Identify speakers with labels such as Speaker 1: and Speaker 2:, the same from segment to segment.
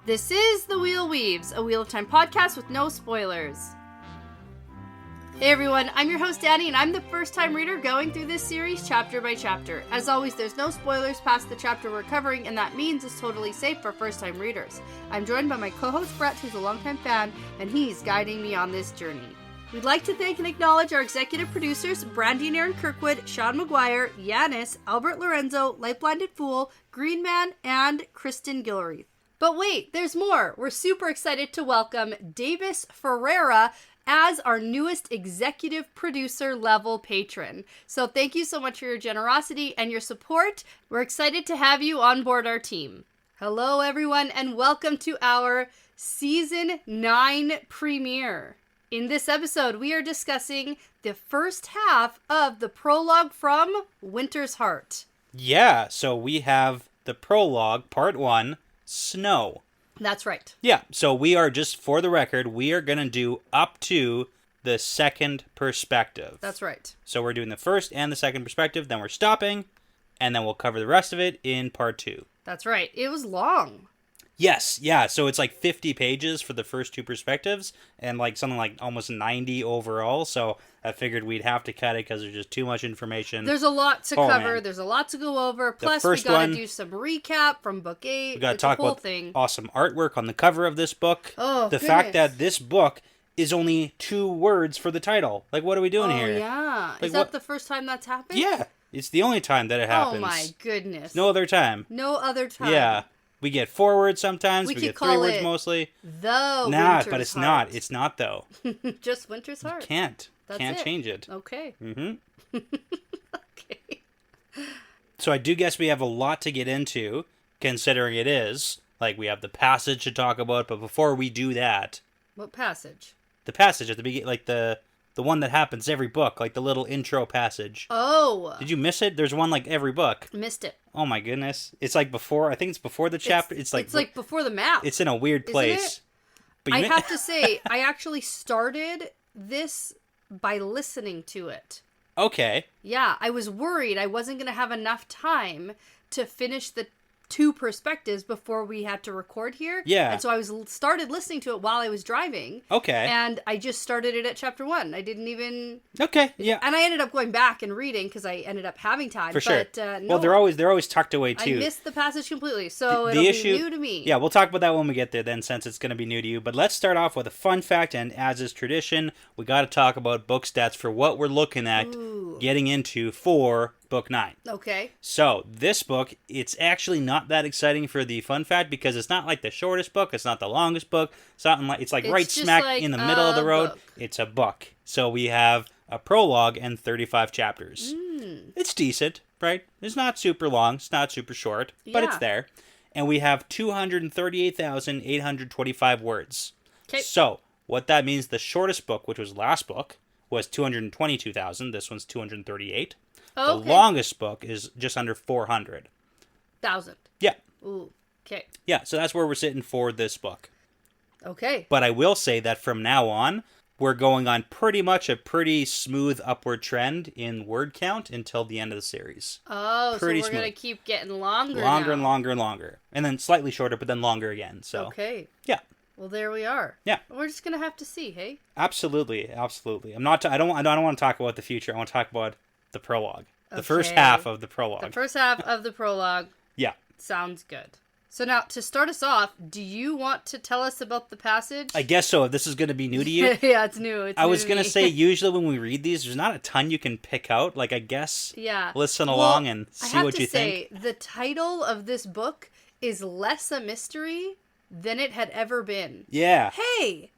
Speaker 1: This is The Wheel Weaves, a Wheel of Time podcast with no spoilers. Hey everyone, I'm your host Dani, and I'm the first-time reader going through this series chapter by chapter. As always, there's no spoilers past the chapter we're covering, and that means it's totally safe for first-time readers. I'm joined by my co-host Brett, who's a longtime fan, and he's guiding me on this journey. We'd like to thank and acknowledge our executive producers, Brandy and Kirkwood, Sean McGuire, Yanis, Albert Lorenzo, LightBlindedFool, Green Man, and Kristen Gilreath. But wait, there's more. We're super excited to welcome Davis Ferreira as our newest executive producer level patron. So thank you so much for your generosity and your support. We're excited to have you on board our team. Hello everyone, and welcome to our Season 9 premiere. In this episode, we are discussing the first half of the prologue from Winter's Heart.
Speaker 2: Yeah, so we have the prologue, part 1, Snow.
Speaker 1: That's right.
Speaker 2: Yeah, so we are, just for the record, we are going to do up to the second perspective.
Speaker 1: That's right.
Speaker 2: So we're doing the first and the second perspective, then we're stopping, and then we'll cover the rest of it in part 2.
Speaker 1: That's right. It was long.
Speaker 2: Yes, yeah, so it's like 50 pages for the first two perspectives, and like something like almost 90 overall, so I figured we'd have to cut it because there's just too much information.
Speaker 1: There's a lot to cover,
Speaker 2: man.
Speaker 1: There's a lot to go over, plus we gotta do some recap from book 8,
Speaker 2: we gotta talk about awesome artwork on the cover of this book.
Speaker 1: Oh,
Speaker 2: the fact that this book is only 2 words for the title. Like, what are we doing here?
Speaker 1: Oh, yeah.
Speaker 2: Like,
Speaker 1: is that the first time that's happened?
Speaker 2: Yeah, it's the only time that it happens.
Speaker 1: Oh my goodness.
Speaker 2: No other time.
Speaker 1: No other time.
Speaker 2: Yeah. We get 4 words sometimes. We get 3 words mostly.
Speaker 1: The
Speaker 2: Nah, but it's not. It's not, though.
Speaker 1: Just Winter's Heart.
Speaker 2: You can't.
Speaker 1: That's
Speaker 2: can't
Speaker 1: it.
Speaker 2: change it.
Speaker 1: Okay.
Speaker 2: Mm-hmm.
Speaker 1: Okay.
Speaker 2: So I do guess we have a lot to get into, considering it is. Like, we have the passage to talk about, but before we do that...
Speaker 1: What passage?
Speaker 2: The passage at the beginning, like the one that happens every book, like the little intro passage.
Speaker 1: Oh.
Speaker 2: Did you miss it? There's one like every book.
Speaker 1: Missed it.
Speaker 2: Oh my goodness. It's like before, I think it's before the chapter. It's like
Speaker 1: before the map.
Speaker 2: It's in a weird place.
Speaker 1: But I have to say, I actually started this by listening to it.
Speaker 2: Okay.
Speaker 1: Yeah, I was worried I wasn't going to have enough time to finish the 2 perspectives before we had to record here.
Speaker 2: Yeah.
Speaker 1: And so I started listening to it while I was driving.
Speaker 2: Okay.
Speaker 1: And I just started it at chapter 1. I didn't even...
Speaker 2: Okay, yeah.
Speaker 1: And I ended up going back and reading because I ended up having time.
Speaker 2: For sure.
Speaker 1: But, no,
Speaker 2: well, they're always tucked away too.
Speaker 1: I missed the passage completely, so
Speaker 2: the
Speaker 1: it'll
Speaker 2: issue,
Speaker 1: be new to me.
Speaker 2: Yeah, we'll talk about that when we get there then, since it's going to be new to you. But let's start off with a fun fact, and as is tradition, we got to talk about book stats for what we're looking at getting into for Book 9.
Speaker 1: Okay.
Speaker 2: So, this book, it's actually not that exciting for the fun fact because it's not like the shortest book, it's not the longest book, it's like right smack in the middle of the road.
Speaker 1: Book.
Speaker 2: It's a book. So we have a prologue and 35 chapters. It's decent, right? It's not super long, it's not super short, but it's there. And we have 238,825 words. Okay. So, what that means, the shortest book, which was last book, was 222,000. This one's 238.
Speaker 1: Oh, okay.
Speaker 2: The longest book is just under 400,000. Yeah.
Speaker 1: Ooh, okay.
Speaker 2: Yeah, so that's where we're sitting for this book.
Speaker 1: Okay.
Speaker 2: But I will say that from now on, we're going on pretty much a pretty smooth upward trend in word count until the end of the series.
Speaker 1: Oh, pretty so we're going to keep getting longer
Speaker 2: and longer and longer. And then slightly shorter, but then longer again. So
Speaker 1: okay.
Speaker 2: Yeah.
Speaker 1: Well, there we are.
Speaker 2: Yeah.
Speaker 1: We're just going to have to see, hey?
Speaker 2: Absolutely, absolutely. I don't want to talk about the future. I want to talk about the prologue. The first half of the prologue.
Speaker 1: The first half of the prologue.
Speaker 2: Yeah.
Speaker 1: Sounds good. So now, to start us off, do you want to tell us about the passage?
Speaker 2: I guess so, if this is going to be new to you.
Speaker 1: Yeah, it's new.
Speaker 2: I was going to say, usually when we read these, there's not a ton you can pick out. Like, I guess, listen along and see what you think.
Speaker 1: I have to say, the title of this book is less a mystery than it had ever been.
Speaker 2: Yeah.
Speaker 1: Hey,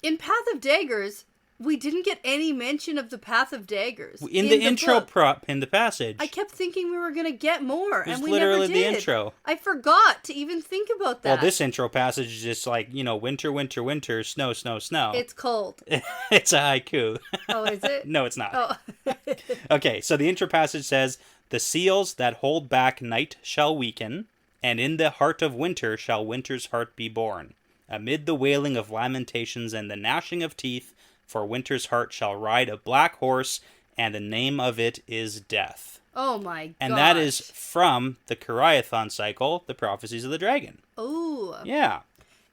Speaker 1: in Path of Daggers, we didn't get any mention of the Path of Daggers.
Speaker 2: In the intro prop, in the passage.
Speaker 1: I kept thinking we were going to get more, and we
Speaker 2: literally
Speaker 1: never did.
Speaker 2: The intro.
Speaker 1: I forgot to even think about that.
Speaker 2: Well, this intro passage is just like, winter, winter, winter, snow, snow, snow.
Speaker 1: It's cold.
Speaker 2: It's a haiku.
Speaker 1: Oh, is it?
Speaker 2: No, it's not.
Speaker 1: Oh.
Speaker 2: Okay, so the intro passage says, "The seals that hold back night shall weaken, and in the heart of winter shall winter's heart be born. Amid the wailing of lamentations and the gnashing of teeth, for winter's heart shall ride a black horse, and the name of it is Death."
Speaker 1: Oh my god.
Speaker 2: And that is from the Gilreath cycle, The Prophecies of the Dragon.
Speaker 1: Ooh.
Speaker 2: Yeah.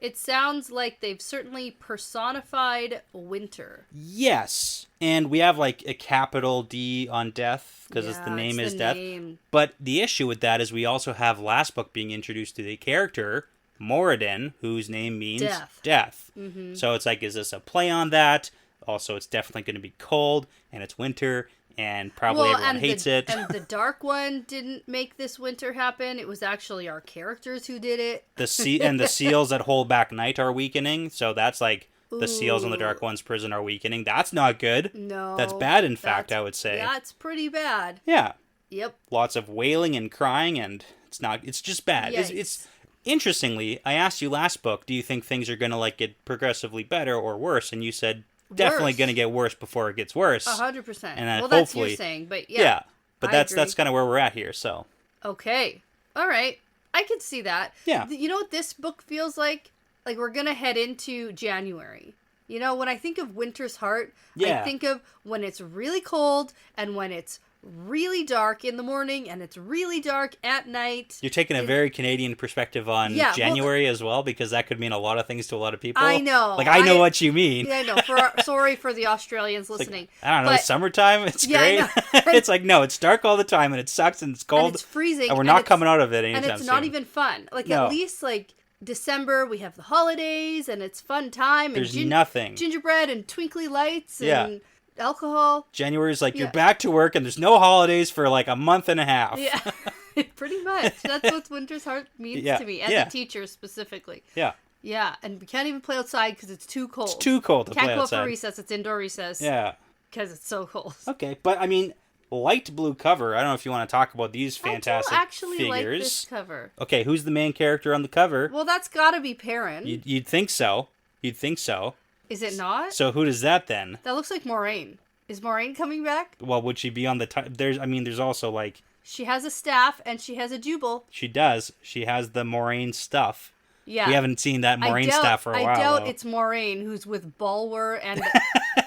Speaker 1: It sounds like they've certainly personified winter.
Speaker 2: Yes. And we have like a capital D on death because the name is death. But the issue with that is we also have last book being introduced to the character, Moradin, whose name means death. Mm-hmm. So it's like, is this a play on that? Also, it's definitely going to be cold and it's winter. And probably everyone hates it.
Speaker 1: And the Dark One didn't make this winter happen. It was actually our characters who did it.
Speaker 2: The seals that hold back night are weakening. So that's like the seals in the Dark One's prison are weakening. That's not good.
Speaker 1: No.
Speaker 2: That's bad, in fact, I would say.
Speaker 1: That's pretty bad.
Speaker 2: Yeah.
Speaker 1: Yep.
Speaker 2: Lots of wailing and crying, and it's just bad. It's interestingly, I asked you last book, do you think things are going to like get progressively better or worse? And you said definitely going to get worse before it gets worse.
Speaker 1: 100%.
Speaker 2: And then
Speaker 1: that's what you're saying, but yeah.
Speaker 2: But that's kind of where we're at here, so.
Speaker 1: Okay. All right. I can see that.
Speaker 2: Yeah.
Speaker 1: You know what this book feels like? Like we're going to head into January. You know, when I think of Winter's Heart, I think of when it's really cold and when it's really dark in the morning and it's really dark at night.
Speaker 2: You're taking a very Canadian perspective on January as well, because that could mean a lot of things to a lot of people.
Speaker 1: I know.
Speaker 2: Like, I know what you mean.
Speaker 1: Yeah, I know. Sorry for the Australians listening.
Speaker 2: Like, I don't know, summertime, it's great. It's like, no, it's dark all the time and it sucks and it's cold.
Speaker 1: And it's freezing.
Speaker 2: And we're not coming out of it anytime soon.
Speaker 1: And it's not even fun. Like, at least, like, December, we have the holidays and it's fun time.
Speaker 2: There's nothing.
Speaker 1: Gingerbread and twinkly lights and alcohol.
Speaker 2: January's like, you're back to work and there's no holidays for like a month and a half.
Speaker 1: Yeah, pretty much. That's what Winter's Heart means to me, as a teacher specifically.
Speaker 2: Yeah.
Speaker 1: Yeah, and we can't even play outside because it's too cold.
Speaker 2: It's too cold to play outside.
Speaker 1: Can't go for recess. It's indoor recess.
Speaker 2: Yeah.
Speaker 1: Because it's so cold.
Speaker 2: Okay, but I mean, light blue cover. I don't know if you want to talk about these fantastic
Speaker 1: I do actually
Speaker 2: figures.
Speaker 1: like this cover.
Speaker 2: Okay, who's the main character on the cover?
Speaker 1: Well, that's got to be Perrin.
Speaker 2: You'd think so.
Speaker 1: Is it not?
Speaker 2: So who does that then?
Speaker 1: That looks like Moraine. Is Moraine coming back?
Speaker 2: Well, would she be on the there's also like...
Speaker 1: She has a staff and she has a jubal.
Speaker 2: She does. She has the Moraine stuff.
Speaker 1: Yeah.
Speaker 2: We haven't seen that Moraine staff for a while,
Speaker 1: I doubt it's Moraine who's with Bulwer and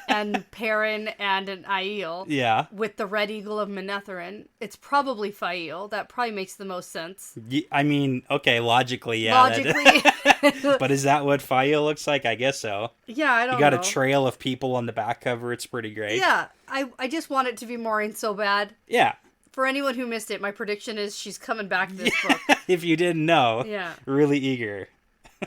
Speaker 1: and Perrin and an Aiel.
Speaker 2: Yeah.
Speaker 1: With the Red Eagle of Manetheren. It's probably Fael. That probably makes the most sense.
Speaker 2: I mean, okay, logically, yeah.
Speaker 1: Logically.
Speaker 2: But is that what Fael looks like? I guess so.
Speaker 1: Yeah, I don't know.
Speaker 2: You got a trail of people on the back cover. It's pretty great.
Speaker 1: Yeah. I just want it to be Moraine so bad.
Speaker 2: Yeah.
Speaker 1: For anyone who missed it, my prediction is she's coming back to this book.
Speaker 2: If you didn't know.
Speaker 1: Yeah.
Speaker 2: Really eager.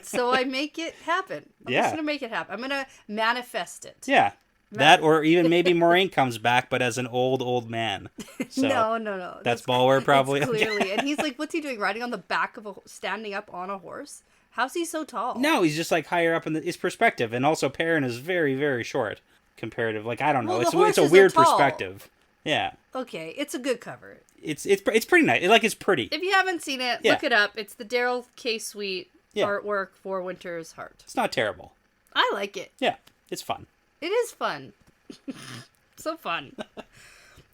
Speaker 1: So I make it happen. I'm just going to make it happen. I'm going to manifest it.
Speaker 2: Yeah. That, or even maybe Moraine comes back, but as an old man. So
Speaker 1: no.
Speaker 2: That's Bulwer, probably.
Speaker 1: Clearly. And he's like, what's he doing? Riding on the back of standing up on a horse? How's he so tall?
Speaker 2: No, he's just like higher up in his perspective. And also Perrin is very, very short comparative. Like, I don't know.
Speaker 1: Well,
Speaker 2: it's a weird perspective. Yeah.
Speaker 1: Okay, it's a good cover.
Speaker 2: It's pretty nice. Like, it's pretty.
Speaker 1: If you haven't seen it, look it up. It's the Daryl K. Sweet artwork for Winter's Heart.
Speaker 2: It's not terrible.
Speaker 1: I like it.
Speaker 2: Yeah, it's fun.
Speaker 1: It is fun. So fun.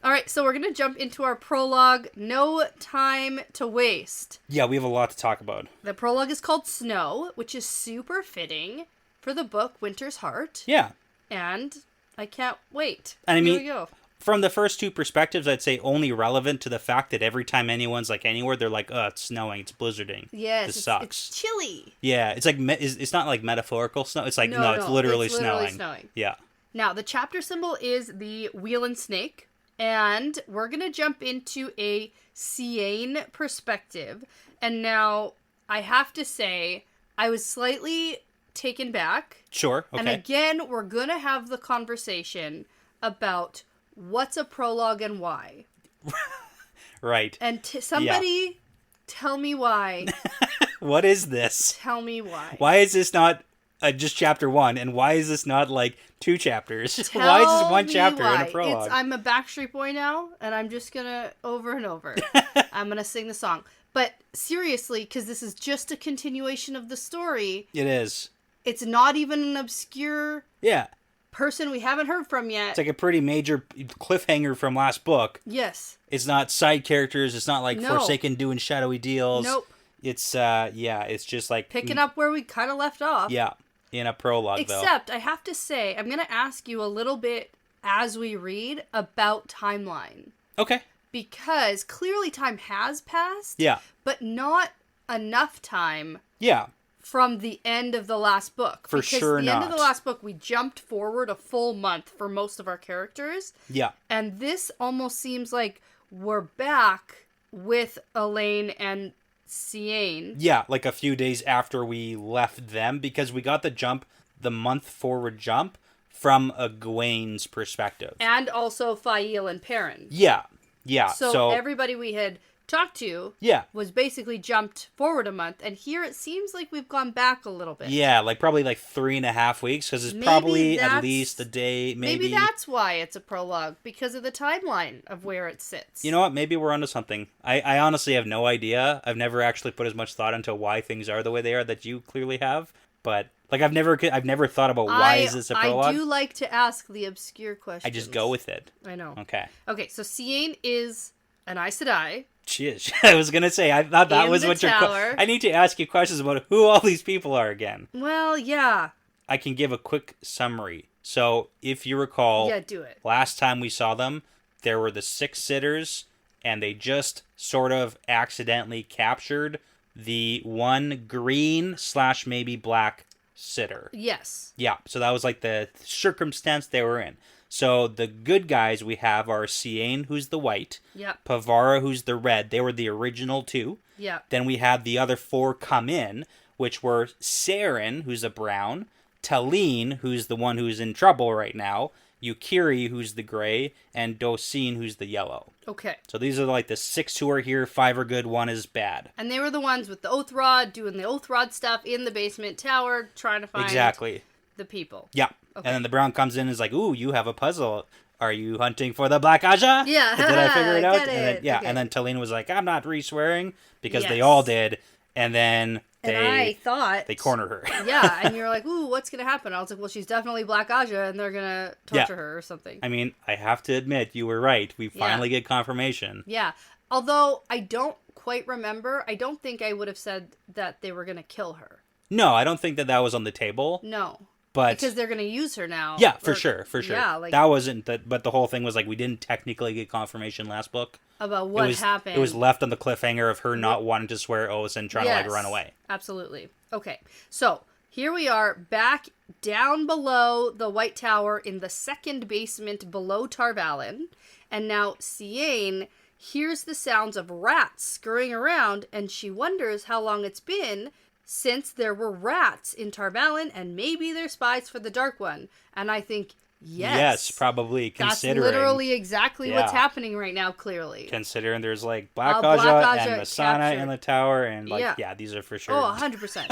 Speaker 1: All right, so we're going to jump into our prologue, No Time to Waste.
Speaker 2: Yeah, we have a lot to talk about.
Speaker 1: The prologue is called Snow, which is super fitting for the book Winter's Heart.
Speaker 2: Yeah.
Speaker 1: And I can't wait.
Speaker 2: And I mean,
Speaker 1: here we go.
Speaker 2: From the first two perspectives, I'd say only relevant to the fact that every time anyone's like anywhere, they're like, oh, it's snowing, it's blizzarding.
Speaker 1: Yes,
Speaker 2: this sucks.
Speaker 1: It's chilly.
Speaker 2: Yeah, it's like, it's not like metaphorical snow. It's like, no, it's literally snowing. Yeah.
Speaker 1: Now, the chapter symbol is the wheel and snake, and we're going to jump into a Elayne perspective. And now, I have to say, I was slightly taken back.
Speaker 2: Sure, okay.
Speaker 1: And again, we're going to have the conversation about what's a prologue and why.
Speaker 2: Right.
Speaker 1: And somebody tell me why.
Speaker 2: What is this?
Speaker 1: Tell me why.
Speaker 2: Why is this not just chapter 1? And why is this not like 2 chapters? Why is this one chapter in a prologue?
Speaker 1: I'm a Backstreet Boy now, and I'm just going to, over and over, I'm going to sing the song. But seriously, because this is just a continuation of the story.
Speaker 2: It is.
Speaker 1: It's not even an obscure person we haven't heard from yet.
Speaker 2: It's like a pretty major cliffhanger from last book.
Speaker 1: Yes.
Speaker 2: It's not side characters. It's not like Forsaken doing shadowy deals.
Speaker 1: Nope.
Speaker 2: It's, it's just like...
Speaker 1: picking up where we kind of left off.
Speaker 2: Yeah, in a prologue,
Speaker 1: Except, I have to say, I'm going to ask you a little bit as we read about timeline.
Speaker 2: Okay.
Speaker 1: Because clearly time has passed.
Speaker 2: Yeah.
Speaker 1: But not enough time.
Speaker 2: Yeah.
Speaker 1: from the end of the last book.
Speaker 2: For
Speaker 1: because
Speaker 2: sure
Speaker 1: the
Speaker 2: not.
Speaker 1: end of the last book, we jumped forward a full month for most of our characters.
Speaker 2: Yeah.
Speaker 1: And this almost seems like we're back with Elayne and Siain.
Speaker 2: Yeah, like a few days after we left them, because we got the month forward jump from Egwene's perspective.
Speaker 1: And also Fael and Perrin.
Speaker 2: Yeah. Yeah.
Speaker 1: So everybody we had talked to was basically jumped forward a month, and here it seems like we've gone back a little bit.
Speaker 2: Yeah, like probably like 3.5 weeks, because it's probably at least a day, maybe.
Speaker 1: Maybe that's why it's a prologue, because of the timeline of where it sits.
Speaker 2: You know what? Maybe we're onto something. I honestly have no idea. I've never actually put as much thought into why things are the way they are that you clearly have. But like I've never thought about why is this a prologue.
Speaker 1: I do like to ask the obscure questions.
Speaker 2: I just go with it.
Speaker 1: I know.
Speaker 2: Okay.
Speaker 1: Okay, so Siain is an Aes Sedai.
Speaker 2: She is. I was gonna say. I thought that was what
Speaker 1: tower.
Speaker 2: I need to ask you questions about who all these people are again.
Speaker 1: Well, yeah.
Speaker 2: I can give a quick summary. So, if you recall,
Speaker 1: do it.
Speaker 2: Last time we saw them, there were the 6 sitters, and they just sort of accidentally captured the one green / maybe black sitter.
Speaker 1: Yes.
Speaker 2: Yeah. So that was like the circumstance they were in. So the good guys we have are Siain, who's the white.
Speaker 1: Yep.
Speaker 2: Pavara, who's the red. They were the original 2.
Speaker 1: Yeah.
Speaker 2: Then we have the other 4 come in, which were Saren, who's a brown, Taline, who's the one who's in trouble right now, Yukiri, who's the gray, and Dosine, who's the yellow.
Speaker 1: Okay.
Speaker 2: So these are like the 6 who are here, 5 are good, 1 is bad.
Speaker 1: And they were the ones with the oath rod, doing the oath rod stuff in the basement tower, trying to find the people.
Speaker 2: Yeah.
Speaker 1: Okay.
Speaker 2: And then the brown comes in and is like, ooh, you have a puzzle. Are you hunting for the Black Aja?
Speaker 1: Yeah.
Speaker 2: Did I figure it out?
Speaker 1: Get it.
Speaker 2: And then,
Speaker 1: Okay.
Speaker 2: And then Taline was like, I'm not re-swearing, because they all did. And then
Speaker 1: I thought
Speaker 2: they cornered her.
Speaker 1: Yeah, and you're like, ooh, what's going to happen? I was like, well, she's definitely Black Aja, and they're going to torture her or something.
Speaker 2: I mean, I have to admit, you were right. We finally get confirmation.
Speaker 1: Yeah. Although, I don't quite remember. I don't think I would have said that they were going to kill her.
Speaker 2: No, I don't think that was on the table.
Speaker 1: No.
Speaker 2: But
Speaker 1: because they're going to use her now.
Speaker 2: Yeah, for sure.
Speaker 1: Yeah, like,
Speaker 2: that wasn't that, but the whole thing was like we didn't technically get confirmation last book
Speaker 1: about what happened.
Speaker 2: It was left on the cliffhanger of her not wanting to swear oaths and trying to like run away.
Speaker 1: Absolutely. Okay, so here we are back down below the White Tower in the second basement below Tar Valon, and now Siain hears the sounds of rats scurrying around, and she wonders how long it's been since there were rats in Tar Valon, and maybe they're spies for the Dark One. And I think, yes,
Speaker 2: probably, considering.
Speaker 1: That's literally exactly what's happening right now, clearly.
Speaker 2: Considering there's, like, Black Aja and Masana in the tower, and, like, these are for sure.
Speaker 1: Oh, 100%.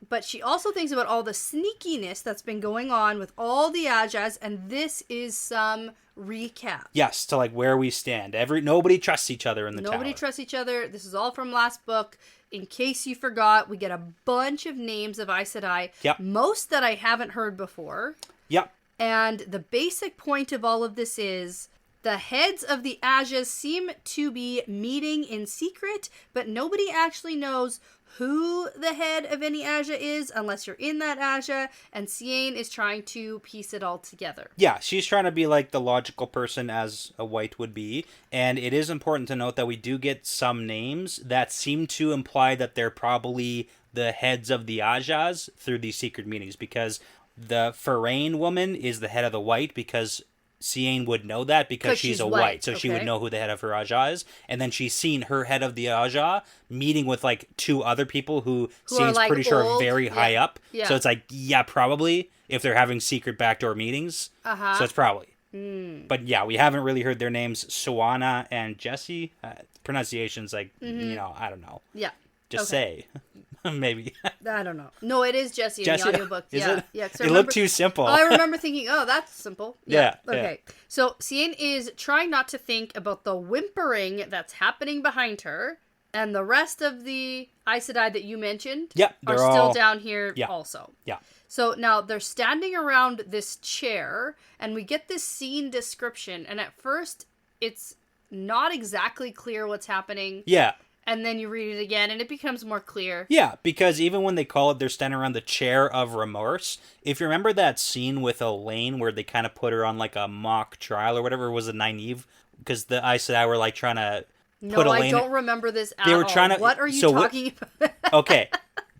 Speaker 1: But she also thinks about all the sneakiness that's been going on with all the Ajas, and this is some recap.
Speaker 2: Yes, to, like, where we stand. Nobody trusts each other in the tower.
Speaker 1: Nobody trusts each other. This is all from last book. In case you forgot, we get a bunch of names of Aes Sedai.
Speaker 2: Yep.
Speaker 1: Most that I haven't heard before.
Speaker 2: Yep.
Speaker 1: And the basic point of all of this is the heads of the Ajas seem to be meeting in secret, but nobody actually knows who the head of any Aja is unless you're in that Aja, and Siain is trying to piece it all together.
Speaker 2: Yeah, she's trying to be like the logical person as a white would be, and it is important to note that we do get some names that seem to imply that they're probably the heads of the Ajas through these secret meetings, because the Ferain woman is the head of the white, because Siain would know that because she's a white, so she would know who the head of her Aja is. And then she's seen her head of the Aja meeting with like 2 other people who Siain's like pretty sure are very high up. Yeah. So it's like, yeah, probably if they're having secret backdoor meetings. So it's probably. But yeah, we haven't really heard their names, Soana and Jesse. Pronunciation's like, you know, I don't know.
Speaker 1: Yeah.
Speaker 2: Just say. Maybe.
Speaker 1: I don't know. No, it is Jesse in the audiobook.
Speaker 2: Is
Speaker 1: yeah.
Speaker 2: it?
Speaker 1: Yeah.
Speaker 2: It looked too simple.
Speaker 1: I remember thinking, oh, that's simple.
Speaker 2: Yeah.
Speaker 1: Okay. Yeah. So Siain is trying not to think about the whimpering that's happening behind her, and the rest of the Aes Sedai that you mentioned are still down here also.
Speaker 2: Yeah.
Speaker 1: So now they're standing around this chair, and we get this scene description, and at first it's not exactly clear what's happening.
Speaker 2: Yeah.
Speaker 1: And then you read it again, and it becomes more clear.
Speaker 2: Yeah, because even when they call it, they're standing around the chair of remorse. If you remember that scene with Elayne where they kind of put her on like a mock trial or whatever, was it Nynaeve? Because the Aes Sedai were like trying to put Elayne...
Speaker 1: No, I don't remember this at
Speaker 2: all. What are
Speaker 1: you talking about?
Speaker 2: Okay,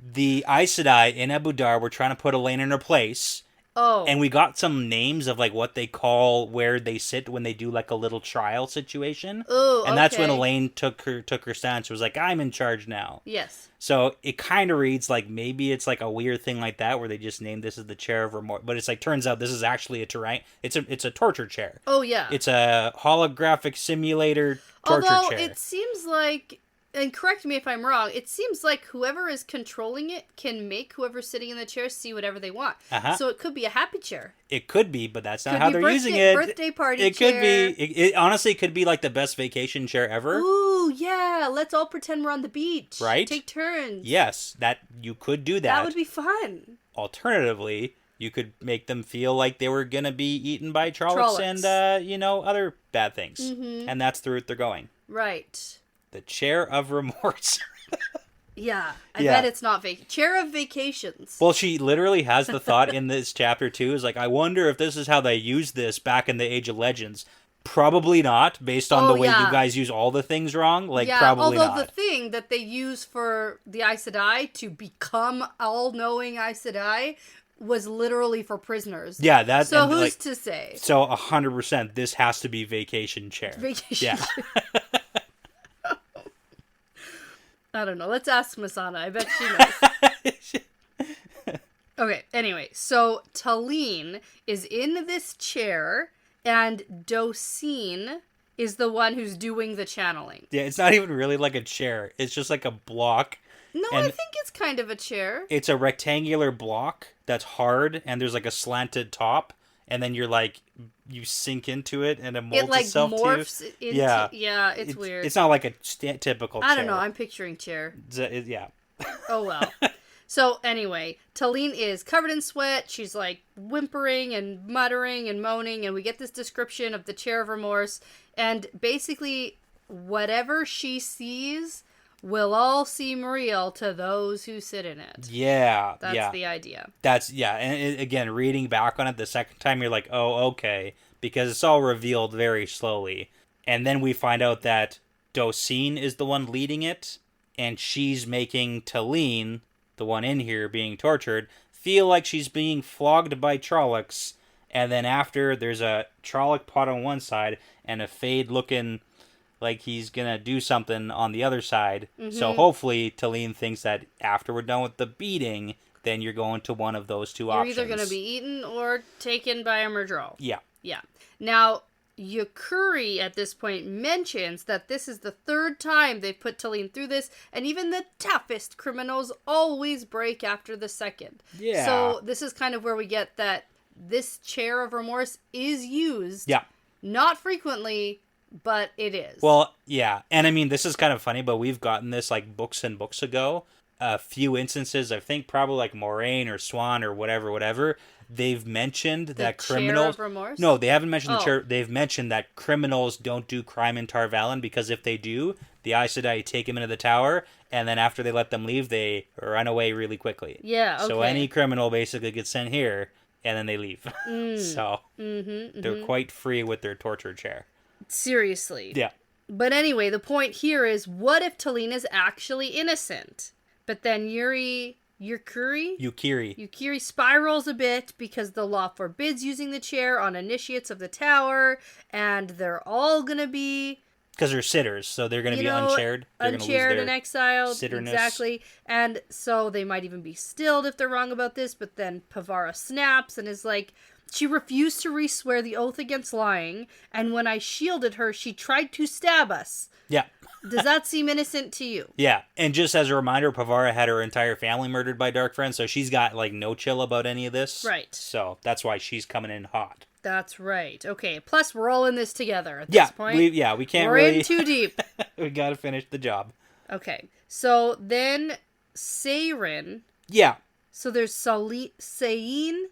Speaker 2: the Aes Sedai in Abu Dar were trying to put Elayne in her place.
Speaker 1: Oh.
Speaker 2: And we got some names of, like, what they call where they sit when they do, like, a little trial situation.
Speaker 1: Oh,
Speaker 2: and that's when Elayne took her stance. She was like, I'm in charge now.
Speaker 1: Yes.
Speaker 2: So it kind of reads like maybe it's like a weird thing like that where they just named this as the chair of remorse. But it's like, turns out this is actually a terrain. It's a torture chair.
Speaker 1: Oh, yeah.
Speaker 2: It's a holographic simulator torture chair.
Speaker 1: Although it seems like, and correct me if I'm wrong, it seems like whoever is controlling it can make whoever's sitting in the chair see whatever they want. Uh-huh. So it could be a happy chair.
Speaker 2: It could be, but that's not how they're using it.
Speaker 1: Birthday party
Speaker 2: it
Speaker 1: chair.
Speaker 2: Could be. It honestly could be like the best vacation chair ever.
Speaker 1: Ooh, yeah. Let's all pretend we're on the beach.
Speaker 2: Right?
Speaker 1: Take turns.
Speaker 2: Yes, that you could do that.
Speaker 1: That would be fun.
Speaker 2: Alternatively, you could make them feel like they were going to be eaten by Trollocs and, other bad things. Mm-hmm. And that's the route they're going.
Speaker 1: Right.
Speaker 2: The chair of remorse.
Speaker 1: Yeah, I bet it's not chair of vacations.
Speaker 2: Well, she literally has the thought in this chapter too, is like, I wonder if this is how they used this back in the Age of Legends. Probably not, based on the way you guys use all the things wrong. Probably not.
Speaker 1: Although the thing that they use for the Aes Sedai to become all-knowing Aes Sedai was literally for prisoners.
Speaker 2: Yeah, that's...
Speaker 1: So who's to say?
Speaker 2: So 100%, this has to be vacation chair.
Speaker 1: Vacation chair. I don't know. Let's ask Masana. I bet she knows. Okay, anyway. So Elayne is in this chair, and Dosine is the one who's doing the channeling.
Speaker 2: Yeah, it's not even really like a chair. It's just like a block.
Speaker 1: No, I think it's kind of a chair.
Speaker 2: It's a rectangular block that's hard, and there's like a slanted top, and then you're like, you sink into it, and it molds itself to you. It
Speaker 1: morphs into... Yeah, it's weird.
Speaker 2: It's not like a typical chair.
Speaker 1: I don't know, I'm picturing chair.
Speaker 2: Yeah.
Speaker 1: Oh, well. So, anyway, Elayne is covered in sweat. She's, like, whimpering and muttering and moaning, and we get this description of the chair of remorse, and basically, whatever she sees will all seem real to those who sit in it.
Speaker 2: Yeah.
Speaker 1: That's the idea.
Speaker 2: And again, reading back on it the second time, you're like, oh, okay, because it's all revealed very slowly. And then we find out that Dosine is the one leading it, and she's making Elayne, the one in here being tortured, feel like she's being flogged by Trollocs, and then after, there's a Trolloc pot on one side, and a Fade looking like he's gonna do something on the other side. Mm-hmm. So hopefully Elayne thinks that after we're done with the beating, then you're going to one of those two options.
Speaker 1: You're either gonna be eaten or taken by a Myrddraal.
Speaker 2: Yeah.
Speaker 1: Yeah. Now, Yukuri at this point mentions that this is the third time they've put Elayne through this, and even the toughest criminals always break after the second.
Speaker 2: Yeah.
Speaker 1: So this is kind of where we get that this chair of remorse is used.
Speaker 2: Yeah. Not
Speaker 1: frequently, but it is.
Speaker 2: Well, yeah. And I mean, this is kind of funny, but we've gotten this like books and books ago. A few instances, I think probably like Moraine or Swan or whatever, they've mentioned that criminals...
Speaker 1: Chair of remorse?
Speaker 2: No, they haven't mentioned the chair. They've mentioned that criminals don't do crime in Tar Valon, because if they do, the Aes Sedai take them into the tower, and then after they let them leave, they run away really quickly.
Speaker 1: Yeah, okay.
Speaker 2: So any criminal basically gets sent here, and then they leave. So they're quite free with their torture chair.
Speaker 1: Seriously.
Speaker 2: Yeah.
Speaker 1: But anyway, the point here is, what if Elayne is actually innocent? But then Yukiri spirals a bit because the law forbids using the chair on initiates of the tower, and they're all gonna be...
Speaker 2: Because they're sitters, so they're going to be unchaired. They're
Speaker 1: unchaired and exiled.
Speaker 2: Sitterness.
Speaker 1: Exactly. And so they might even be stilled if they're wrong about this, but then Pavara snaps and is like, she refused to re-swear the oath against lying, and when I shielded her, she tried to stab us.
Speaker 2: Yeah.
Speaker 1: Does that seem innocent to you?
Speaker 2: Yeah. And just as a reminder, Pavara had her entire family murdered by Dark Friends, so she's got like no chill about any of this.
Speaker 1: Right.
Speaker 2: So that's why she's coming in hot.
Speaker 1: That's right. Okay. Plus, we're all in this together at this point.
Speaker 2: We can't
Speaker 1: We're in too deep.
Speaker 2: We got to finish the job.
Speaker 1: Okay. So then, Seirin.
Speaker 2: Yeah.
Speaker 1: So there's Siain, and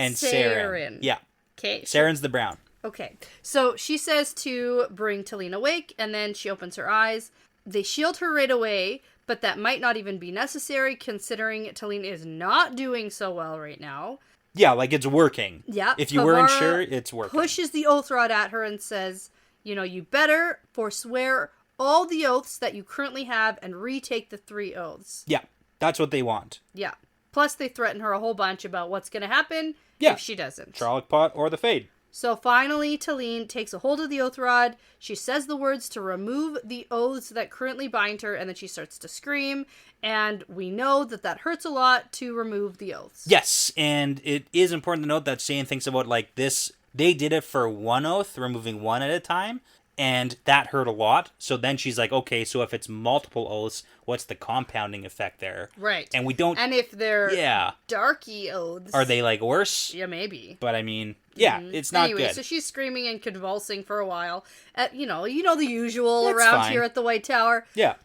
Speaker 1: Seirin.
Speaker 2: Yeah.
Speaker 1: Okay.
Speaker 2: Seirin's the brown.
Speaker 1: Okay. So she says to bring Elayne awake, and then she opens her eyes. They shield her right away, but that might not even be necessary, considering Elayne is not doing so well right now.
Speaker 2: Yeah, like it's working.
Speaker 1: Yeah.
Speaker 2: If you weren't sure, it's working.
Speaker 1: Pushes the oath rod at her and says, you better forswear all the oaths that you currently have and retake the 3 oaths.
Speaker 2: Yeah, that's what they want.
Speaker 1: Yeah. Plus, they threaten her a whole bunch about what's going to happen if she doesn't.
Speaker 2: Trolloc Pot or the Fade.
Speaker 1: So finally, Elayne takes a hold of the oath rod. She says the words to remove the oaths that currently bind her, and then she starts to scream. And we know that hurts a lot to remove the oaths.
Speaker 2: Yes, and it is important to note that Shane thinks about like this. They did it for 1 oath, removing 1 at a time, and that hurt a lot. So then she's like, okay, so if it's multiple oaths, what's the compounding effect there?
Speaker 1: Right.
Speaker 2: And we don't...
Speaker 1: And if they're darky oaths...
Speaker 2: Are they like worse?
Speaker 1: Yeah, maybe.
Speaker 2: But I mean, it's not good.
Speaker 1: So she's screaming and convulsing for a while. You know the usual
Speaker 2: That's
Speaker 1: around
Speaker 2: fine.
Speaker 1: here at the White Tower.
Speaker 2: Yeah.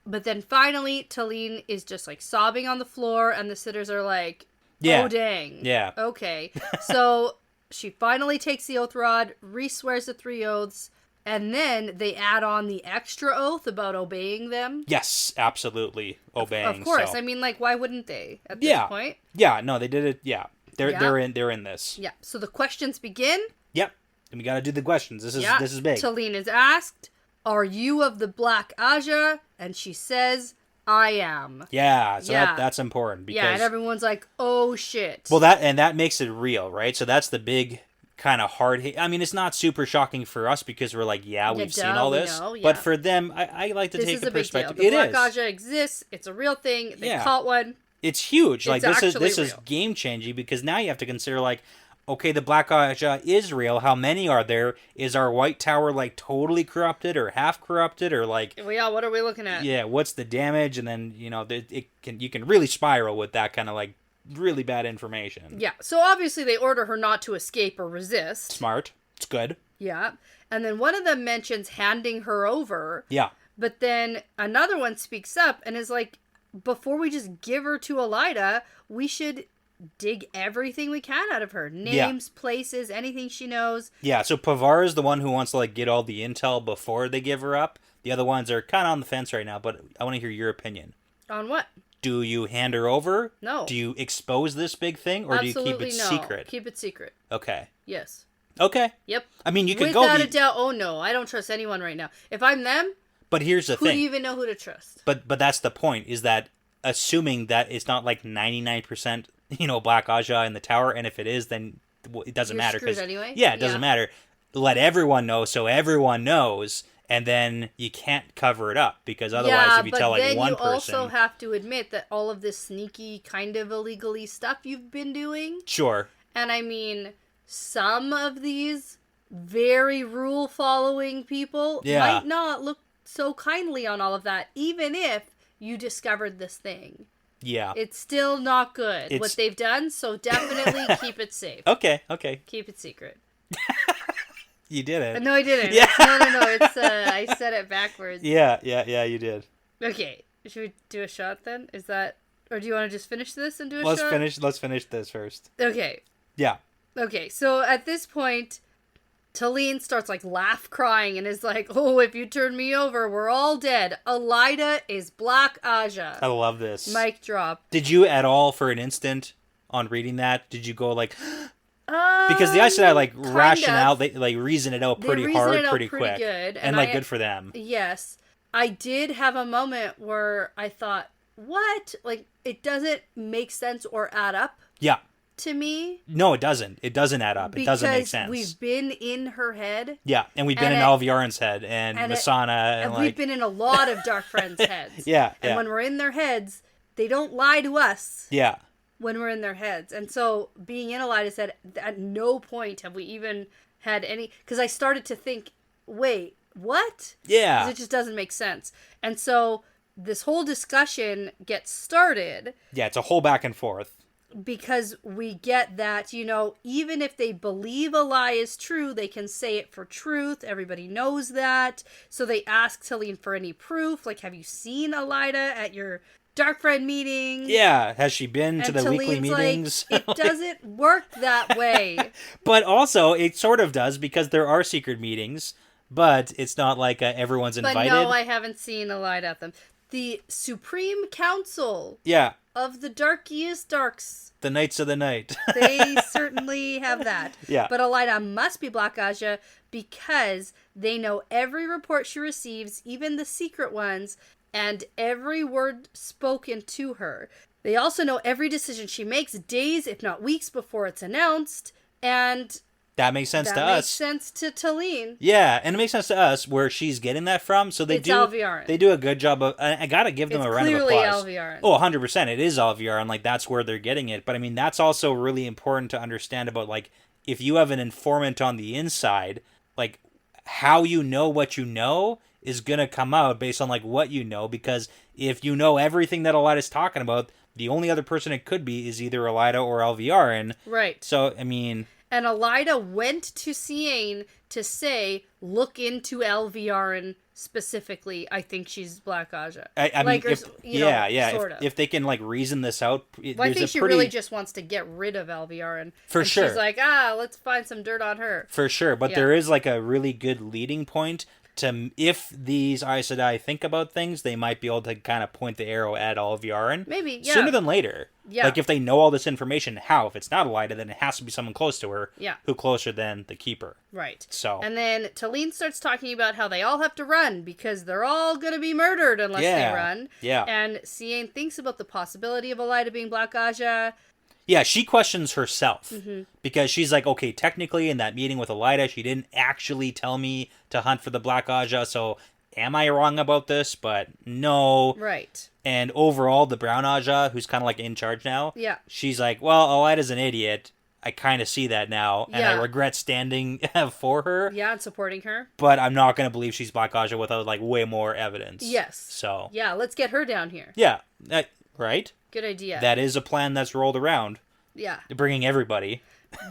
Speaker 1: But then finally, Elayne is just like sobbing on the floor, and the sitters are like, oh dang.
Speaker 2: Yeah.
Speaker 1: Okay. So she finally takes the oath rod, re-swears the 3 oaths, and then they add on the extra oath about obeying them.
Speaker 2: Yes, absolutely. Obeying.
Speaker 1: Of course.
Speaker 2: So.
Speaker 1: I mean, like, why wouldn't they at this point?
Speaker 2: Yeah, no, they did it. Yeah. They're in this.
Speaker 1: Yeah. So the questions begin.
Speaker 2: Yep. And we got to do the questions. This is big.
Speaker 1: Elayne is asked, "Are you of the Black Aja?" And she says, "I am."
Speaker 2: Yeah, so that's important because
Speaker 1: and everyone's like, "Oh shit."
Speaker 2: Well, that makes it real, right? So that's the big kind of hard hit. I mean, it's not super shocking for us because we're like, we've seen all this.
Speaker 1: Know,
Speaker 2: but for them, I like to take the perspective.
Speaker 1: The Black Aja exists. It's a real thing. They caught one.
Speaker 2: It's huge. Like this is
Speaker 1: real.
Speaker 2: game changing because now you have to consider like, okay, the Black Aja is real. How many are there? Is our White Tower like totally corrupted or half corrupted or like?
Speaker 1: Yeah, what are we looking at?
Speaker 2: Yeah, what's the damage? And then you can really spiral with that kind of like really bad information.
Speaker 1: Yeah. So obviously they order her not to escape or resist.
Speaker 2: Smart. It's good.
Speaker 1: Yeah. And then one of them mentions handing her over.
Speaker 2: Yeah.
Speaker 1: But then another one speaks up and is like, before we just give her to Elida, we should dig everything we can out of her. Names, places, anything she knows.
Speaker 2: Yeah, so Pavar is the one who wants to like get all the intel before they give her up. The other ones are kind of on the fence right now, but I want to hear your opinion.
Speaker 1: On what?
Speaker 2: Do you hand her over?
Speaker 1: No.
Speaker 2: Do you expose this big thing, or
Speaker 1: Absolutely
Speaker 2: do you keep it secret?
Speaker 1: Keep it secret.
Speaker 2: Okay.
Speaker 1: Yes.
Speaker 2: Okay.
Speaker 1: Yep.
Speaker 2: I mean, you could
Speaker 1: Without a doubt. Oh no, I don't trust anyone right now. If I'm them,
Speaker 2: but here's the thing.
Speaker 1: Who do you even know who to trust?
Speaker 2: But that's the point, is that assuming that it's not like 99%, Black Aja in the tower, and if it is, then it doesn't matter.
Speaker 1: Screwed anyway?
Speaker 2: Yeah, it doesn't matter. Let everyone know so everyone knows, and then you can't cover it up, because otherwise if you tell like one person...
Speaker 1: you also have to admit that all of this sneaky, kind of illegally stuff you've been doing...
Speaker 2: Sure.
Speaker 1: And I mean, some of these very rule-following people might not look so kindly on all of that, even if you discovered this thing.
Speaker 2: Yeah.
Speaker 1: It's still not good, what they've done, so definitely keep it safe.
Speaker 2: Okay.
Speaker 1: Keep it secret.
Speaker 2: You did it.
Speaker 1: No, I didn't.
Speaker 2: Yeah.
Speaker 1: No. It's I said it backwards.
Speaker 2: Yeah, you did.
Speaker 1: Okay. Should we do a shot then? Is that... Or do you want to just finish this and do a
Speaker 2: shot? Let's finish this first.
Speaker 1: Okay.
Speaker 2: Yeah.
Speaker 1: Okay, so at this point... Elayne starts laugh crying and is like, "Oh, if you turn me over, we're all dead. Elida is Black Aja."
Speaker 2: I love this.
Speaker 1: Mic drop.
Speaker 2: Did you at all for an instant on reading that? Did you go because the Aes Sedai ration out, they reason it out pretty hard, pretty quick,
Speaker 1: good,
Speaker 2: and good for them.
Speaker 1: Yes, I did have a moment where I thought, "What? It doesn't make sense or add up."
Speaker 2: Yeah.
Speaker 1: To me,
Speaker 2: no, it doesn't. It doesn't add up. It doesn't make sense.
Speaker 1: We've been in her head.
Speaker 2: Yeah, and we've been in Alviarin's head and Masana, and
Speaker 1: we've been in a lot of Dark Friends' heads.
Speaker 2: Yeah,
Speaker 1: and when we're in their heads, they don't lie to us.
Speaker 2: Yeah. When
Speaker 1: we're in their heads, and so being in Elida's head, at no point have we even had any. Because I started to think, wait, what?
Speaker 2: Yeah.
Speaker 1: 'Cause it just doesn't make sense, and so this whole discussion gets started.
Speaker 2: Yeah, it's a whole back and forth.
Speaker 1: Because we get that, even if they believe a lie is true, they can say it for truth. Everybody knows that. So they ask Elayne for any proof. Have you seen Elida at your Dark Friend meetings?
Speaker 2: Yeah. Has she been to the weekly meetings?
Speaker 1: It doesn't work that way.
Speaker 2: But also, it sort of does, because there are secret meetings, but it's not like everyone's invited.
Speaker 1: But no, I haven't seen Elida at them. The Supreme Council.
Speaker 2: Yeah.
Speaker 1: of the darkiest darks.
Speaker 2: The Knights of the Night.
Speaker 1: They certainly have that.
Speaker 2: Yeah.
Speaker 1: But Elayne must be Black Aja because they know every report she receives, even the secret ones, and every word spoken to her. They also know every decision she makes days, if not weeks, before it's announced, and
Speaker 2: that makes sense to us.
Speaker 1: That makes sense to Elayne.
Speaker 2: Yeah, and it makes sense to us where she's getting that from. So they do a good job of. I gotta give them a round of applause.
Speaker 1: Clearly Alviarin.
Speaker 2: Oh, 100%, it is Alviarin. Like that's where they're getting it. But I mean, that's also really important to understand about like if you have an informant on the inside, like how you know what you know is gonna come out based on like what you know. Because if you know everything that Elayne's talking about, the only other person it could be is either Elayne or Alviarin.
Speaker 1: Right.
Speaker 2: So I mean.
Speaker 1: And Elayne went to Elayne to say, look into Alviarin specifically. I think she's Black Aja.
Speaker 2: I
Speaker 1: like,
Speaker 2: mean,
Speaker 1: sort of.
Speaker 2: If they can like reason this out,
Speaker 1: I think she really just wants to get rid of Alviarin.
Speaker 2: For sure.
Speaker 1: She's like, let's find some dirt on her.
Speaker 2: For sure, but there is like a really good leading point to if these Aes Sedai think about things, they might be able to kind of point the arrow at Alviarin.
Speaker 1: Maybe, yeah.
Speaker 2: Sooner than later.
Speaker 1: Yeah.
Speaker 2: Like if they know all this information, how? If it's not Elayne, then it has to be someone close to her.
Speaker 1: Yeah.
Speaker 2: Who closer than the Keeper.
Speaker 1: Right.
Speaker 2: So.
Speaker 1: And then Elayne starts talking about how they all have to run because they're all going to be murdered unless they run.
Speaker 2: Yeah.
Speaker 1: And Elayne thinks about the possibility of Elayne being Black Aja.
Speaker 2: Yeah, she questions herself because she's like, okay, technically in that meeting with Elayne, she didn't actually tell me to hunt for the Black Aja, so am I wrong about this? But no.
Speaker 1: Right.
Speaker 2: And overall, the Brown Aja, who's kind of like in charge now, she's like, well, Elayne's an idiot. I kind of see that now, and I regret standing for her.
Speaker 1: Yeah, and supporting her.
Speaker 2: But I'm not going to believe she's Black Aja without like way more evidence.
Speaker 1: Yes.
Speaker 2: So.
Speaker 1: Yeah, let's get her down here.
Speaker 2: Yeah. Right?
Speaker 1: Good idea.
Speaker 2: That is a plan that's rolled around.
Speaker 1: Yeah.
Speaker 2: Bringing everybody.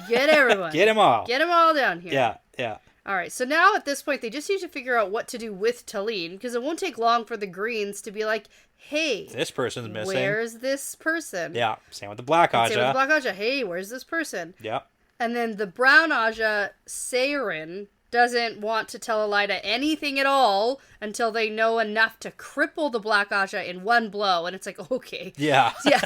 Speaker 1: Get everyone.
Speaker 2: Get them all.
Speaker 1: Get them all down here.
Speaker 2: Yeah, yeah.
Speaker 1: All right, so now at this point, they just need to figure out what to do with Elayne, because it won't take long for the Greens to be like, hey,
Speaker 2: this person's missing.
Speaker 1: Where's this person?
Speaker 2: Yeah, same with the Black Aja.
Speaker 1: Same with the Black Aja. Hey, where's this person?
Speaker 2: Yeah.
Speaker 1: And then the Brown Aja, Saren, doesn't want to tell Elayne anything at all until they know enough to cripple the Black Aja in one blow. And it's like, okay.
Speaker 2: Yeah.
Speaker 1: Yeah,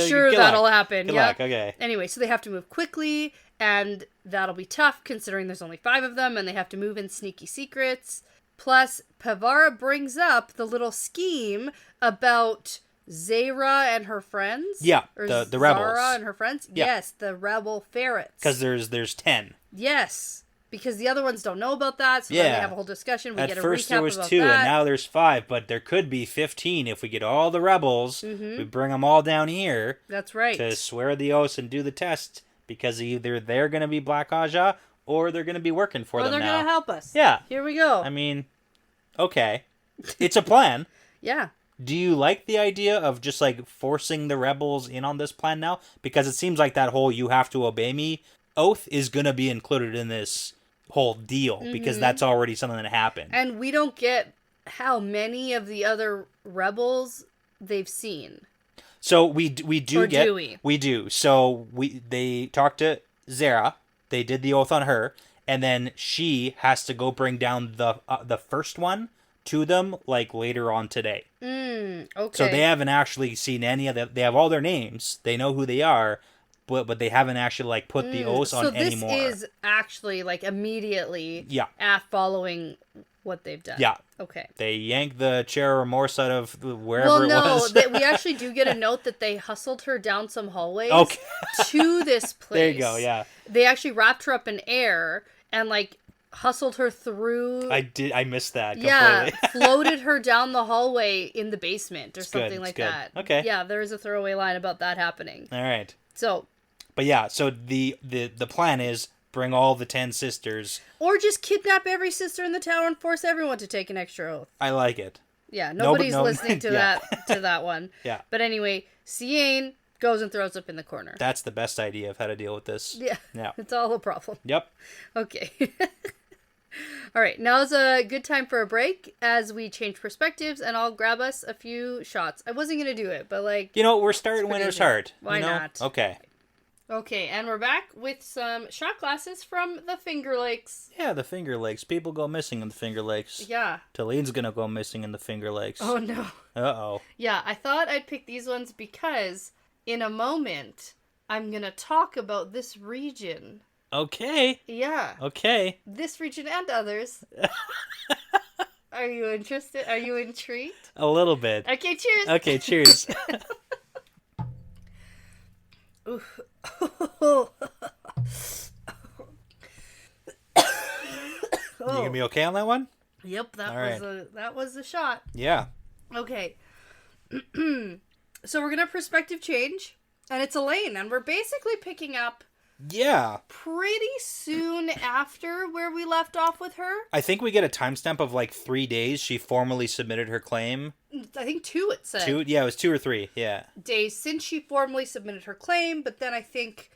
Speaker 1: sure, that'll happen.
Speaker 2: Good luck, okay.
Speaker 1: Anyway, so they have to move quickly, and that'll be tough considering there's only 5 of them, and they have to move in sneaky secrets. Plus, Pavara brings up the little scheme about Zara and her friends.
Speaker 2: Yeah,
Speaker 1: or
Speaker 2: the rebels.
Speaker 1: Zara and her friends.
Speaker 2: Yeah.
Speaker 1: Yes, the rebel ferrets.
Speaker 2: Because there's 10.
Speaker 1: Yes. Because the other ones don't know about that, so then they have a whole discussion. We get a recap about that.
Speaker 2: At first there was 2, and now there's 5, but there could be 15 if we get all the rebels. We bring them all down here.
Speaker 1: That's right.
Speaker 2: To swear the oath and do the test, because either they're going to be Black Aja, or they're going to be working for them now.
Speaker 1: Or they're going to help us.
Speaker 2: Yeah.
Speaker 1: Here we go.
Speaker 2: I mean, okay. It's a plan.
Speaker 1: Yeah.
Speaker 2: Do you like the idea of just, like, forcing the rebels in on this plan now? Because it seems like that whole you have to obey me oath is going to be included in this whole deal, because that's already something that happened.
Speaker 1: And we don't get how many of the other rebels they've seen.
Speaker 2: So we do
Speaker 1: or
Speaker 2: get...
Speaker 1: do we?
Speaker 2: We do. So they talked to Zara. They did the oath on her. And then she has to go bring down the first one to them, like, later on today.
Speaker 1: Okay.
Speaker 2: So they haven't actually seen any of them. They have all their names. They know who they are. But they haven't actually, like, put the oaths on anymore.
Speaker 1: So this is actually, like, immediately following what they've done.
Speaker 2: Yeah.
Speaker 1: Okay.
Speaker 2: They yanked the chair of remorse out of wherever it was.
Speaker 1: We actually do get a note that they hustled her down some hallways to this place.
Speaker 2: There you go, yeah.
Speaker 1: They actually wrapped her up in air and, like, hustled her through.
Speaker 2: I missed that completely.
Speaker 1: Yeah, floated her down the hallway in the basement or something like that.
Speaker 2: Okay.
Speaker 1: Yeah, there is a throwaway line about that happening.
Speaker 2: All right.
Speaker 1: So...
Speaker 2: But yeah, so the plan is bring all the 10 sisters.
Speaker 1: Or just kidnap every sister in the tower and force everyone to take an extra oath.
Speaker 2: I like it.
Speaker 1: Yeah, nobody's listening to that one.
Speaker 2: Yeah.
Speaker 1: But anyway, Elayne goes and throws up in the corner.
Speaker 2: That's the best idea of how to deal with this.
Speaker 1: Yeah.
Speaker 2: Yeah.
Speaker 1: It's all a problem.
Speaker 2: Yep.
Speaker 1: Okay. All right, now's a good time for a break as we change perspectives, and I'll grab us a few shots. I wasn't going to do it, but like...
Speaker 2: we're starting Winter's Heart.
Speaker 1: Why not?
Speaker 2: Okay.
Speaker 1: Okay, and we're back with some shot glasses from the Finger Lakes.
Speaker 2: Yeah, the Finger Lakes. People go missing in the Finger Lakes.
Speaker 1: Yeah.
Speaker 2: Elayne's gonna go missing in the Finger Lakes.
Speaker 1: Oh, no.
Speaker 2: Uh-oh.
Speaker 1: Yeah, I thought I'd pick these ones because in a moment I'm gonna talk about this region.
Speaker 2: Okay.
Speaker 1: Yeah.
Speaker 2: Okay.
Speaker 1: This region and others. Are you interested? Are you intrigued?
Speaker 2: A little bit.
Speaker 1: Okay, cheers.
Speaker 2: Okay, cheers.
Speaker 1: You
Speaker 2: gonna be okay on that one?
Speaker 1: Yep,
Speaker 2: All right.
Speaker 1: that was a shot.
Speaker 2: Yeah.
Speaker 1: Okay. So we're gonna perspective change, and it's Elayne, and we're basically picking up
Speaker 2: Yeah.
Speaker 1: pretty soon after where we left off with her.
Speaker 2: I think we get a timestamp of like 3 days she formally submitted her claim.
Speaker 1: I think 2 it said.
Speaker 2: 2? Yeah, it was 2 or 3. Yeah.
Speaker 1: Days since she formally submitted her claim, but then I think,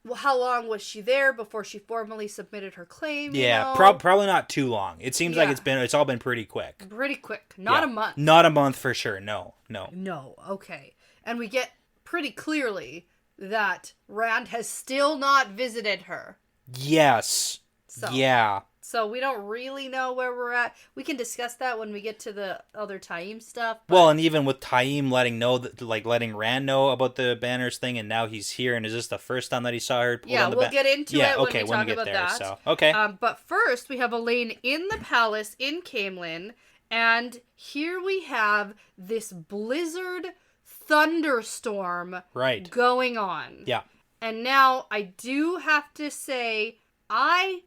Speaker 1: well, how long was she there before she formally submitted her claim?
Speaker 2: Yeah,
Speaker 1: you know?
Speaker 2: probably not too long. It seems like it's all been pretty quick.
Speaker 1: Pretty quick. Not a month.
Speaker 2: Not a month for sure. No.
Speaker 1: No, okay. And we get pretty clearly that Rand has still not visited her.
Speaker 2: Yes.
Speaker 1: So,
Speaker 2: yeah.
Speaker 1: So we don't really know where we're at. We can discuss that when we get to the other Taim stuff. But...
Speaker 2: Well, and even with Taim letting Rand know about the banners thing, and now he's here, and is this the first time that he saw her pulled on the
Speaker 1: we'll get into it when we talk
Speaker 2: get
Speaker 1: about
Speaker 2: there,
Speaker 1: that.
Speaker 2: So. Okay.
Speaker 1: But first, we have Elayne in the palace in Camelin, and here we have this blizzard thunderstorm going on.
Speaker 2: Yeah.
Speaker 1: And now I do have to say, I've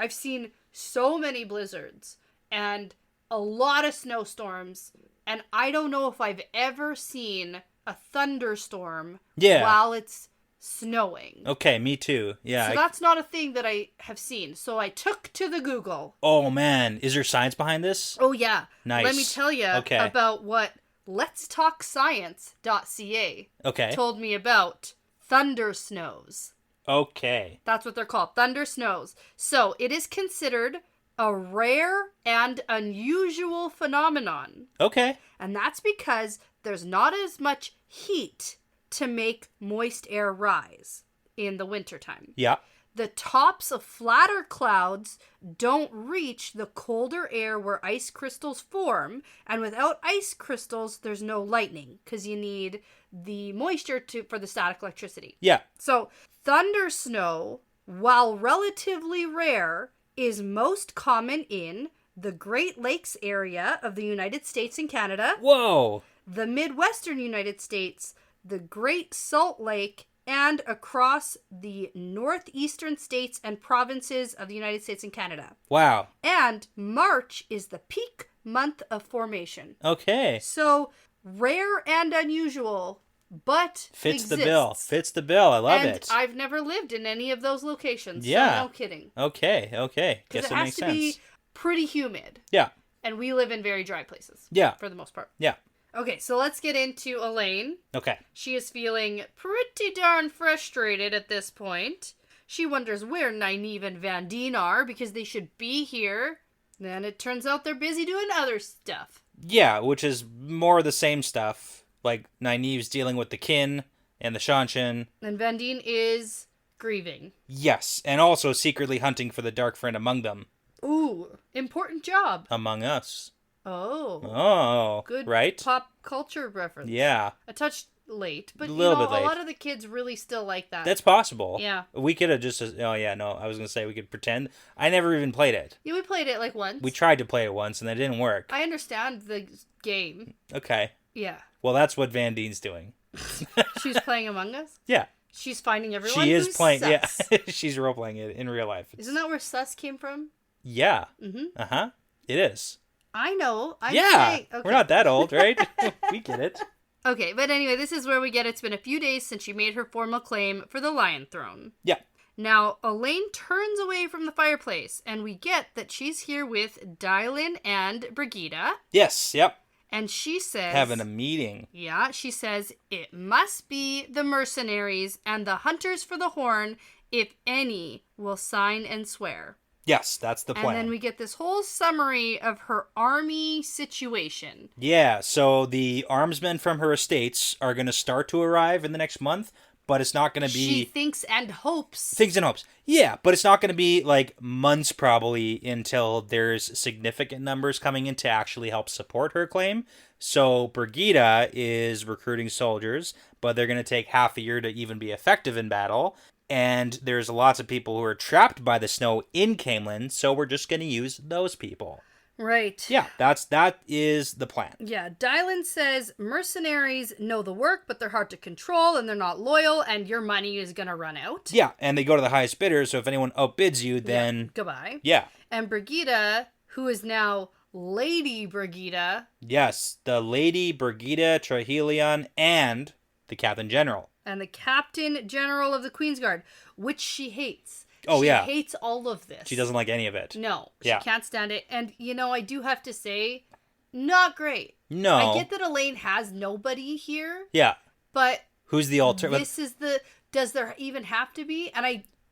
Speaker 1: seen so many blizzards and a lot of snowstorms, and I don't know if I've ever seen a thunderstorm while it's snowing.
Speaker 2: Okay, me too. Yeah.
Speaker 1: So that's not a thing that I have seen. So I took to the Google.
Speaker 2: Oh man, is there science behind this?
Speaker 1: Oh yeah.
Speaker 2: Nice.
Speaker 1: Let me tell you about what letstalkscience.ca told me about thunder snows.
Speaker 2: Okay.
Speaker 1: That's what they're called, thunder snows. So it is considered a rare and unusual phenomenon.
Speaker 2: Okay.
Speaker 1: And that's because there's not as much heat to make moist air rise in the wintertime.
Speaker 2: Yeah.
Speaker 1: The tops of flatter clouds don't reach the colder air where ice crystals form, and without ice crystals, there's no lightning, because you need the moisture for the static electricity.
Speaker 2: Yeah.
Speaker 1: So, thunder snow, while relatively rare, is most common in the Great Lakes area of the United States and Canada.
Speaker 2: Whoa!
Speaker 1: The Midwestern United States, the Great Salt Lake, and across the northeastern states and provinces of the United States and Canada.
Speaker 2: Wow.
Speaker 1: And March is the peak month of formation.
Speaker 2: Okay.
Speaker 1: So, rare and unusual, but
Speaker 2: Fits
Speaker 1: exists.
Speaker 2: the bill. Fits the bill. I love it.
Speaker 1: And I've never lived in any of those locations.
Speaker 2: Yeah.
Speaker 1: So no kidding.
Speaker 2: Okay. Guess
Speaker 1: Because
Speaker 2: it
Speaker 1: it has
Speaker 2: makes
Speaker 1: to
Speaker 2: sense.
Speaker 1: be pretty humid.
Speaker 2: Yeah.
Speaker 1: And we live in very dry places.
Speaker 2: Yeah.
Speaker 1: For the most part.
Speaker 2: Yeah.
Speaker 1: Okay, so let's get into Elayne.
Speaker 2: Okay.
Speaker 1: She is feeling pretty darn frustrated at this point. She wonders where Nynaeve and Vandene are because they should be here. Then it turns out they're busy doing other stuff.
Speaker 2: Yeah, which is more the same stuff. Like Nynaeve's dealing with the kin and the Shanshan.
Speaker 1: And Vandene is grieving.
Speaker 2: Yes, and also secretly hunting for the dark friend among them.
Speaker 1: Ooh, important job.
Speaker 2: Among us.
Speaker 1: Oh. Good
Speaker 2: right?
Speaker 1: pop culture reference.
Speaker 2: Yeah.
Speaker 1: A touch late, but
Speaker 2: A little bit late.
Speaker 1: a lot of the kids really still like that.
Speaker 2: That's possible.
Speaker 1: Yeah.
Speaker 2: We could have just... I was going to say we could pretend. I never even played it.
Speaker 1: Yeah, we played it like once.
Speaker 2: We tried to play it once and it didn't work.
Speaker 1: I understand the game.
Speaker 2: Okay.
Speaker 1: Yeah.
Speaker 2: Well, that's what Vandine's doing.
Speaker 1: She's playing Among Us?
Speaker 2: Yeah.
Speaker 1: She's finding everyone
Speaker 2: She is
Speaker 1: who's
Speaker 2: playing...
Speaker 1: sus.
Speaker 2: Yeah. She's role-playing it in real life.
Speaker 1: Isn't that where sus came from?
Speaker 2: Yeah.
Speaker 1: Mm-hmm.
Speaker 2: Uh-huh. It is.
Speaker 1: I know. I'm
Speaker 2: yeah.
Speaker 1: saying... Okay.
Speaker 2: We're not that old, right? We get it.
Speaker 1: Okay, but anyway, this is where we get it's been a few days since she made her formal claim for the Lion Throne.
Speaker 2: Yeah.
Speaker 1: Now, Elayne turns away from the fireplace, and we get that she's here with Dylan and Brigida.
Speaker 2: Yes, yep.
Speaker 1: And she says...
Speaker 2: Having a meeting.
Speaker 1: Yeah, she says, it must be the mercenaries and the hunters for the horn, if any, will sign and swear.
Speaker 2: Yes, that's the plan.
Speaker 1: And then we get this whole summary of her army situation.
Speaker 2: Yeah, so the armsmen from her estates are going to start to arrive in the next month, but it's not going to be...
Speaker 1: She thinks and hopes.
Speaker 2: Thinks and hopes. Yeah, but it's not going to be, like, months probably until there's significant numbers coming in to actually help support her claim. So Brigida is recruiting soldiers, but they're going to take half a year to even be effective in battle. And there's lots of people who are trapped by the snow in Camelin, so we're just going to use those people.
Speaker 1: Right.
Speaker 2: Yeah, that is the plan.
Speaker 1: Yeah, Dylan says mercenaries know the work, but they're hard to control, and they're not loyal, and your money is going to run out.
Speaker 2: Yeah, and they go to the highest bidder, so if anyone outbids you, then...
Speaker 1: Goodbye.
Speaker 2: Yeah.
Speaker 1: And Brigida, who is now Lady Brigida.
Speaker 2: Yes, the Lady Brigida Trahelion and the Captain General.
Speaker 1: And the Captain General of the Queensguard, which she hates.
Speaker 2: Oh,
Speaker 1: she
Speaker 2: yeah.
Speaker 1: She hates all of this.
Speaker 2: She doesn't like any of it.
Speaker 1: No, she
Speaker 2: Yeah.
Speaker 1: can't stand it. And, I do have to say, not great.
Speaker 2: No.
Speaker 1: I get that Elayne has nobody here.
Speaker 2: Yeah.
Speaker 1: But...
Speaker 2: Who's the alternative?
Speaker 1: This is does there even have to be?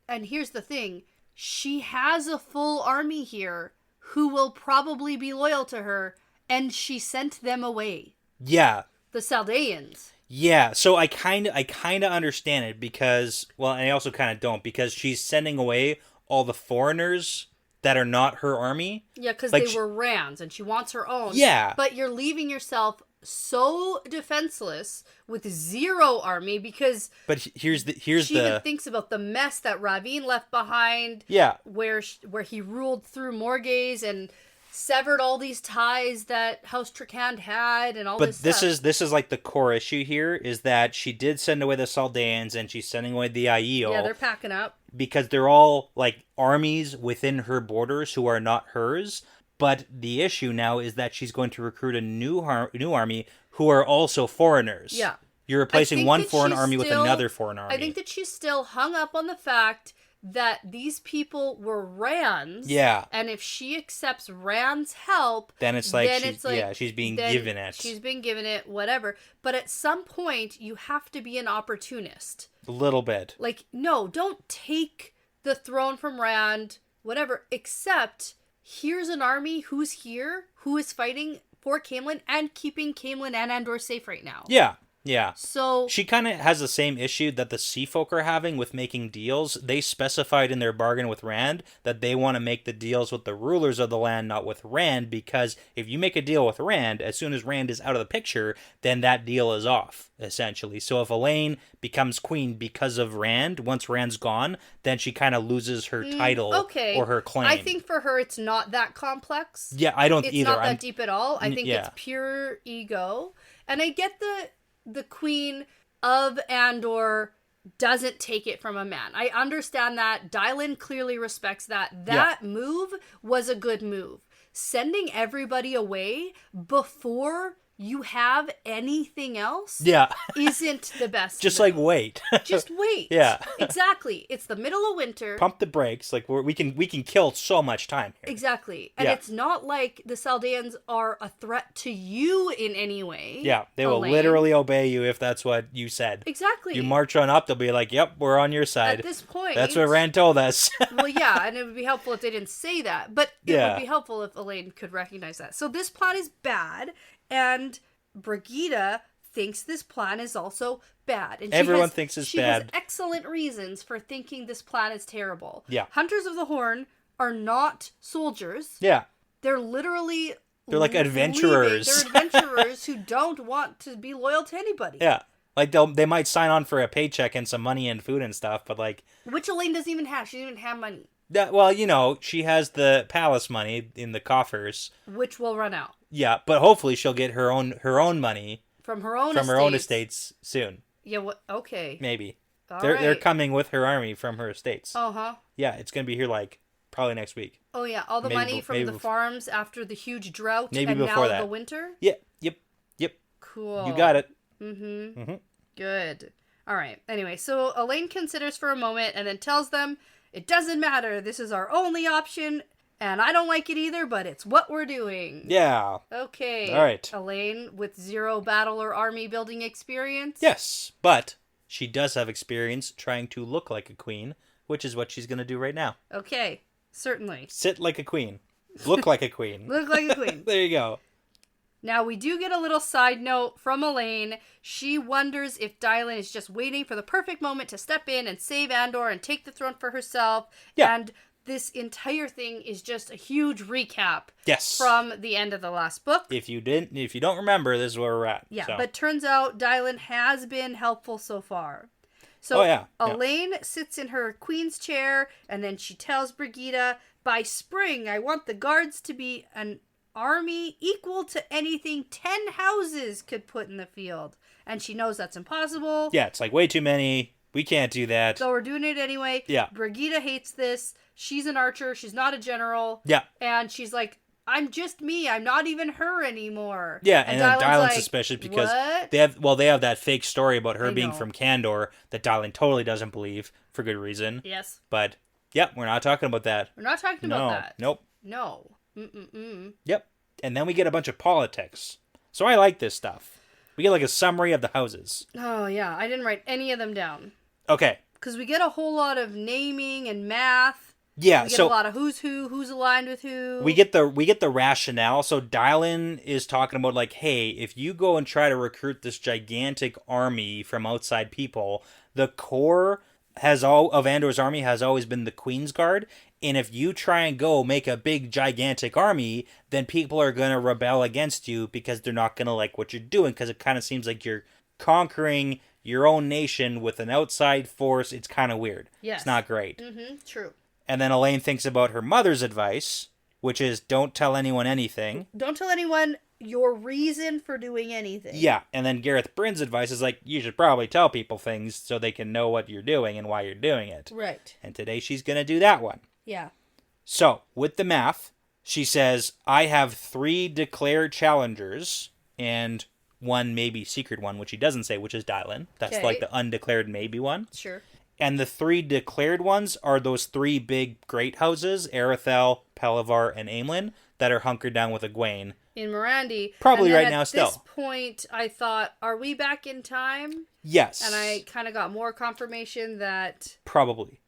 Speaker 1: And here's the thing. She has a full army here who will probably be loyal to her, and she sent them away.
Speaker 2: Yeah.
Speaker 1: The Saldeans.
Speaker 2: Yeah, so I kind of understand it because, well, and I also kind of don't, because she's sending away all the foreigners that are not her army.
Speaker 1: Yeah, because
Speaker 2: like
Speaker 1: they were Rands, and she wants her own.
Speaker 2: Yeah.
Speaker 1: But you're leaving yourself so defenseless with zero army because...
Speaker 2: But she
Speaker 1: even thinks about the mess that Ravine left behind.
Speaker 2: Yeah.
Speaker 1: Where he ruled through Morgaze and... severed all these ties that House Tricand had and all this stuff.
Speaker 2: But this is like the core issue here, is that she did send away the Saldeans and she's sending away the Aiel.
Speaker 1: Yeah, they're packing up.
Speaker 2: Because they're all like armies within her borders who are not hers. But the issue now is that she's going to recruit a new army who are also foreigners.
Speaker 1: Yeah.
Speaker 2: You're replacing one foreign army with another foreign army.
Speaker 1: I think that she's still hung up on the fact that these people were Rands.
Speaker 2: Yeah.
Speaker 1: And if she accepts Rand's help...
Speaker 2: Then it's like, she's being given it.
Speaker 1: She's been given it, whatever. But at some point, you have to be an opportunist.
Speaker 2: A little bit.
Speaker 1: Like, no, don't take the throne from Rand, whatever, except here's an army who's here, who is fighting for Camelin and keeping Camelin and Andor safe right now.
Speaker 2: Yeah. Yeah.
Speaker 1: So
Speaker 2: she kind of has the same issue that the Sea Folk are having with making deals. They specified in their bargain with Rand that they want to make the deals with the rulers of the land, not with Rand, because if you make a deal with Rand, as soon as Rand is out of the picture, then that deal is off, essentially. So if Elayne becomes queen because of Rand, once Rand's gone, then she kind of loses her title or her claim.
Speaker 1: I think for her it's not that complex.
Speaker 2: Yeah, I don't
Speaker 1: it's
Speaker 2: either.
Speaker 1: It's not that deep at all. I think it's pure ego. And I get the queen of Andor doesn't take it from a man. I understand that. Dylan clearly respects that. That move was a good move. Sending everybody away before you have anything else isn't the best.
Speaker 2: Just like wait.
Speaker 1: Just wait.
Speaker 2: Yeah.
Speaker 1: Exactly. It's the middle of winter.
Speaker 2: Pump the brakes. Like we can kill so much time here.
Speaker 1: Exactly. And it's not like the Saldeans are a threat to you in any way.
Speaker 2: Yeah. They will literally obey you if that's what you said.
Speaker 1: Exactly.
Speaker 2: You march on up, they'll be like, yep, we're on your side.
Speaker 1: At this point.
Speaker 2: That's what Rand told us.
Speaker 1: Well, yeah, and it would be helpful if they didn't say that. But it would be helpful if Elayne could recognize that. So this plot is bad. And Brigida thinks this plan is also bad. And
Speaker 2: everyone thinks it's bad.
Speaker 1: She has excellent reasons for thinking this plan is terrible.
Speaker 2: Yeah.
Speaker 1: Hunters of the Horn are not soldiers.
Speaker 2: Yeah.
Speaker 1: They're literally...
Speaker 2: They're like adventurers.
Speaker 1: They're adventurers who don't want to be loyal to anybody.
Speaker 2: Yeah. Like they might sign on for a paycheck and some money and food and stuff, but like...
Speaker 1: Which Elayne doesn't even have. She doesn't even have money.
Speaker 2: Well, she has the palace money in the coffers.
Speaker 1: Which will run out.
Speaker 2: Yeah, but hopefully she'll get her own money
Speaker 1: from her own estates
Speaker 2: soon.
Speaker 1: Yeah. Okay.
Speaker 2: Maybe they're coming with her army from her estates.
Speaker 1: Uh-huh.
Speaker 2: Yeah, it's gonna be here like probably next week.
Speaker 1: Oh yeah, all the money from the farms after the huge drought
Speaker 2: maybe
Speaker 1: and
Speaker 2: before
Speaker 1: now
Speaker 2: that.
Speaker 1: the winter.
Speaker 2: Yeah. Yep.
Speaker 1: Cool.
Speaker 2: You got it.
Speaker 1: Mm-hmm. Good. All right. Anyway, so Elayne considers for a moment and then tells them, "It doesn't matter. This is our only option." And I don't like it either, but it's what we're doing.
Speaker 2: Yeah.
Speaker 1: Okay.
Speaker 2: All right.
Speaker 1: Elayne with zero battle or army building experience?
Speaker 2: Yes, but she does have experience trying to look like a queen, which is what she's going to do right now.
Speaker 1: Okay. Certainly.
Speaker 2: Sit like a queen. Look like a queen.
Speaker 1: Look like a queen.
Speaker 2: There you go.
Speaker 1: Now, we do get a little side note from Elayne. She wonders if Dylan is just waiting for the perfect moment to step in and save Andor and take the throne for herself.
Speaker 2: Yeah.
Speaker 1: And this entire thing is just a huge recap.
Speaker 2: Yes.
Speaker 1: From the end of the last book.
Speaker 2: If you don't remember, this is where we're at.
Speaker 1: Yeah,
Speaker 2: so.
Speaker 1: but turns out Dylan has been helpful so far. So Elayne sits in her queen's chair, and then she tells Brigida, by spring, I want the guards to be an army equal to anything 10 houses could put in the field. And she knows that's impossible.
Speaker 2: Yeah, it's like way too many. We can't do that.
Speaker 1: So we're doing it anyway.
Speaker 2: Yeah.
Speaker 1: Brigida hates this. She's an archer. She's not a general.
Speaker 2: Yeah.
Speaker 1: And she's like, I'm just me. I'm not even her anymore.
Speaker 2: Yeah, and then Dylan's
Speaker 1: like,
Speaker 2: suspicious because
Speaker 1: what?
Speaker 2: they have that fake story about her being from Kandor that Dylan totally doesn't believe for good reason.
Speaker 1: Yes.
Speaker 2: But we're not talking about that.
Speaker 1: We're not talking about that.
Speaker 2: Nope.
Speaker 1: No. Mm-mm-mm.
Speaker 2: Yep. And then we get a bunch of politics. So I like this stuff. We get like a summary of the houses.
Speaker 1: Oh yeah, I didn't write any of them down.
Speaker 2: Okay.
Speaker 1: Because we get a whole lot of naming and math.
Speaker 2: Yeah,
Speaker 1: we get a lot of who's who, who's aligned with who.
Speaker 2: We get the rationale. So Dylan is talking about like, hey, if you go and try to recruit this gigantic army from outside people, the core of Andor's army has always been the Queen's Guard, and if you try and go make a big gigantic army, then people are gonna rebel against you because they're not gonna like what you're doing, because it kind of seems like you're conquering your own nation with an outside force. It's kind of weird.
Speaker 1: Yes.
Speaker 2: It's not great.
Speaker 1: Mm-hmm. True.
Speaker 2: And then Elayne thinks about her mother's advice, which is don't tell anyone anything.
Speaker 1: Don't tell anyone your reason for doing anything.
Speaker 2: Yeah, and then Gareth Bryn's advice is like, you should probably tell people things so they can know what you're doing and why you're doing it.
Speaker 1: Right.
Speaker 2: And today she's going to do that one.
Speaker 1: Yeah.
Speaker 2: So, with the math, she says, I have 3 declared challengers and 1 maybe secret one, which he doesn't say, which is Dylan. That's like the undeclared maybe one.
Speaker 1: Sure.
Speaker 2: And the 3 declared ones are those 3 big great houses, Arethel, Palavar, and Amyrlin, that are hunkered down with Egwene.
Speaker 1: In Mirandy.
Speaker 2: Probably right now still.
Speaker 1: At this point, I thought, are we back in time?
Speaker 2: Yes.
Speaker 1: And I kind of got more confirmation that...
Speaker 2: Probably.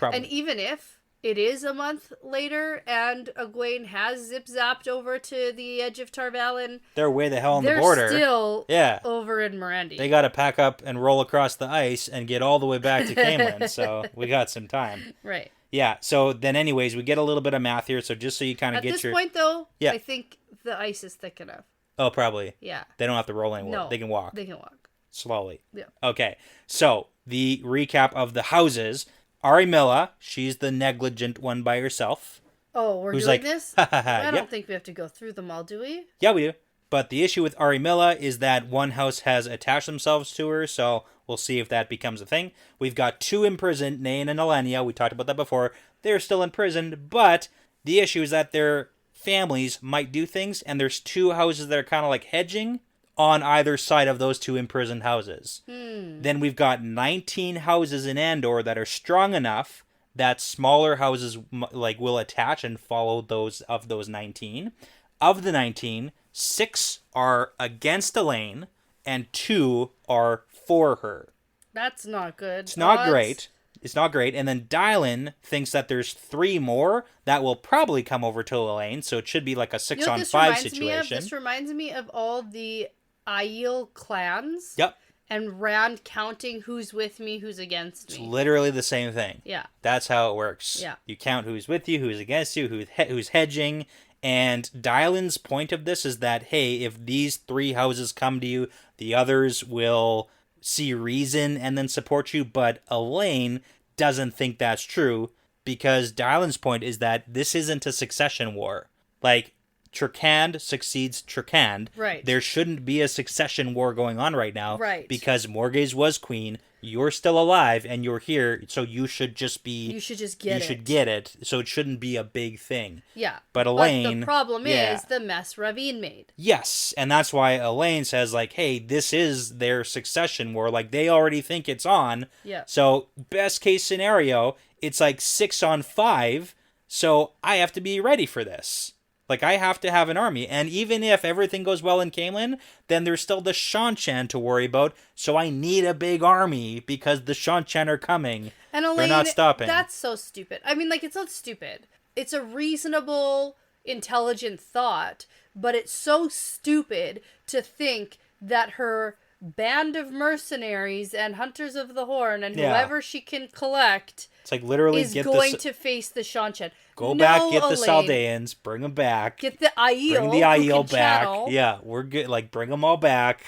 Speaker 1: And even if it is a month later and Egwene has zip-zapped over to the edge of Tarvalin...
Speaker 2: They're way the hell on the border.
Speaker 1: They're still over in Mirandy.
Speaker 2: They got to pack up and roll across the ice and get all the way back to Camelin, so we got some time.
Speaker 1: Right.
Speaker 2: Yeah, so then anyways, we get a little bit of math here, so just so you kind of get your...
Speaker 1: At this point, though, I think the ice is thick enough.
Speaker 2: Oh, probably.
Speaker 1: Yeah.
Speaker 2: They don't have to roll anymore.
Speaker 1: No,
Speaker 2: they can walk.
Speaker 1: They can walk.
Speaker 2: Slowly.
Speaker 1: Yeah.
Speaker 2: Okay, so the recap of the houses. Amyrlin, she's the negligent one by herself.
Speaker 1: Oh, we're doing this? I don't think we have to go through them all, do we?
Speaker 2: Yeah, we do. But the issue with Amyrlin is that one house has attached themselves to her, so we'll see if that becomes a thing. We've got 2 imprisoned, Nain and Elenia. We talked about that before. They're still imprisoned, but the issue is that their families might do things, and there's 2 houses that are kind of like hedging on either side of those 2 imprisoned houses. Then we've got 19 houses in Andor that are strong enough that smaller houses like will attach and follow those 19. Of the 19, 6 are against Elayne, and 2 are for her.
Speaker 1: That's not good.
Speaker 2: It's not great. It's not great. And then Dylan thinks that there's 3 more that will probably come over to Elayne, so it should be like a 6-on-5 situation.
Speaker 1: This reminds me of all the Aiel clans.
Speaker 2: Yep.
Speaker 1: And Rand counting who's with me, who's against me.
Speaker 2: It's literally the same thing.
Speaker 1: Yeah.
Speaker 2: That's how it works.
Speaker 1: Yeah.
Speaker 2: You count who's with you, who's against you, who's hedging. And Dylan's point of this is that, hey, if these 3 houses come to you, the others will see reason and then support you. But Elayne doesn't think that's true, because Dylan's point is that this isn't a succession war. Like, Trakand succeeds Trakand.
Speaker 1: Right.
Speaker 2: There shouldn't be a succession war going on right now.
Speaker 1: Right.
Speaker 2: Because Morghese was queen. You're still alive and you're here, so you should just be...
Speaker 1: You should just get it.
Speaker 2: You should get it, so it shouldn't be a big thing.
Speaker 1: Yeah.
Speaker 2: But Elayne...
Speaker 1: But the problem is the mess Ravine made.
Speaker 2: Yes, and that's why Elayne says, like, hey, this is their succession war. Like, they already think it's on.
Speaker 1: Yeah.
Speaker 2: So, best case scenario, it's like 6-on-5, so I have to be ready for this. Like, I have to have an army. And even if everything goes well in Camelin, then there's still the Seanchan to worry about. So I need a big army because the Seanchan are coming.
Speaker 1: And Elayne,
Speaker 2: they're not stopping.
Speaker 1: That's so stupid. I mean, like, it's not stupid. It's a reasonable, intelligent thought. But it's so stupid to think that her band of mercenaries and hunters of the horn, and
Speaker 2: Yeah.
Speaker 1: whoever she can collect
Speaker 2: It's like literally
Speaker 1: is going to face the Seanchan.
Speaker 2: Go back, get the
Speaker 1: Elayne.
Speaker 2: Saldeans, bring them back.
Speaker 1: Get the Aiel.
Speaker 2: Bring the Aiel back.
Speaker 1: Channel.
Speaker 2: Yeah, we're good. Like, bring them all back.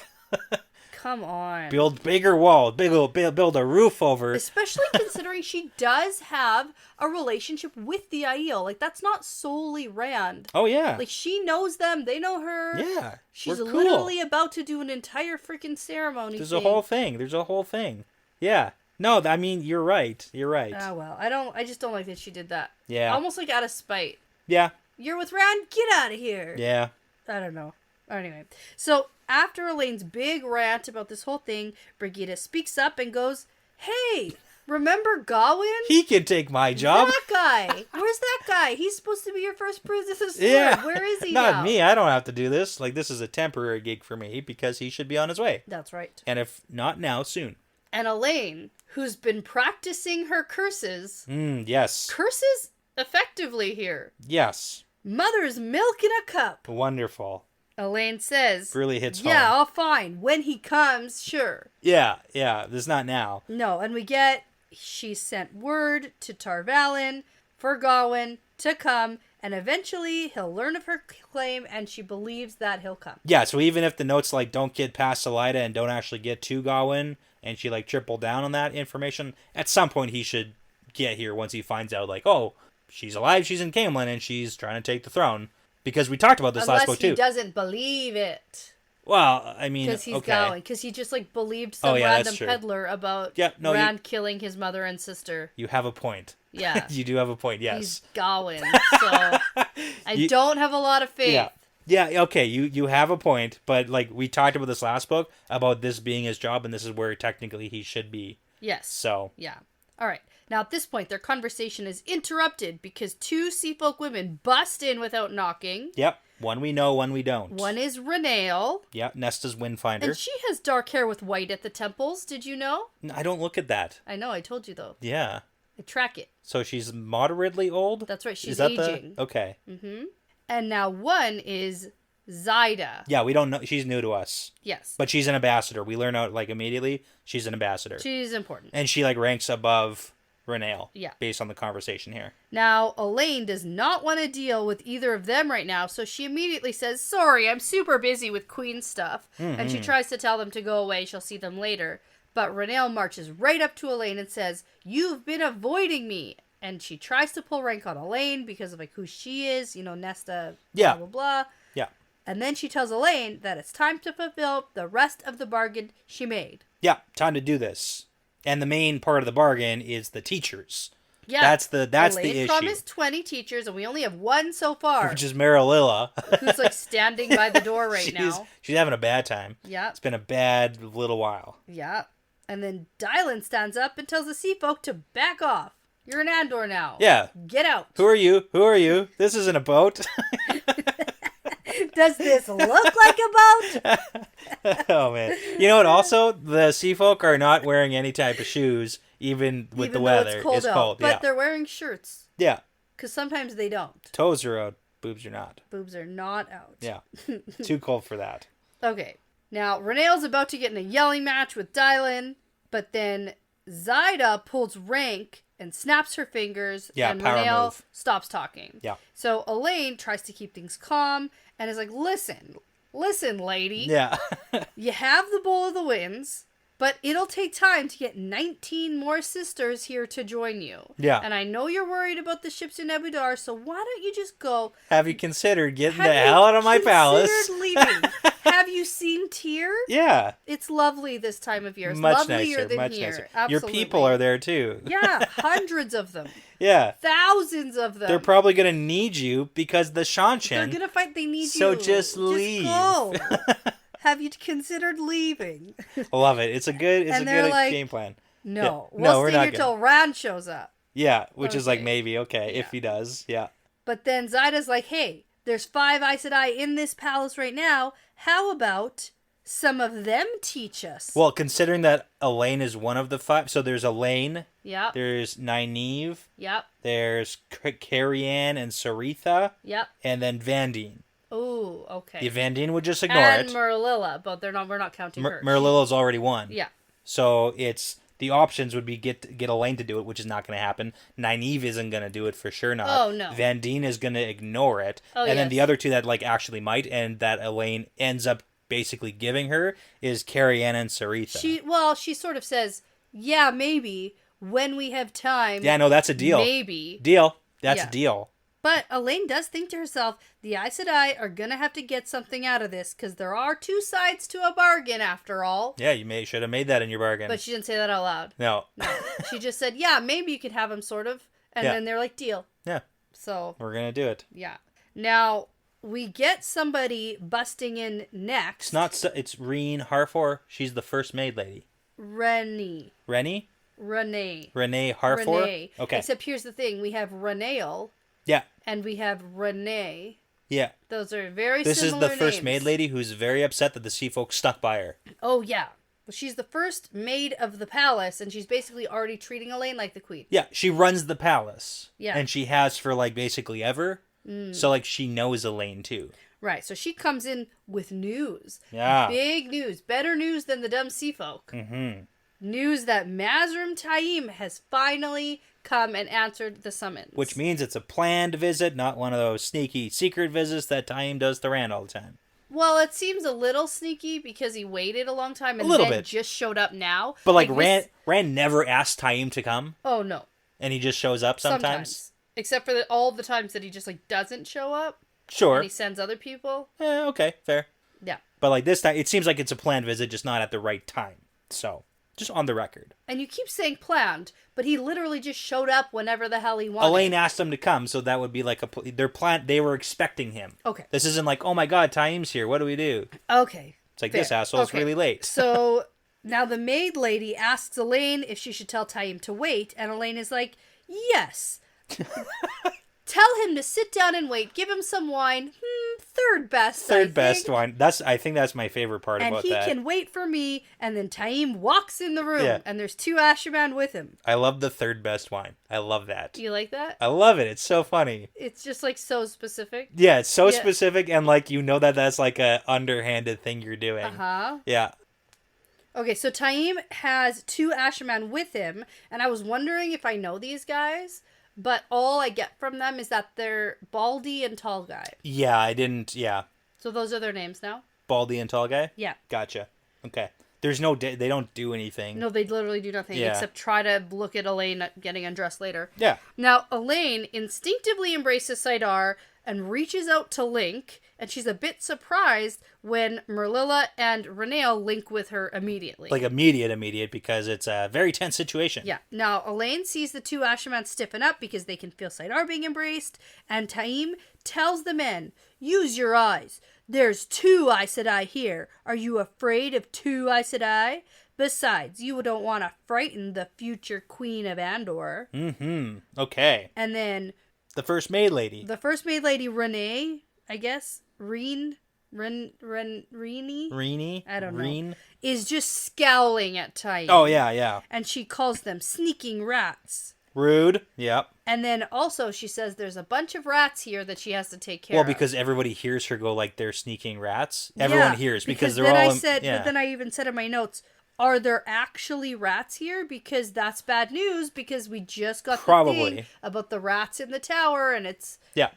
Speaker 1: Come on.
Speaker 2: Build bigger walls. Build a roof over.
Speaker 1: Especially considering she does have a relationship with the Aiel. Like, that's not solely Rand.
Speaker 2: Oh, yeah.
Speaker 1: Like, she knows them. They know her.
Speaker 2: Yeah.
Speaker 1: She's
Speaker 2: we're cool.
Speaker 1: literally about to do an entire freaking ceremony.
Speaker 2: There's a whole thing. Yeah. No, I mean, you're right.
Speaker 1: Oh, well. I just don't like that she did that.
Speaker 2: Yeah.
Speaker 1: Almost like out of spite.
Speaker 2: Yeah.
Speaker 1: You're with Rand? Get out of here.
Speaker 2: Yeah.
Speaker 1: I don't know. Anyway. So, after Elaine's big rant about this whole thing, Brigida speaks up and goes, "Hey, remember Gawain?
Speaker 2: He can take my job.
Speaker 1: That guy. Where's that guy? He's supposed to be your first prisoner of the sword.
Speaker 2: Yeah.
Speaker 1: Where is he
Speaker 2: Not
Speaker 1: now?"
Speaker 2: me. I don't have to do this. Like, this is a temporary gig for me because he should be on his way.
Speaker 1: That's right.
Speaker 2: And if not now, soon.
Speaker 1: And Elayne, who's been practicing her curses.
Speaker 2: Yes.
Speaker 1: Curses effectively here.
Speaker 2: Yes.
Speaker 1: Mother's milk in a cup.
Speaker 2: Wonderful.
Speaker 1: Elayne says,
Speaker 2: Really hits home.
Speaker 1: "Yeah, all fine. When he comes, sure."
Speaker 2: Yeah. This is not now.
Speaker 1: No, and we get, she sent word to Tarvalin for Gawain to come, and eventually he'll learn of her claim, and she believes that he'll come.
Speaker 2: Yeah, so even if the notes, like, don't get past Elida and don't actually get to Gawain, and she, like, tripled down on that information, at some point he should get here once he finds out, like, oh, she's alive, she's in Camelin, and she's trying to take the throne. Because we talked about this last book, too.
Speaker 1: Unless he doesn't believe it.
Speaker 2: Well, I mean,
Speaker 1: Because he's
Speaker 2: okay.
Speaker 1: Gawain. Because he just, like, believed some
Speaker 2: that's
Speaker 1: random
Speaker 2: true.
Speaker 1: peddler about Rand killing his mother and sister.
Speaker 2: You have a point.
Speaker 1: Yeah.
Speaker 2: You do have a point, yes.
Speaker 1: He's Gawain, so I don't have a lot of faith.
Speaker 2: Yeah, okay, you have a point, but, like, we talked about this last book, about this being his job, and this is where technically he should be.
Speaker 1: Yes.
Speaker 2: So.
Speaker 1: Yeah. All right. Now, at this point, their conversation is interrupted because two Seafolk women bust in without knocking.
Speaker 2: Yep. One we know, one we don't.
Speaker 1: One is Renail.
Speaker 2: Yep, Nesta's Windfinder.
Speaker 1: And she has dark hair with white at the temples. Did you know?
Speaker 2: I don't look at that.
Speaker 1: I know. I told you, though.
Speaker 2: Yeah.
Speaker 1: I track it.
Speaker 2: So she's moderately old?
Speaker 1: That's right. She's
Speaker 2: is that
Speaker 1: aging.
Speaker 2: Okay.
Speaker 1: Mm-hmm. And now one is Zyda.
Speaker 2: Yeah, we don't know. She's new to us.
Speaker 1: Yes.
Speaker 2: But she's an ambassador. We learn out, like, immediately she's an ambassador.
Speaker 1: She's important.
Speaker 2: And she, like, ranks above Renail.
Speaker 1: Yeah.
Speaker 2: Based on the conversation here.
Speaker 1: Now, Elayne does not want to deal with either of them right now, so she immediately says, "Sorry, I'm super busy with Queen stuff."
Speaker 2: Mm-hmm.
Speaker 1: And she tries to tell them to go away. She'll see them later. But Renail marches right up to Elayne and says, "You've been avoiding me." And she tries to pull rank on Elayne because of, like, who she is. You know, Nesta, blah, blah, blah.
Speaker 2: Yeah.
Speaker 1: And then she tells Elayne that it's time to fulfill the rest of the bargain she made.
Speaker 2: Yeah, time to do this. And the main part of the bargain is the teachers.
Speaker 1: Yeah.
Speaker 2: That's the
Speaker 1: Elayne
Speaker 2: issue.
Speaker 1: promised 20 teachers, and we only have one so far.
Speaker 2: Which is Marillilla.
Speaker 1: Who's, like, standing by the door right now.
Speaker 2: She's having a bad time.
Speaker 1: Yeah.
Speaker 2: It's been a bad little while.
Speaker 1: Yeah. And then Dylan stands up and tells the Seafolk to back off. You're an Andor now.
Speaker 2: Yeah.
Speaker 1: Get out.
Speaker 2: Who are you? Who are you? This isn't a boat.
Speaker 1: Does this look like a boat?
Speaker 2: Oh, man. You know what? Also, the Seafolk are not wearing any type of shoes, even with the weather.
Speaker 1: It's cold out. But
Speaker 2: yeah.
Speaker 1: they're wearing shirts.
Speaker 2: Yeah.
Speaker 1: Because sometimes they don't.
Speaker 2: Toes are out. Boobs are not.
Speaker 1: Boobs are not out.
Speaker 2: Yeah. Too cold for that.
Speaker 1: Okay. Now, Renail's about to get in a yelling match with Dylan, but then Zyda pulls rank and snaps her fingers,
Speaker 2: Yeah,
Speaker 1: and
Speaker 2: power
Speaker 1: Renail
Speaker 2: move.
Speaker 1: stops talking.
Speaker 2: Yeah.
Speaker 1: So Elayne tries to keep things calm and is like, listen, lady.
Speaker 2: Yeah.
Speaker 1: You have the Bowl of the Winds, but it'll take time to get 19 more sisters here to join you.
Speaker 2: Yeah.
Speaker 1: And I know you're worried about the ships in Ebudar, so why don't you just go?
Speaker 2: Have you considered getting the hell out of my palace?
Speaker 1: Leaving? Have you seen Tyr?
Speaker 2: Yeah.
Speaker 1: It's lovely this time of year. It's
Speaker 2: Much
Speaker 1: lovelier
Speaker 2: nicer.
Speaker 1: than
Speaker 2: Much
Speaker 1: here.
Speaker 2: nicer.
Speaker 1: Absolutely.
Speaker 2: Your people are there too.
Speaker 1: Yeah, hundreds of them.
Speaker 2: Yeah.
Speaker 1: Thousands of them.
Speaker 2: They're probably going to need you because the Seanchan.
Speaker 1: They're going to fight. They need
Speaker 2: So
Speaker 1: you.
Speaker 2: just leave.
Speaker 1: Go. Have you considered leaving?
Speaker 2: I love it. It's a good
Speaker 1: like,
Speaker 2: game plan.
Speaker 1: No.
Speaker 2: Yeah. No,
Speaker 1: we'll
Speaker 2: we're
Speaker 1: stay
Speaker 2: not
Speaker 1: here till Rand shows up.
Speaker 2: Yeah, which is like
Speaker 1: Okay.
Speaker 2: maybe, okay,
Speaker 1: Yeah.
Speaker 2: if he does. Yeah.
Speaker 1: But then Zyda's like, hey, there's 5 Aes Sedai in this palace right now. How about some of them teach us?
Speaker 2: Well, considering that Elayne is one of the 5, so there's Elayne,
Speaker 1: Yep.
Speaker 2: there's Nynaeve,
Speaker 1: Yep.
Speaker 2: there's Carrie Ann and Saritha,
Speaker 1: Yep.
Speaker 2: and then Vandine.
Speaker 1: Oh, okay.
Speaker 2: Vandine would just ignore
Speaker 1: and
Speaker 2: it.
Speaker 1: Marilla, but we're not counting her.
Speaker 2: Marilla's already won.
Speaker 1: Yeah.
Speaker 2: So it's the options would be get Elayne to do it, which is not going to happen. Nynaeve isn't going to do it for sure. Not.
Speaker 1: Oh no.
Speaker 2: Vandine is going to ignore it,
Speaker 1: Oh,
Speaker 2: then the other two that like actually might, and that Elayne ends up basically giving her is Carrie Ann and Saritha.
Speaker 1: She sort of says, yeah, maybe when we have time.
Speaker 2: Yeah, no, that's a deal.
Speaker 1: Maybe
Speaker 2: Deal. That's a deal.
Speaker 1: But Elayne does think to herself, the Aes Sedai are going to have to get something out of this, because there are two sides to a bargain, after all.
Speaker 2: Yeah, you should have made that in your bargain.
Speaker 1: But she didn't say that out loud.
Speaker 2: No.
Speaker 1: She just said, yeah, maybe you could have him, sort of. And then they're like, deal.
Speaker 2: Yeah.
Speaker 1: So.
Speaker 2: We're going to do it.
Speaker 1: Yeah. Now, we get somebody busting in next.
Speaker 2: It's Reen Harfor. She's the first maid lady.
Speaker 1: Rennie.
Speaker 2: Rennie Harfor?
Speaker 1: Renee.
Speaker 2: Okay.
Speaker 1: Except here's the thing. We have Renael.
Speaker 2: Yeah.
Speaker 1: And we have Renee.
Speaker 2: Yeah.
Speaker 1: Those are very
Speaker 2: This
Speaker 1: similar
Speaker 2: is the first
Speaker 1: names.
Speaker 2: maid lady who's very upset that the sea folk stuck by her.
Speaker 1: Oh, yeah. Well, she's the first maid of the palace, and she's basically already treating Elayne like the queen.
Speaker 2: Yeah, she runs the palace.
Speaker 1: Yeah.
Speaker 2: And she has for, like, basically ever. So, like, she knows Elayne, too.
Speaker 1: Right, so she comes in with news.
Speaker 2: Yeah.
Speaker 1: Big news. Better news than the dumb sea folk.
Speaker 2: Mm-hmm.
Speaker 1: News that Mazrim Taim has finally come and answered the summons.
Speaker 2: Which means it's a planned visit, not one of those sneaky secret visits that Taim does to Rand all the time.
Speaker 1: Well, it seems a little sneaky because he waited a long time and then just showed up now.
Speaker 2: But, like Rand never asked Taim to come.
Speaker 1: Oh, no.
Speaker 2: And he just shows up sometimes.
Speaker 1: Except for all the times that he just, like, doesn't show up.
Speaker 2: Sure.
Speaker 1: And he sends other people.
Speaker 2: Okay, fair.
Speaker 1: Yeah.
Speaker 2: But, like, this time, it seems like it's a planned visit, just not at the right time. So, just on the record.
Speaker 1: And you keep saying planned, but he literally just showed up whenever the hell he wanted.
Speaker 2: Elayne asked him to come, so that would be like they were expecting him.
Speaker 1: Okay.
Speaker 2: This isn't like, oh my god, Taim's here, what do we do?
Speaker 1: Okay.
Speaker 2: It's like, this asshole's really late.
Speaker 1: So, now the maid lady asks Elayne if she should tell Taim to wait, and Elayne is like, yes. Tell him to sit down and wait. Give him some wine. Third best,
Speaker 2: Third best wine. I think that's my favorite part about that.
Speaker 1: And he can wait for me, and then Taim walks in the room, and there's two Ashman with him.
Speaker 2: I love the third best wine. I love that.
Speaker 1: Do you like that?
Speaker 2: I love it. It's so funny.
Speaker 1: It's just, like, so specific.
Speaker 2: Yeah, it's so specific, and, like, you know that's, like, a underhanded thing you're doing.
Speaker 1: Uh-huh.
Speaker 2: Yeah.
Speaker 1: Okay, so Taim has two Ashman with him, and I was wondering if I know these guys, but all I get from them is that they're Baldy and Tall Guy.
Speaker 2: Yeah, I didn't,
Speaker 1: So those are their names now?
Speaker 2: Baldy and Tall Guy?
Speaker 1: Yeah.
Speaker 2: Gotcha. Okay. They don't do anything.
Speaker 1: No, they literally do nothing except try to look at Elayne getting undressed later.
Speaker 2: Yeah.
Speaker 1: Now, Elayne instinctively embraces Saidar and reaches out to Link, and she's a bit surprised when Marilla and Renael link with her immediately.
Speaker 2: Like immediate, because it's a very tense situation.
Speaker 1: Yeah. Now, Elayne sees the two Ashman stiffen up because they can feel Saidar being embraced, and Taim tells the men, use your eyes. There's two Aes Sedai here. Are you afraid of two Aes Sedai? Besides, you don't want to frighten the future queen of Andor.
Speaker 2: Mm-hmm. Okay.
Speaker 1: And then...
Speaker 2: The first maid lady,
Speaker 1: Renee, I guess, Reenie? I don't know. Is just scowling at Taim.
Speaker 2: Oh, yeah.
Speaker 1: And she calls them sneaking rats.
Speaker 2: Rude. Yep.
Speaker 1: And then also she says there's a bunch of rats here that she has to take care of.
Speaker 2: Well, because everybody hears her go like they're sneaking rats. Everyone hears because they're
Speaker 1: then
Speaker 2: all...
Speaker 1: But then I even said in my notes, are there actually rats here? Because that's bad news, because we just got the thing about the rats in the tower, and it's...
Speaker 2: Yeah.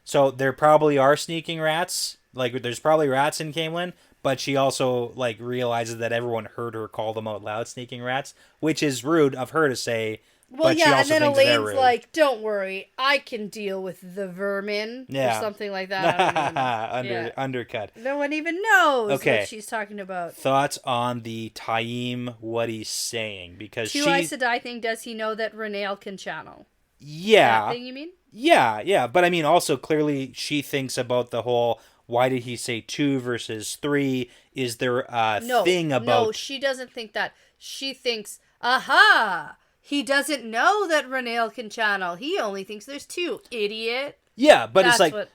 Speaker 2: So there probably are sneaking rats. Like, there's probably rats in Camelin, but she also, like, realizes that everyone heard her call them out loud, sneaking rats, which is rude of her to say...
Speaker 1: Well, yeah, and then Elaine's like, don't worry, I can deal with the vermin, or something like that.
Speaker 2: Undercut.
Speaker 1: No one even knows what she's talking about.
Speaker 2: Thoughts on the Taim, what he's saying? Because
Speaker 1: Two Aes Sedai thing, does he know that Renael can channel?
Speaker 2: Yeah.
Speaker 1: That thing, you mean?
Speaker 2: Yeah, but I mean, also, clearly, she thinks about the whole, why did he say 2 versus 3? Is there a thing about...
Speaker 1: No, she doesn't think that. She thinks, aha! He doesn't know that Renael can channel. He only thinks there's 2. Idiot.
Speaker 2: Yeah, but
Speaker 1: That's
Speaker 2: it's like,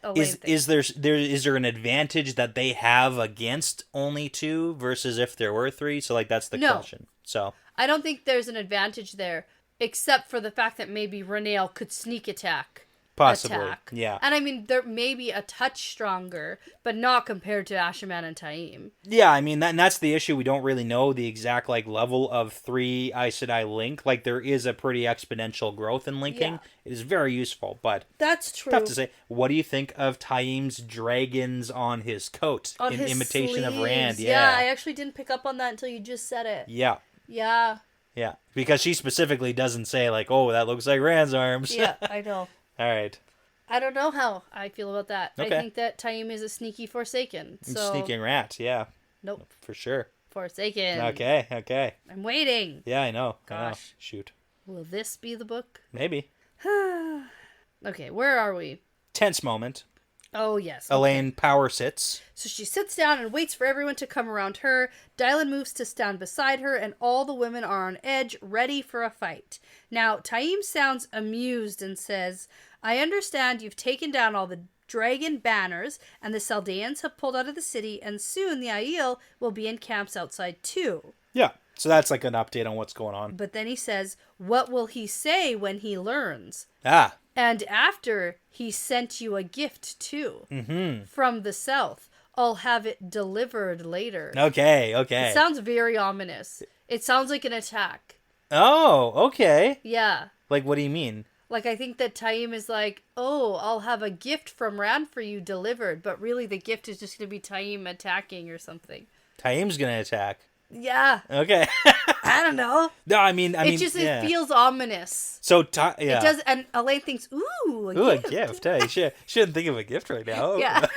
Speaker 2: is there an advantage that they have against only 2 versus if there were 3? So, like, that's the question. So
Speaker 1: I don't think there's an advantage there, except for the fact that maybe Renael could sneak attack.
Speaker 2: Possibly,
Speaker 1: attack.
Speaker 2: yeah.
Speaker 1: And I mean, they're maybe a touch stronger, but not compared to Ashaman and Taim.
Speaker 2: Yeah, I mean, that's the issue. We don't really know the exact, like, level of 3 Aes Sedai link. Like, there is a pretty exponential growth in linking.
Speaker 1: Yeah.
Speaker 2: It is very useful, but...
Speaker 1: That's true.
Speaker 2: Tough to say. What do you think of Taim's dragons on his coat?
Speaker 1: On
Speaker 2: in
Speaker 1: his
Speaker 2: imitation
Speaker 1: sleeves.
Speaker 2: of Rand?
Speaker 1: Yeah, I actually didn't pick up on that until you just said it.
Speaker 2: Yeah.
Speaker 1: Yeah.
Speaker 2: Yeah. Because she specifically doesn't say, like, oh, that looks like Rand's arms.
Speaker 1: Yeah, I know.
Speaker 2: All right.
Speaker 1: I don't know how I feel about that.
Speaker 2: Okay.
Speaker 1: I think that Taim is a sneaky Forsaken. So...
Speaker 2: Sneaking rat, yeah.
Speaker 1: Nope.
Speaker 2: For sure.
Speaker 1: Forsaken.
Speaker 2: Okay.
Speaker 1: I'm waiting.
Speaker 2: Yeah, I know.
Speaker 1: Gosh.
Speaker 2: Shoot.
Speaker 1: Will this be the book?
Speaker 2: Maybe.
Speaker 1: Okay, where are we?
Speaker 2: Tense moment.
Speaker 1: Oh, yes.
Speaker 2: Elayne power sits.
Speaker 1: So she sits down and waits for everyone to come around her. Dylan moves to stand beside her, and all the women are on edge, ready for a fight. Now, Taim sounds amused and says, I understand you've taken down all the dragon banners, and the Saldeans have pulled out of the city, and soon the Aiel will be in camps outside too.
Speaker 2: Yeah, so that's like an update on what's going on.
Speaker 1: But then he says, what will he say when he learns?
Speaker 2: Ah.
Speaker 1: And after he sent you a gift too. Mm-hmm. From the south. I'll have it delivered later.
Speaker 2: Okay.
Speaker 1: It sounds very ominous. It sounds like an attack.
Speaker 2: Oh, okay.
Speaker 1: Yeah.
Speaker 2: Like, what do you mean?
Speaker 1: Like, I think that Taim is like, oh, I'll have a gift from Rand for you delivered. But really, the gift is just going to be Taim attacking or something.
Speaker 2: Taim's gonna attack.
Speaker 1: Yeah.
Speaker 2: Okay.
Speaker 1: I don't know.
Speaker 2: No, I mean,
Speaker 1: It feels ominous.
Speaker 2: So, yeah.
Speaker 1: It does, and Elayne thinks, ooh,
Speaker 2: a gift. Hey, shouldn't think of a gift right now.
Speaker 1: Yeah.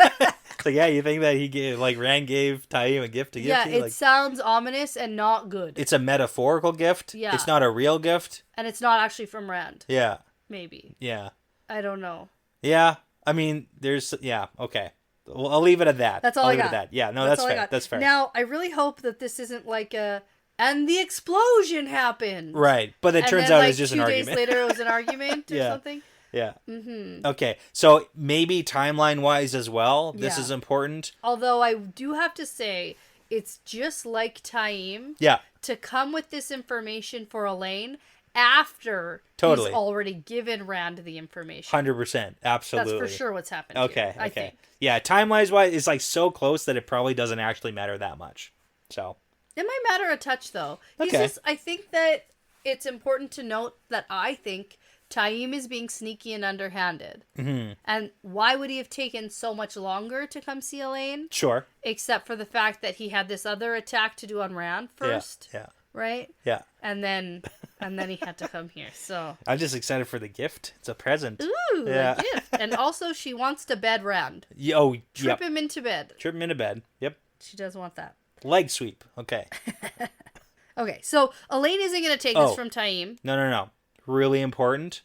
Speaker 2: So, yeah, you think that he gave, like, Rand gave Taim a gift to give to you?
Speaker 1: Yeah, it
Speaker 2: like,
Speaker 1: sounds ominous and not good.
Speaker 2: it's a metaphorical gift.
Speaker 1: Yeah.
Speaker 2: It's not a real gift.
Speaker 1: And it's not actually from Rand.
Speaker 2: Yeah.
Speaker 1: Maybe.
Speaker 2: Yeah.
Speaker 1: I don't know.
Speaker 2: Yeah. I mean, okay. Well, I'll leave it at that.
Speaker 1: That's all
Speaker 2: I'll
Speaker 1: I
Speaker 2: leave
Speaker 1: got.
Speaker 2: it at that. Yeah, no, that's fair. That's fair.
Speaker 1: Now, I really hope that this isn't like and the explosion happened.
Speaker 2: Right. But it turns out it's just an argument.
Speaker 1: 2 days later, it was an argument or
Speaker 2: Yeah.
Speaker 1: something.
Speaker 2: Yeah. Mm-hmm. Okay. So maybe timeline-wise as well, this is important.
Speaker 1: Although I do have to say, it's just like Taim to come with this information for Elayne after he's already given Rand the information.
Speaker 2: 100%. Absolutely.
Speaker 1: That's for sure what's happened
Speaker 2: here,
Speaker 1: I think.
Speaker 2: Yeah, timeline-wise, it's like so close that it probably doesn't actually matter that much. So
Speaker 1: it might matter a touch, though. I think that it's important to note that I think Taim is being sneaky and underhanded. Mm-hmm. And why would he have taken so much longer to come see Elayne?
Speaker 2: Sure.
Speaker 1: Except for the fact that he had this other attack to do on Rand first.
Speaker 2: Yeah.
Speaker 1: Right?
Speaker 2: Yeah.
Speaker 1: And then he had to come here. So
Speaker 2: I'm just excited for the gift. It's a present.
Speaker 1: Ooh, a gift. And also she wants to bed Rand. Trip him into bed.
Speaker 2: Trip him into bed. Yep.
Speaker 1: She does want that.
Speaker 2: Leg sweep. Okay.
Speaker 1: Okay, so Elayne isn't going to take this from Taim.
Speaker 2: No. Really important.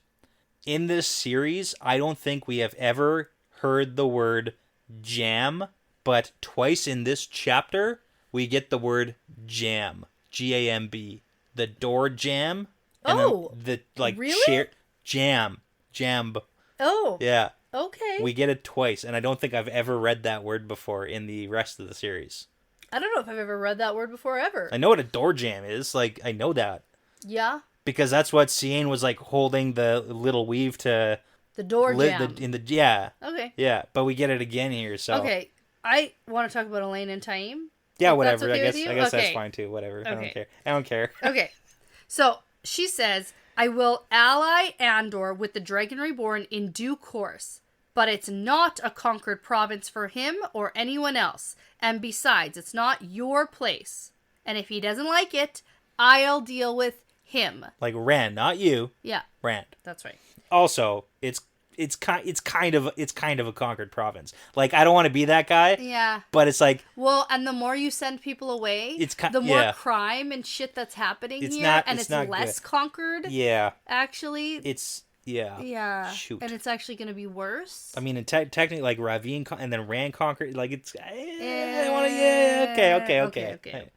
Speaker 2: In this series, I don't think we have ever heard the word jam, but twice in this chapter, we get the word jam. G-A-M-B. The door jam. And the like
Speaker 1: really?
Speaker 2: Jamb.
Speaker 1: Oh.
Speaker 2: Yeah.
Speaker 1: Okay.
Speaker 2: We get it twice, and I don't think I've ever read that word before in the rest of the series.
Speaker 1: I don't know if I've ever read that word before ever.
Speaker 2: I know what a door jam is. Like, I know that.
Speaker 1: Yeah.
Speaker 2: Because that's what Cian was like holding the little weave to
Speaker 1: the door jam.
Speaker 2: Okay. Yeah, but we get it again here. So
Speaker 1: okay, I want to talk about Elayne and Taim.
Speaker 2: Yeah, whatever.
Speaker 1: Okay
Speaker 2: I guess that's fine too. Whatever. Okay. I don't care.
Speaker 1: Okay. So she says, "I will ally Andor with the Dragon Reborn in due course, but it's not a conquered province for him or anyone else. And besides, it's not your place. And if he doesn't like it, I'll deal with him."
Speaker 2: Like Rand, not you.
Speaker 1: Yeah.
Speaker 2: Rand.
Speaker 1: That's right.
Speaker 2: Also, it's kind of a conquered province. Like, I don't want to be that guy.
Speaker 1: Yeah.
Speaker 2: But it's like,
Speaker 1: well, and the more you send people away, the more crime and shit that's happening here, and it's less good. Conquered.
Speaker 2: Yeah.
Speaker 1: Actually,
Speaker 2: yeah. Shoot.
Speaker 1: And it's actually going to be worse.
Speaker 2: I mean, technically, like Ravine and then Rand conquered. Like, it's okay.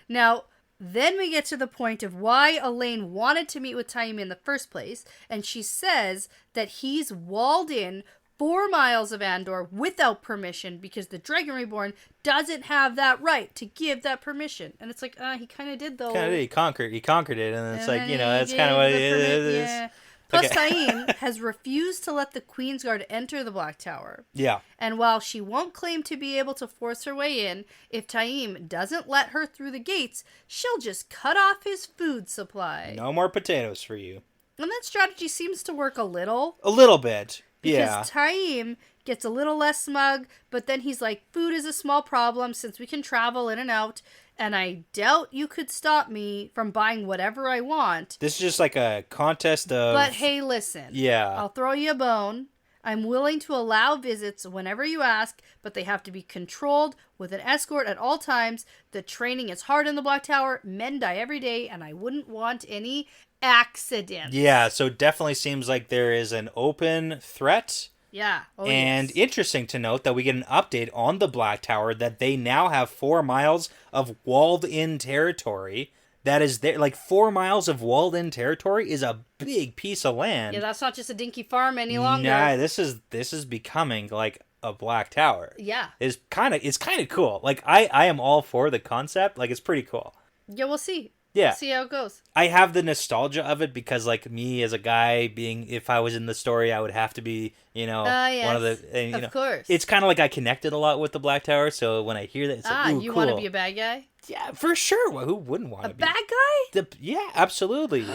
Speaker 1: Now. Then we get to the point of why Elayne wanted to meet with Taim in the first place, and she says that he's walled in 4 miles of Andor without permission because the Dragon Reborn doesn't have that right to give that permission. And it's like, he kind of did though.
Speaker 2: He conquered it, and it's like, that's kind of what it is.
Speaker 1: Yeah. Plus,
Speaker 2: Okay.
Speaker 1: Taim has refused to let the Queen's Guard enter the Black Tower.
Speaker 2: Yeah.
Speaker 1: And while she won't claim to be able to force her way in, if Taim doesn't let her through the gates, she'll just cut off his food supply.
Speaker 2: No more potatoes for you.
Speaker 1: And that strategy seems to work a little.
Speaker 2: A little bit.
Speaker 1: Because
Speaker 2: Yeah.
Speaker 1: Taim gets a little less smug, but then he's like, food is a small problem since we can travel in and out, and I doubt you could stop me from buying whatever I want.
Speaker 2: This is just like a contest of...
Speaker 1: But hey, listen.
Speaker 2: Yeah.
Speaker 1: I'll throw you a bone. I'm willing to allow visits whenever you ask, but they have to be controlled with an escort at all times. The training is hard in the Black Tower. Men die every day, and I wouldn't want any accidents.
Speaker 2: Yeah, so it definitely seems like there is an open threat.
Speaker 1: Yeah. Oh,
Speaker 2: And
Speaker 1: yes.
Speaker 2: interesting to note that we get an update on the Black Tower that they now have 4 miles of walled-in territory. That is there. Like, 4 miles of walled-in territory is a big piece of land.
Speaker 1: Yeah, that's not just a dinky farm any longer.
Speaker 2: Nah, this is becoming like a Black Tower.
Speaker 1: Yeah.
Speaker 2: It's kind of cool. Like, I am all for the concept. Like, it's pretty cool.
Speaker 1: Yeah, we'll see.
Speaker 2: Yeah.
Speaker 1: We'll see how it goes.
Speaker 2: I have the nostalgia of it because, like, me as a guy being, if I was in the story, I would have to be,
Speaker 1: Yes.
Speaker 2: one of the, and,
Speaker 1: Of course.
Speaker 2: It's kind of like I connected a lot with the Black Tower, so when I hear that, it's like, ooh,
Speaker 1: you
Speaker 2: cool.
Speaker 1: want to be a bad guy?
Speaker 2: Yeah, for sure. Well, who wouldn't want
Speaker 1: A
Speaker 2: to be?
Speaker 1: bad guy?
Speaker 2: Yeah, absolutely.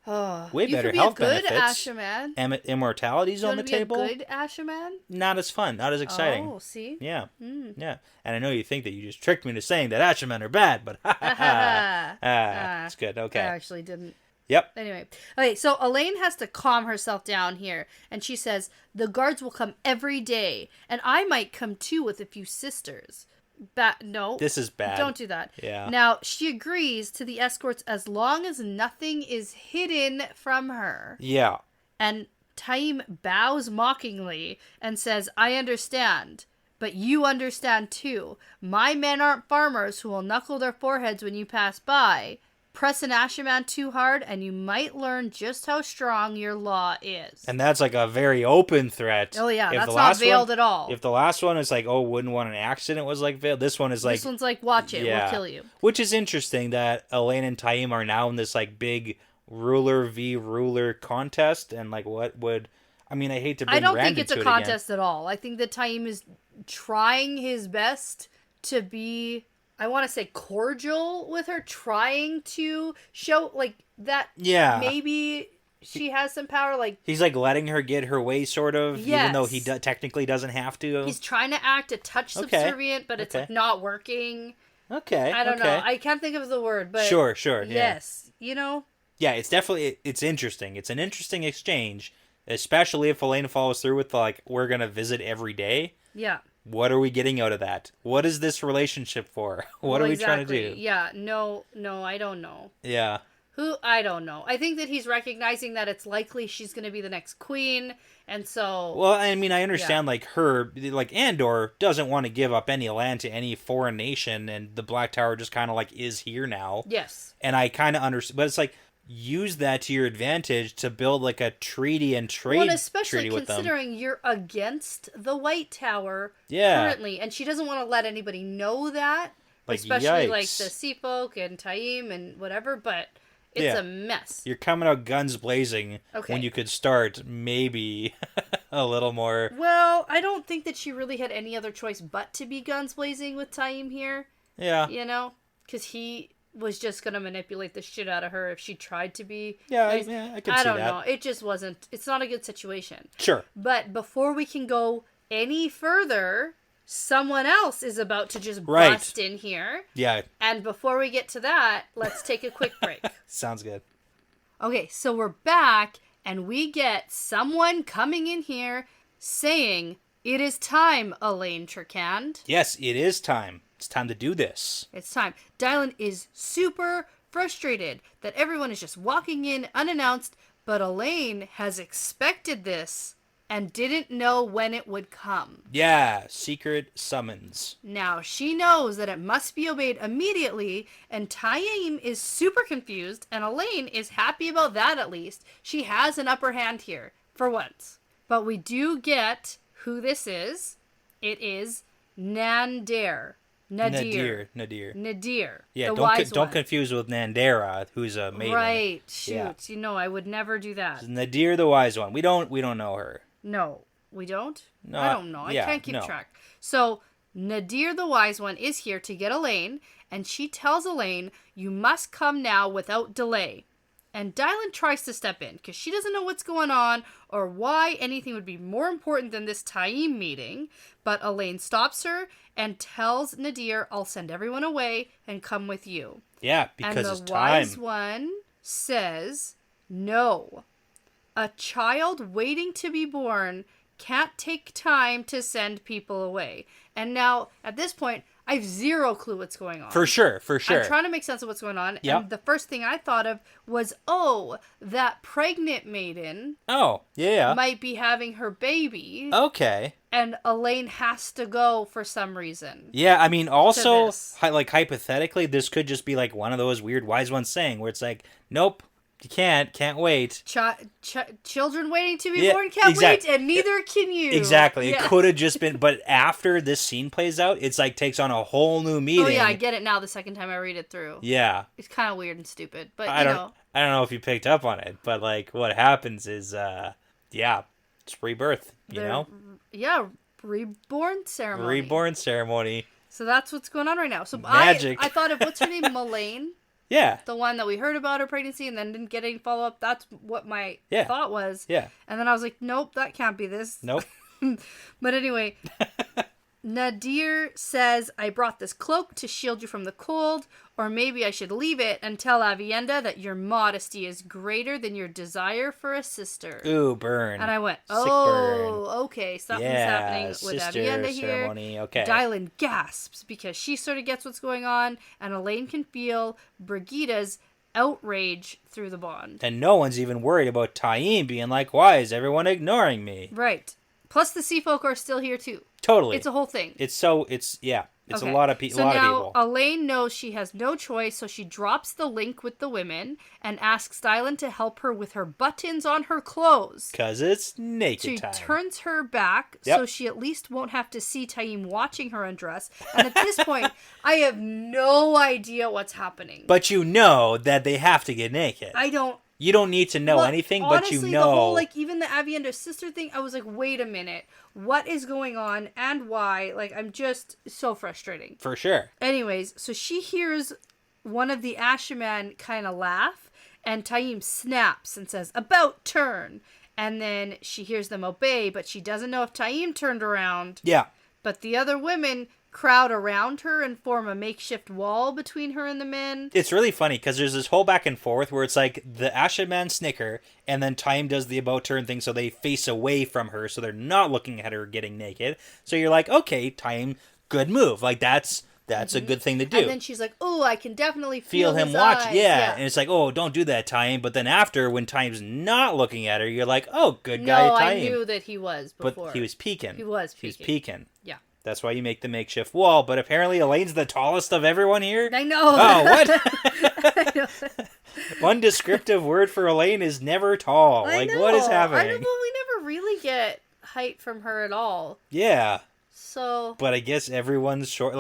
Speaker 1: Oh,
Speaker 2: Way
Speaker 1: you
Speaker 2: better
Speaker 1: could be
Speaker 2: health
Speaker 1: a good
Speaker 2: benefits.
Speaker 1: Ashaman.
Speaker 2: Immortality's
Speaker 1: You
Speaker 2: on the
Speaker 1: want to be
Speaker 2: table.
Speaker 1: a good Ashaman?
Speaker 2: Not as fun, not as exciting.
Speaker 1: Oh, see?
Speaker 2: Yeah,
Speaker 1: Mm.
Speaker 2: yeah. And I know you think that you just tricked me into saying that Ashamen are bad, but it's good. Okay.
Speaker 1: I actually didn't.
Speaker 2: Yep.
Speaker 1: Anyway. Okay, so Elayne has to calm herself down here. And she says, the guards will come every day. And I might come too with a few sisters. No.
Speaker 2: This is bad.
Speaker 1: Don't do that.
Speaker 2: Yeah.
Speaker 1: Now, she agrees to the escorts as long as nothing is hidden from her.
Speaker 2: Yeah.
Speaker 1: And Taim bows mockingly and says, I understand. But you understand too. My men aren't farmers who will knuckle their foreheads when you pass by. Press an Ashaman too hard and you might learn just how strong your law is.
Speaker 2: And that's like a very open threat.
Speaker 1: Oh yeah,
Speaker 2: If
Speaker 1: that's
Speaker 2: the
Speaker 1: not
Speaker 2: last
Speaker 1: veiled
Speaker 2: one,
Speaker 1: at all.
Speaker 2: If the last one is like, oh, wouldn't want an accident was like veiled, this one is like...
Speaker 1: This one's like, watch it,
Speaker 2: yeah.
Speaker 1: we'll kill you.
Speaker 2: Which is interesting that Elayne and Taim are now in this like big ruler v ruler contest, and like what would... I mean, I hate to bring
Speaker 1: I don't
Speaker 2: Rand
Speaker 1: think it's a
Speaker 2: into it
Speaker 1: contest at all. I think that Taim is trying his best to be, I want to say, cordial with her, trying to show like that.
Speaker 2: Yeah.
Speaker 1: Maybe she has some power. Like
Speaker 2: He's like letting her get her way, sort of, even though he
Speaker 1: Yes.
Speaker 2: Technically doesn't have to.
Speaker 1: he's trying to act a touch
Speaker 2: Okay.
Speaker 1: subservient, but it's
Speaker 2: Okay.
Speaker 1: like not working.
Speaker 2: Okay.
Speaker 1: I don't
Speaker 2: okay.
Speaker 1: know. I can't think of the word, but
Speaker 2: Sure. Yeah.
Speaker 1: yes, you know.
Speaker 2: Yeah, it's definitely, it's interesting. It's an interesting exchange, especially if Elayne follows through with like, we're gonna visit every day.
Speaker 1: Yeah.
Speaker 2: What are we getting out of that? What is this relationship for? What are we trying to do?
Speaker 1: Yeah. No, I don't know.
Speaker 2: Yeah.
Speaker 1: I don't know. I think that he's recognizing that it's likely she's going to be the next queen, and so...
Speaker 2: Well, I mean, I understand, like, her... Like, Andor doesn't want to give up any land to any foreign nation, and the Black Tower just kind of, like, is here now.
Speaker 1: Yes.
Speaker 2: And I kind of understand... But it's like, use that to your advantage to build, like, a treaty and trade
Speaker 1: Well, especially
Speaker 2: treaty with them.
Speaker 1: considering you're against the White Tower currently, and she doesn't want to let anybody know that,
Speaker 2: Like,
Speaker 1: especially, like,
Speaker 2: yikes.
Speaker 1: the Sea Folk and Taim and whatever, but... It's a mess.
Speaker 2: You're coming out guns blazing when you could start maybe a little more...
Speaker 1: Well, I don't think that she really had any other choice but to be guns blazing with Taim here.
Speaker 2: Yeah.
Speaker 1: You know? Because he was just going to manipulate the shit out of her if she tried to be...
Speaker 2: Yeah, I could see that.
Speaker 1: I don't know. It just wasn't... It's not a good situation.
Speaker 2: Sure.
Speaker 1: But before we can go any further... Someone else is about to just bust in here.
Speaker 2: Yeah.
Speaker 1: And before we get to that, let's take a quick break.
Speaker 2: Sounds good.
Speaker 1: Okay, so we're back, and we get someone coming in here saying, "It is time, Elayne Trakand."
Speaker 2: Yes, it is time. It's time to do this.
Speaker 1: It's time. Dylan is super frustrated that everyone is just walking in unannounced, but Elayne has expected this and didn't know when it would come.
Speaker 2: Yeah, secret summons.
Speaker 1: Now, she knows that it must be obeyed immediately, and Taim is super confused, and Elayne is happy about that at least. She has an upper hand here, for once. But we do get who this is. It is Nander.
Speaker 2: Nadir. Yeah,
Speaker 1: the wise
Speaker 2: don't
Speaker 1: one.
Speaker 2: confuse with Nandera, who's a maiden.
Speaker 1: Right. Shoot. Yeah. I would never do that.
Speaker 2: Nadir, the wise one. We don't know her.
Speaker 1: No, we don't?
Speaker 2: No,
Speaker 1: I don't know. I can't keep track. So, Nadir the Wise One is here to get Elayne, and she tells Elayne, you must come now without delay. And Dylan tries to step in, because she doesn't know what's going on, or why anything would be more important than this Taim meeting. But Elayne stops her, and tells Nadir, I'll send everyone away, and come with you.
Speaker 2: Yeah, because it's time.
Speaker 1: And the Wise One says, no. A child waiting to be born can't take time to send people away. And now, at this point, I have zero clue what's going on.
Speaker 2: For sure.
Speaker 1: I'm trying to make sense of what's going on. Yep. And the first thing I thought of was, that pregnant maiden might be having her baby.
Speaker 2: Okay.
Speaker 1: And Elayne has to go for some reason.
Speaker 2: Yeah, I mean, also, hypothetically, this could just be like one of those weird wise ones saying where it's like, nope. You can't wait.
Speaker 1: Children waiting to be born can't wait, and neither can you.
Speaker 2: Exactly. Yeah. It could have just been, but after this scene plays out, it's like takes on a whole new meaning.
Speaker 1: Oh yeah, I get it now the second time I read it through.
Speaker 2: Yeah.
Speaker 1: It's kind of weird and stupid, but
Speaker 2: I don't know if you picked up on it, but like what happens is, it's rebirth, you know?
Speaker 1: Yeah, reborn ceremony.
Speaker 2: Reborn ceremony.
Speaker 1: So that's what's going on right now. So
Speaker 2: magic.
Speaker 1: I thought of, what's her name, Elayne?
Speaker 2: Yeah.
Speaker 1: The one that we heard about her pregnancy and then didn't get any follow-up. That's what my thought was.
Speaker 2: Yeah.
Speaker 1: And then I was like, nope, that can't be this.
Speaker 2: Nope.
Speaker 1: But anyway, Nadir says, I brought this cloak to shield you from the cold, or maybe I should leave it and tell Aviendha that your modesty is greater than your desire for a sister.
Speaker 2: Ooh, burn.
Speaker 1: And I went, okay, something's happening with Aviendha here.
Speaker 2: Ceremony. Okay.
Speaker 1: Dylan gasps because she sort of gets what's going on, and Elayne can feel Brigitte's outrage through the bond.
Speaker 2: And no one's even worried about Taim being like, why is everyone ignoring me?
Speaker 1: Right. Plus the sea folk are still here too.
Speaker 2: Totally.
Speaker 1: It's a whole thing.
Speaker 2: It's a lot of people.
Speaker 1: So now Elayne knows she has no choice, so she drops the link with the women and asks Dylan to help her with her buttons on her clothes.
Speaker 2: Because it's naked time.
Speaker 1: She turns her back so she at least won't have to see Taim watching her undress. And at this point, I have no idea what's happening.
Speaker 2: But you know that they have to get naked. You don't need to know anything,
Speaker 1: honestly,
Speaker 2: but you know.
Speaker 1: The whole, even the Aviendha sister thing, I was like, wait a minute. What is going on and why? I'm just so frustrating.
Speaker 2: For sure.
Speaker 1: Anyways, so she hears one of the Ashaman kind of laugh, and Taim snaps and says, about turn. And then she hears them obey, but she doesn't know if Taim turned around.
Speaker 2: Yeah.
Speaker 1: But the other women crowd around her and form a makeshift wall between her and the men.
Speaker 2: It's really funny because there's this whole back and forth where it's like the Ashaman snicker and then Taim does the about turn thing so they face away from her so they're not looking at her getting naked. So you're like, okay, Taim, good move. That's a good thing to do.
Speaker 1: And then she's like, oh, I can definitely feel
Speaker 2: him
Speaker 1: his
Speaker 2: watch.
Speaker 1: eyes.
Speaker 2: Yeah. And it's like, oh, don't do that, Taim. But then after, when Taim's not looking at her, you're like, oh, good guy, Taim.
Speaker 1: No, I knew that he was before.
Speaker 2: But he was peeking.
Speaker 1: He was
Speaker 2: peeking.
Speaker 1: Yeah.
Speaker 2: That's why you make the makeshift wall. But apparently Elayne's the tallest of everyone here.
Speaker 1: I know.
Speaker 2: Oh, what? I know. One descriptive word for Elayne is never tall.
Speaker 1: I know.
Speaker 2: What is happening?
Speaker 1: I know, but we never really get height from her at all.
Speaker 2: Yeah.
Speaker 1: So.
Speaker 2: But I guess everyone's short.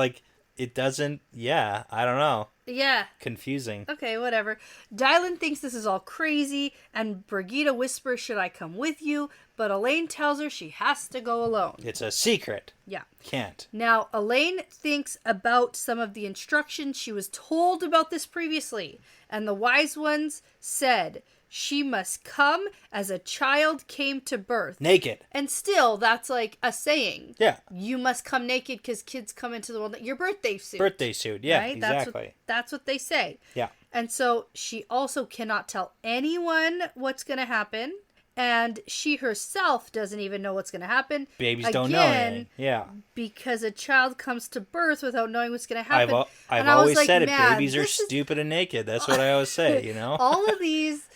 Speaker 2: It doesn't. Yeah. I don't know.
Speaker 1: Yeah.
Speaker 2: Confusing.
Speaker 1: Okay, whatever. Dylan thinks this is all crazy, and Brigitte whispers, should I come with you? But Elayne tells her she has to go alone.
Speaker 2: It's a secret.
Speaker 1: Yeah.
Speaker 2: Can't.
Speaker 1: Now, Elayne thinks about some of the instructions she was told about this previously, and the wise ones said she must come as a child came to birth.
Speaker 2: Naked.
Speaker 1: And still, that's like a saying.
Speaker 2: Yeah.
Speaker 1: You must come naked because kids come into the world. Your birthday suit.
Speaker 2: Birthday suit, yeah,
Speaker 1: right?
Speaker 2: exactly.
Speaker 1: That's what they say.
Speaker 2: Yeah.
Speaker 1: And so she also cannot tell anyone what's going to happen. And she herself doesn't even know what's going to happen.
Speaker 2: Babies don't know anything. Yeah.
Speaker 1: Because a child comes to birth without knowing what's going to happen.
Speaker 2: I've always said it. Babies are stupid and naked. That's what I always say, you know?
Speaker 1: All of these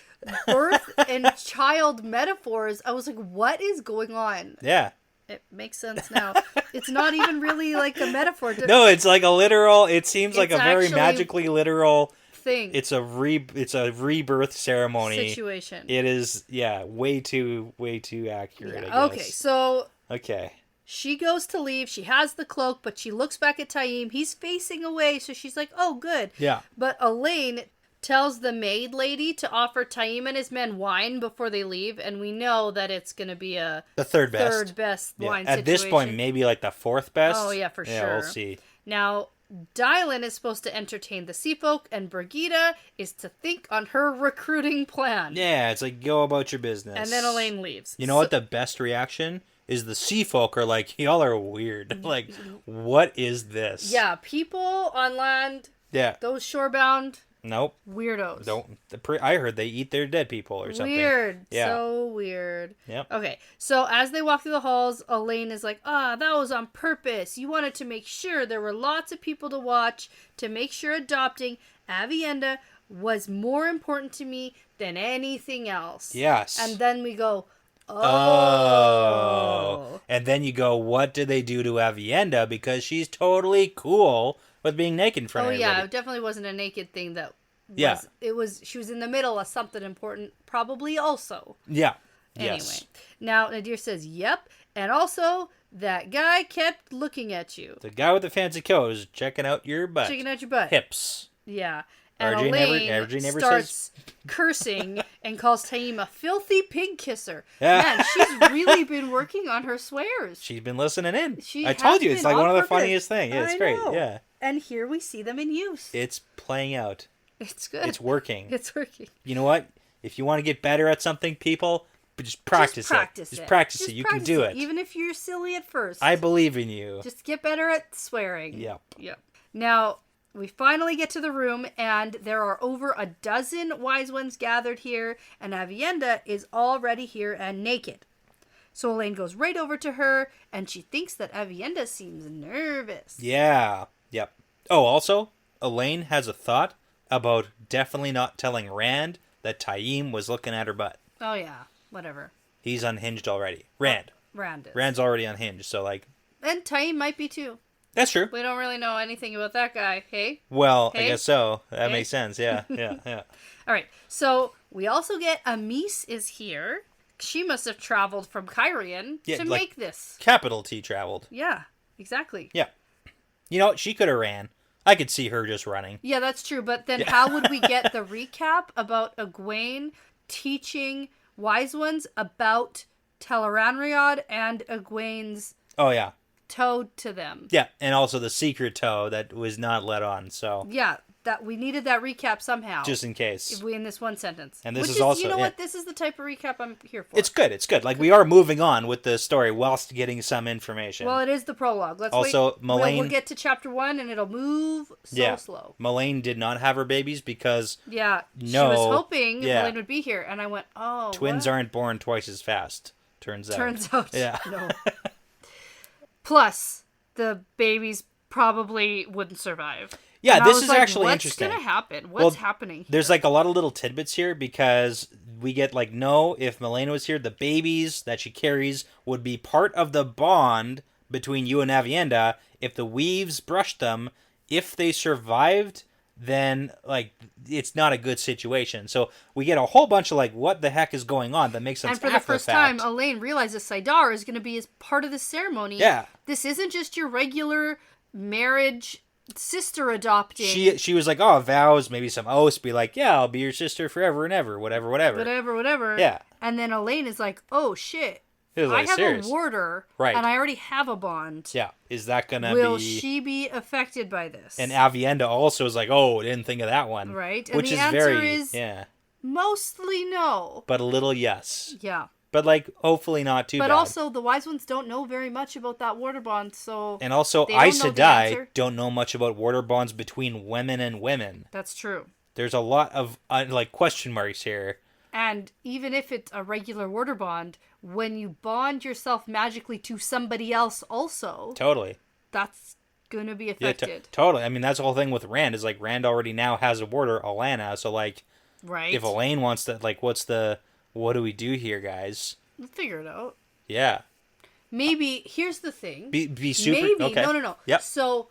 Speaker 1: birth and child metaphors, I was like, what is going on?
Speaker 2: Yeah.
Speaker 1: It makes sense now. It's not even really like a metaphor.
Speaker 2: No, it's like a literal, it seems like a very magically literal
Speaker 1: thing.
Speaker 2: It's a rebirth ceremony.
Speaker 1: Situation.
Speaker 2: It is, way too accurate,
Speaker 1: Yeah.
Speaker 2: I guess.
Speaker 1: Okay, so...
Speaker 2: Okay.
Speaker 1: she goes to leave. She has the cloak, but she looks back at Taim. He's facing away, so she's like, oh, good.
Speaker 2: Yeah.
Speaker 1: But Elayne tells the maid lady to offer Taim and his men wine before they leave, and we know that it's going to be the third best wine situation.
Speaker 2: At this point, maybe like the fourth best.
Speaker 1: Oh, yeah, for sure.
Speaker 2: Yeah, we'll see.
Speaker 1: Now, Dylan is supposed to entertain the sea folk, and Brigida is to think on her recruiting plan.
Speaker 2: Yeah, it's like, go about your business.
Speaker 1: And then Elayne leaves.
Speaker 2: You know what the best reaction is? The sea folk are like, y'all are weird. Like, what is this?
Speaker 1: Yeah, people on land, those shorebound...
Speaker 2: Nope.
Speaker 1: Weirdos.
Speaker 2: I heard they eat their dead people or something.
Speaker 1: Weird. Yeah. So weird.
Speaker 2: Yep.
Speaker 1: Okay, so as they walk through the halls, Elayne is like, that was on purpose. You wanted to make sure there were lots of people to watch, to make sure adopting Aviendha was more important to me than anything else.
Speaker 2: Yes.
Speaker 1: And then we go, oh.
Speaker 2: And then you go, what did they do to Aviendha? Because she's totally cool with being naked in front of everybody.
Speaker 1: Yeah, it definitely wasn't a naked thing that was, it was, she was in the middle of something important, probably also.
Speaker 2: Yeah.
Speaker 1: Anyway,
Speaker 2: yes.
Speaker 1: Now Nadir says, yep, and also, that guy kept looking at you.
Speaker 2: The guy with the fancy coat is checking out your butt.
Speaker 1: Checking out your butt.
Speaker 2: Hips.
Speaker 1: Yeah. And
Speaker 2: RJ never
Speaker 1: starts cursing and calls Taim a filthy pig kisser. Man, she's really been working on her swears.
Speaker 2: She's been listening in.
Speaker 1: I
Speaker 2: told you, it's like one of the funniest things. Yeah, it's great.
Speaker 1: Know.
Speaker 2: Yeah.
Speaker 1: And here we see them in use.
Speaker 2: It's playing out.
Speaker 1: It's good.
Speaker 2: It's working.
Speaker 1: It's working.
Speaker 2: You know what? If you want to get better at something, people, just practice it. Just practice it. You can do it.
Speaker 1: Even if you're silly at first.
Speaker 2: I believe in you.
Speaker 1: Just get better at swearing.
Speaker 2: Yep.
Speaker 1: Now, we finally get to the room, and there are over a dozen wise ones gathered here, and Aviendha is already here and naked. So Elayne goes right over to her, and she thinks that Aviendha seems nervous.
Speaker 2: Yeah. Yep. Oh, also, Elayne has a thought about definitely not telling Rand that Taim was looking at her butt.
Speaker 1: Oh, yeah. Whatever.
Speaker 2: He's unhinged already. Rand
Speaker 1: is.
Speaker 2: Rand's already unhinged, so like...
Speaker 1: And Taim might be too.
Speaker 2: That's true.
Speaker 1: We don't really know anything about that guy. Hey?
Speaker 2: Well,
Speaker 1: hey?
Speaker 2: I guess so. That makes sense. Yeah. All
Speaker 1: right. So, we also get Amis is here. She must have traveled from Kyrian to make this.
Speaker 2: Capital T traveled.
Speaker 1: Yeah, exactly.
Speaker 2: Yeah. You know, she could have ran. I could see her just running.
Speaker 1: Yeah, that's true. But then how would we get the recap about Egwene teaching Wise Ones about Tel'aran'rhiod and Egwene's toe to them?
Speaker 2: Yeah, and also the secret toe that was not let on, so...
Speaker 1: Yeah, that we needed that recap somehow.
Speaker 2: Just in case.
Speaker 1: If we in this one sentence.
Speaker 2: And this is also...
Speaker 1: You know what? This is the type of recap I'm here for.
Speaker 2: It's good. Like, we are moving on with the story whilst getting some information.
Speaker 1: Well, it is the prologue. Let's
Speaker 2: also,
Speaker 1: wait.
Speaker 2: Melaine...
Speaker 1: We'll get to chapter 1, and it'll move slow.
Speaker 2: Melaine did not have her babies because...
Speaker 1: Yeah, she was hoping Melaine would be here, and I went,
Speaker 2: Twins aren't born twice as fast, turns out. Yeah.
Speaker 1: No. Plus, the babies probably wouldn't survive.
Speaker 2: Yeah, this is actually interesting.
Speaker 1: What's going to happen? What's happening here?
Speaker 2: There's like a lot of little tidbits here because we get like, no, if Melaine was here, the babies that she carries would be part of the bond between you and Aviendha. If the weaves brushed them, if they survived, then like it's not a good situation. So we get a whole bunch of like, what the heck is going on that makes sense.
Speaker 1: And for the first time, Elayne realizes Saidar is going to be as part of the ceremony.
Speaker 2: Yeah.
Speaker 1: This isn't just your regular marriage sister adopting.
Speaker 2: She was like, vows, maybe some oaths, be like, yeah, I'll be your sister forever and ever, whatever.
Speaker 1: Whatever.
Speaker 2: Yeah.
Speaker 1: And then Elayne is like, oh shit. I have a warder, and I already have a bond.
Speaker 2: Yeah. Is that going to be...
Speaker 1: Will she be affected by this?
Speaker 2: And Aviendha also is like, I didn't think of that one.
Speaker 1: Right. And
Speaker 2: which
Speaker 1: the
Speaker 2: is
Speaker 1: answer is mostly no.
Speaker 2: But a little yes.
Speaker 1: Yeah.
Speaker 2: But like, hopefully not too bad.
Speaker 1: But also, the wise ones don't know very much about that warder bond, so...
Speaker 2: And also, Aes Sedai don't know much about warder bonds between women and women.
Speaker 1: That's true.
Speaker 2: There's a lot of, question marks here.
Speaker 1: And even if it's a regular warder bond, when you bond yourself magically to somebody else also... Totally. That's gonna be affected.
Speaker 2: Yeah, totally. I mean, that's the whole thing with Rand, is like, Rand already now has a warder, Alanna, so like...
Speaker 1: Right.
Speaker 2: If Elayne wants to, like, what do we do here, guys?
Speaker 1: We'll figure it out.
Speaker 2: Yeah.
Speaker 1: Maybe, here's the thing.
Speaker 2: Be super...
Speaker 1: Maybe,
Speaker 2: okay.
Speaker 1: No.
Speaker 2: Yep.
Speaker 1: So,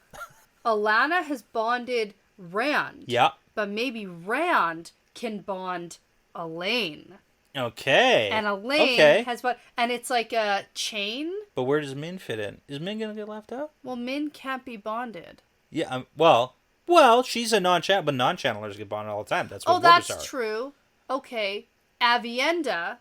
Speaker 1: Alanna has bonded Rand.
Speaker 2: Yeah.
Speaker 1: But maybe Rand can bond Elayne.
Speaker 2: Okay.
Speaker 1: And Elayne has what? And it's like a chain.
Speaker 2: But where does Min fit in? Is Min going to get left out?
Speaker 1: Well, Min can't be bonded.
Speaker 2: Yeah, well, she's a non-channel, but non-channelers get bonded all the time. That's what
Speaker 1: that's
Speaker 2: are.
Speaker 1: true. Okay. Avienda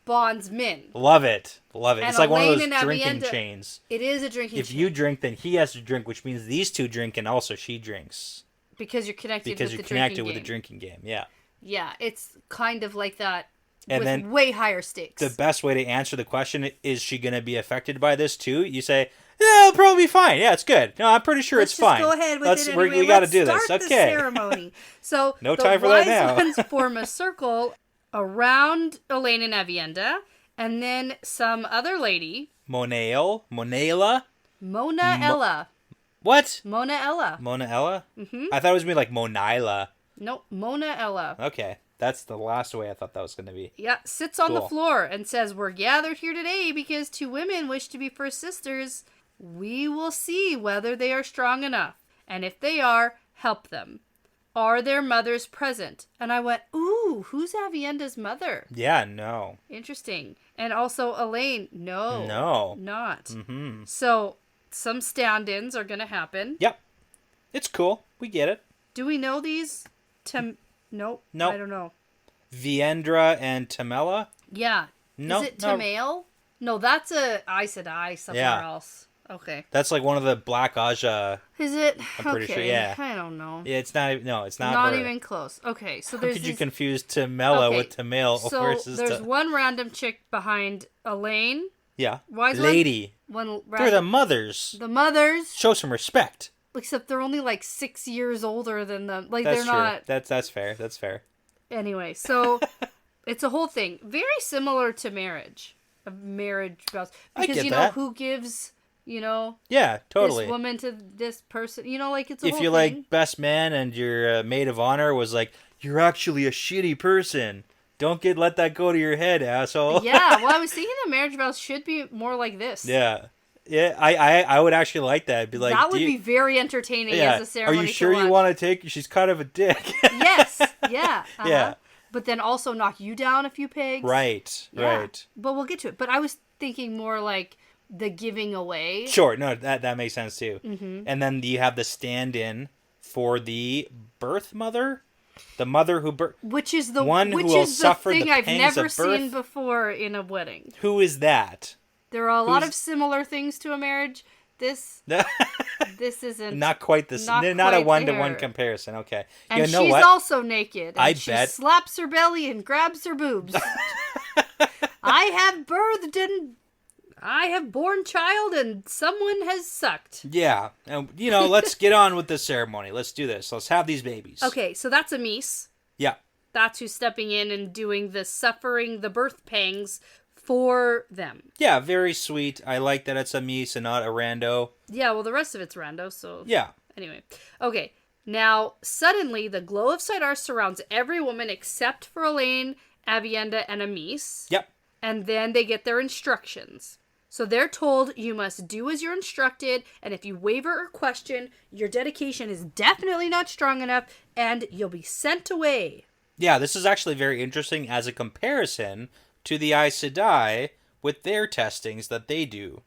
Speaker 1: bonds Min.
Speaker 2: Love it. And
Speaker 1: it's
Speaker 2: like one of
Speaker 1: Elayne
Speaker 2: those drinking chains.
Speaker 1: It is a drinking chain.
Speaker 2: If you drink, then he has to drink, which means these two drink and also she drinks.
Speaker 1: Because you're connected
Speaker 2: with the drinking game, yeah.
Speaker 1: Yeah, it's kind of like that
Speaker 2: and
Speaker 1: with
Speaker 2: then
Speaker 1: way higher stakes.
Speaker 2: The best way to answer the question, is she going to be affected by this too? You say, yeah, it'll probably be fine. Yeah, it's good. No, I'm pretty sure it's fine.
Speaker 1: Let's just go ahead with it anyway.
Speaker 2: We got to do this.
Speaker 1: Start
Speaker 2: Okay.
Speaker 1: the ceremony. So
Speaker 2: no time for that now.
Speaker 1: The wise ones form a circle around Elayne and Avienda, and then some other lady.
Speaker 2: Monaella?
Speaker 1: Mona Ella.
Speaker 2: What?
Speaker 1: Mona Ella.
Speaker 2: Mm-hmm. I thought it was going to be like Monaila.
Speaker 1: Nope, Mona Ella.
Speaker 2: Okay. That's the last way I thought that was going to be.
Speaker 1: Yeah, sits on the floor and says, "We're gathered here today because two women wish to be first sisters. We will see whether they are strong enough. And if they are, help them. Are their mothers present?" And I went, ooh, who's Avienda's mother?
Speaker 2: Yeah, no.
Speaker 1: Interesting. And also Elayne, no. Not.
Speaker 2: Mm-hmm.
Speaker 1: So some stand-ins are going to happen.
Speaker 2: Yep. It's cool. We get it.
Speaker 1: Do we know these? Nope. I don't know.
Speaker 2: Viendra and Tamela?
Speaker 1: Yeah.
Speaker 2: No.
Speaker 1: Is it Tamael? No, that's a Aes Sedai somewhere else. Okay.
Speaker 2: That's like one of the Black Aja.
Speaker 1: Is it?
Speaker 2: I'm pretty sure, yeah.
Speaker 1: I don't know.
Speaker 2: Yeah, it's not. No, it's not.
Speaker 1: Not
Speaker 2: her.
Speaker 1: even close. Okay, so
Speaker 2: How
Speaker 1: there's.
Speaker 2: could you confuse Tamela with Tamil versus?
Speaker 1: So there's one random chick behind Elayne.
Speaker 2: Yeah.
Speaker 1: Wise
Speaker 2: lady. They're the mothers.
Speaker 1: The mothers.
Speaker 2: Show some respect.
Speaker 1: Except they're only like 6 years older than them. Like
Speaker 2: that's
Speaker 1: they're not.
Speaker 2: That's fair. That's fair.
Speaker 1: Anyway, so it's a whole thing, very similar to marriage vows, because you know who gives.
Speaker 2: Yeah, totally.
Speaker 1: This woman to this person, like it's a
Speaker 2: if
Speaker 1: whole
Speaker 2: you're
Speaker 1: thing.
Speaker 2: Like best man and your maid of honor was like, you're actually a shitty person. Don't let that go to your head, asshole.
Speaker 1: Yeah, well, I was thinking that marriage vows should be more like this.
Speaker 2: Yeah, I would actually like that. It'd be like
Speaker 1: that would be very entertaining as a ceremony.
Speaker 2: Are you sure you want to take? She's kind of a dick.
Speaker 1: Yes. Yeah. Uh-huh.
Speaker 2: Yeah.
Speaker 1: But then also knock you down a few pegs.
Speaker 2: Right.
Speaker 1: Yeah.
Speaker 2: Right.
Speaker 1: But we'll get to it. But I was thinking more like the giving away.
Speaker 2: Sure, no, that makes sense too.
Speaker 1: Mm-hmm.
Speaker 2: And then you have the stand-in for the birth mother, the mother who
Speaker 1: which is the
Speaker 2: one who will suffer the pangs of birth.
Speaker 1: I've never seen before in a wedding.
Speaker 2: Who is that?
Speaker 1: There are a lot of similar things to a marriage. This isn't
Speaker 2: not quite this. Not a 1-to-1 comparison. Okay,
Speaker 1: and she's also naked. And
Speaker 2: she bet
Speaker 1: slaps her belly and grabs her boobs. I have birthed and I have born child and someone has sucked.
Speaker 2: Yeah. And, let's get on with the ceremony. Let's do this. Let's have these babies.
Speaker 1: Okay, so that's Amys.
Speaker 2: Yeah.
Speaker 1: That's who's stepping in and doing the suffering, the birth pangs for them.
Speaker 2: Yeah, very sweet. I like that it's Amys and not a rando.
Speaker 1: Yeah, well, the rest of it's rando, so...
Speaker 2: Yeah.
Speaker 1: Anyway. Okay. Now, suddenly, the glow of Sidar surrounds every woman except for Elayne, Avienda, and Amys.
Speaker 2: Yep.
Speaker 1: And then they get their instructions. So they're told you must do as you're instructed, and if you waver or question, your dedication is definitely not strong enough, and you'll be sent away.
Speaker 2: Yeah, this is actually very interesting as a comparison to the Aes Sedai with their testings that they do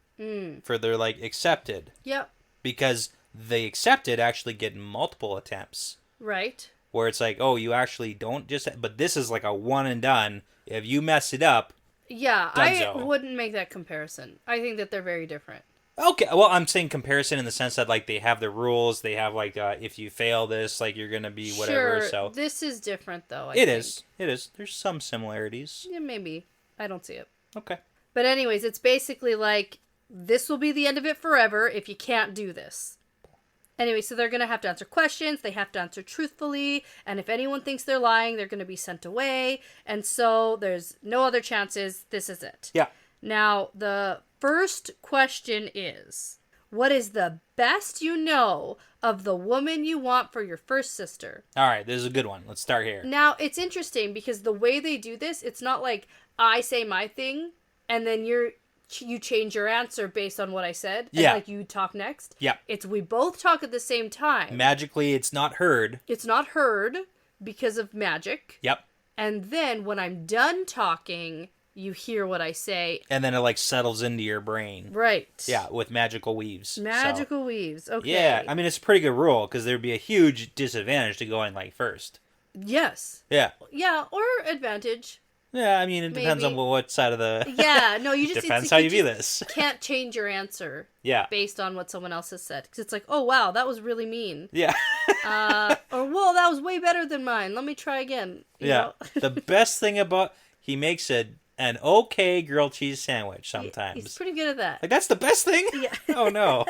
Speaker 2: for their, accepted.
Speaker 1: Yep.
Speaker 2: Because the accepted actually get multiple attempts.
Speaker 1: Right.
Speaker 2: Where it's like, oh, you actually don't just... But this is like a one and done. If you mess it up...
Speaker 1: Yeah, I wouldn't make that comparison. I think that they're very different.
Speaker 2: Okay, well, I'm saying comparison in the sense that, they have the rules. They have, if you fail this, you're going to be whatever, so...
Speaker 1: This is different, though, I
Speaker 2: think. It is. There's some similarities.
Speaker 1: Yeah, maybe. I don't see it.
Speaker 2: Okay.
Speaker 1: But anyways, it's basically this will be the end of it forever if you can't do this. Anyway, so they're going to have to answer questions. They have to answer truthfully. And if anyone thinks they're lying, they're going to be sent away. And so there's no other chances. This is it.
Speaker 2: Yeah.
Speaker 1: Now, the first question is, what is the best you know of the woman you want for your first sister?
Speaker 2: All right, this is a good one. Let's start here.
Speaker 1: Now, it's interesting because the way they do this, it's not like I say my thing and then you change your answer based on what I said.
Speaker 2: Yeah.
Speaker 1: And you talk next.
Speaker 2: Yeah.
Speaker 1: It's we both talk at the same time.
Speaker 2: Magically, it's not heard.
Speaker 1: It's not heard because of magic.
Speaker 2: Yep.
Speaker 1: And then when I'm done talking, you hear what I say.
Speaker 2: And then it like settles into your brain.
Speaker 1: Right.
Speaker 2: Yeah, with magical weaves.
Speaker 1: Magical weaves. Okay.
Speaker 2: Yeah, I mean, it's a pretty good rule because there'd be a huge disadvantage to going like first.
Speaker 1: Yes.
Speaker 2: Yeah.
Speaker 1: Yeah, or advantage.
Speaker 2: Yeah, I mean, it depends on what side of the...
Speaker 1: Yeah, no, you just...
Speaker 2: Depends how you view this.
Speaker 1: Can't change your answer.
Speaker 2: Yeah.
Speaker 1: Based on what someone else has said. Because it's like, oh, wow, that was really mean.
Speaker 2: Yeah.
Speaker 1: Or, whoa, that was way better than mine. Let me try again. You know?
Speaker 2: The best thing about... He makes an okay grilled cheese sandwich sometimes.
Speaker 1: He's pretty good at that.
Speaker 2: Like, that's the best thing?
Speaker 1: Yeah.
Speaker 2: Oh, no.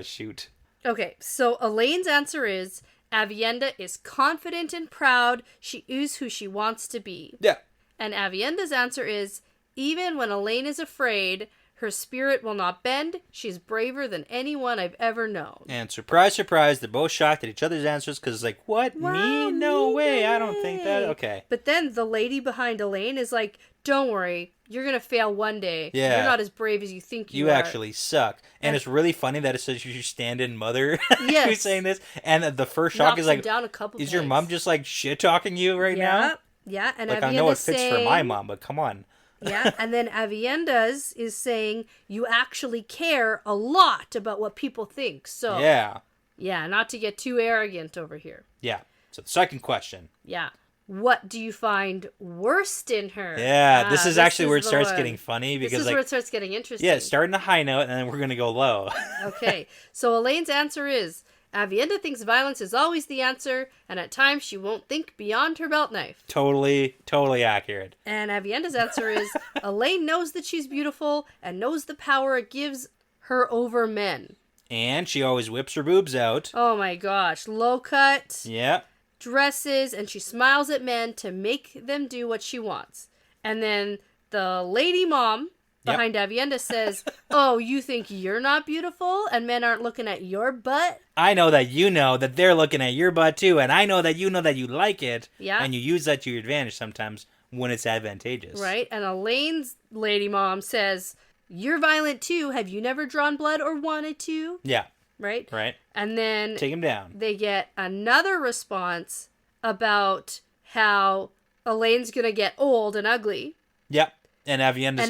Speaker 2: Shoot.
Speaker 1: Okay, so Elayne's answer is... Avienda is confident and proud. She is who she wants to be.
Speaker 2: Yeah.
Speaker 1: And Avienda's answer is, even when Elayne is afraid, her spirit will not bend. She's braver than anyone I've ever known.
Speaker 2: And surprise, surprise, they're both shocked at each other's answers because it's like, what?
Speaker 1: Wow,
Speaker 2: me? No way. I don't think that. Okay.
Speaker 1: But then the lady behind Elayne is like, don't worry. You're going to fail one day.
Speaker 2: Yeah.
Speaker 1: You're not as brave as you think you are.
Speaker 2: You actually suck. And it's really funny that it says your stand-in mother
Speaker 1: Yes.
Speaker 2: who's saying this. And the first shock is like,
Speaker 1: down a couple
Speaker 2: is
Speaker 1: pegs.
Speaker 2: your mom just like shit-talking you right now?
Speaker 1: Yeah, and
Speaker 2: like,
Speaker 1: Avienda's
Speaker 2: I know it fits
Speaker 1: saying,
Speaker 2: for my mom, but come on.
Speaker 1: Yeah, and then Avienda's is saying, you actually care a lot about what people think. So yeah, not to get too arrogant over here.
Speaker 2: Yeah. So the second question.
Speaker 1: Yeah. What do you find worst in her?
Speaker 2: Yeah, this is actually where it starts getting funny. Because
Speaker 1: this is where it starts getting interesting.
Speaker 2: Yeah, it's starting a high note, and then we're going to go low.
Speaker 1: Okay, so Elaine's answer is, Avienda thinks violence is always the answer, and at times she won't think beyond her belt knife.
Speaker 2: Totally accurate.
Speaker 1: And Avienda's answer is, Elayne knows that she's beautiful, and knows the power it gives her over men.
Speaker 2: And she always whips her boobs out.
Speaker 1: Oh my gosh, low cut.
Speaker 2: Yeah.
Speaker 1: Dresses, and she smiles at men to make them do what she wants. And then the lady mom behind Avienda says, oh, you think you're not beautiful and men aren't looking at your butt?
Speaker 2: I know that they're looking at your butt too, and I know that you like it.
Speaker 1: Yeah.
Speaker 2: And you use that to your advantage sometimes when it's advantageous.
Speaker 1: Right. And Elaine's lady mom says, you're violent too. Have you never drawn blood or wanted to?
Speaker 2: Yeah.
Speaker 1: Right?
Speaker 2: Right.
Speaker 1: And then
Speaker 2: take him down.
Speaker 1: They get another response about how Elaine's going to get old and ugly.
Speaker 2: Yep. And Avienda's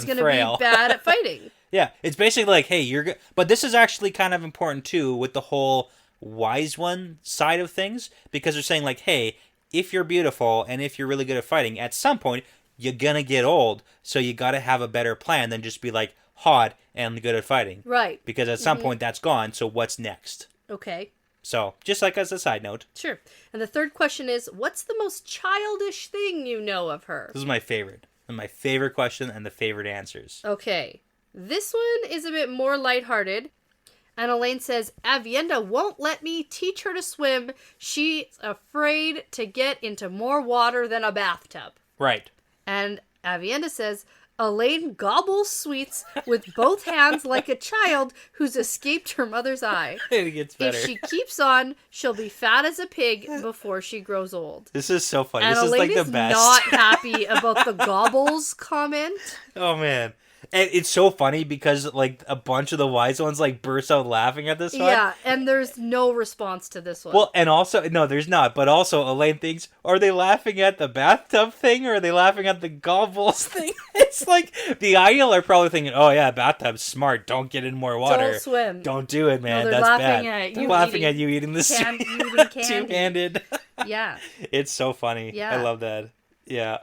Speaker 1: going to be bad at fighting.
Speaker 2: Yeah. It's basically like, hey, you're good. But this is actually kind of important too with the whole wise one side of things. Because they're saying like, hey, if you're beautiful and if you're really good at fighting, at some point, you're going to get old. So you got to have a better plan than just be like, hot and good at fighting.
Speaker 1: Right.
Speaker 2: Because at some point that's gone, so what's next?
Speaker 1: Okay.
Speaker 2: So, just like as a side note.
Speaker 1: Sure. And the third question is, what's the most childish thing you know of her?
Speaker 2: This is my favorite. My favorite question and the favorite answers.
Speaker 1: Okay. This one is a bit more lighthearted. And Elayne says, Avienda won't let me teach her to swim. She's afraid to get into more water than a bathtub.
Speaker 2: Right.
Speaker 1: And Avienda says, Elayne gobbles sweets with both hands like a child who's escaped her mother's eye.
Speaker 2: It gets better.
Speaker 1: If she keeps on, she'll be fat as a pig before she grows old.
Speaker 2: This is so funny.
Speaker 1: And
Speaker 2: this
Speaker 1: Elayne
Speaker 2: is like the best.
Speaker 1: Not happy about the gobbles comment.
Speaker 2: Oh, man. And it's so funny because, like, a bunch of the wise ones, like, burst out laughing at this one.
Speaker 1: Yeah, and there's no response to this one.
Speaker 2: Well, and also, no, there's not. But also, Elayne thinks, are they laughing at the bathtub thing or are they laughing at the gobbles thing? It's like, the ideal are probably thinking, oh, yeah, bathtub's smart. Don't get in more water.
Speaker 1: Don't swim.
Speaker 2: Don't do it, man.
Speaker 1: No,
Speaker 2: That's
Speaker 1: laughing
Speaker 2: bad.
Speaker 1: They're
Speaker 2: laughing at you eating the
Speaker 1: candy.
Speaker 2: two-handed.
Speaker 1: Yeah.
Speaker 2: It's so funny.
Speaker 1: Yeah.
Speaker 2: I love that. Yeah.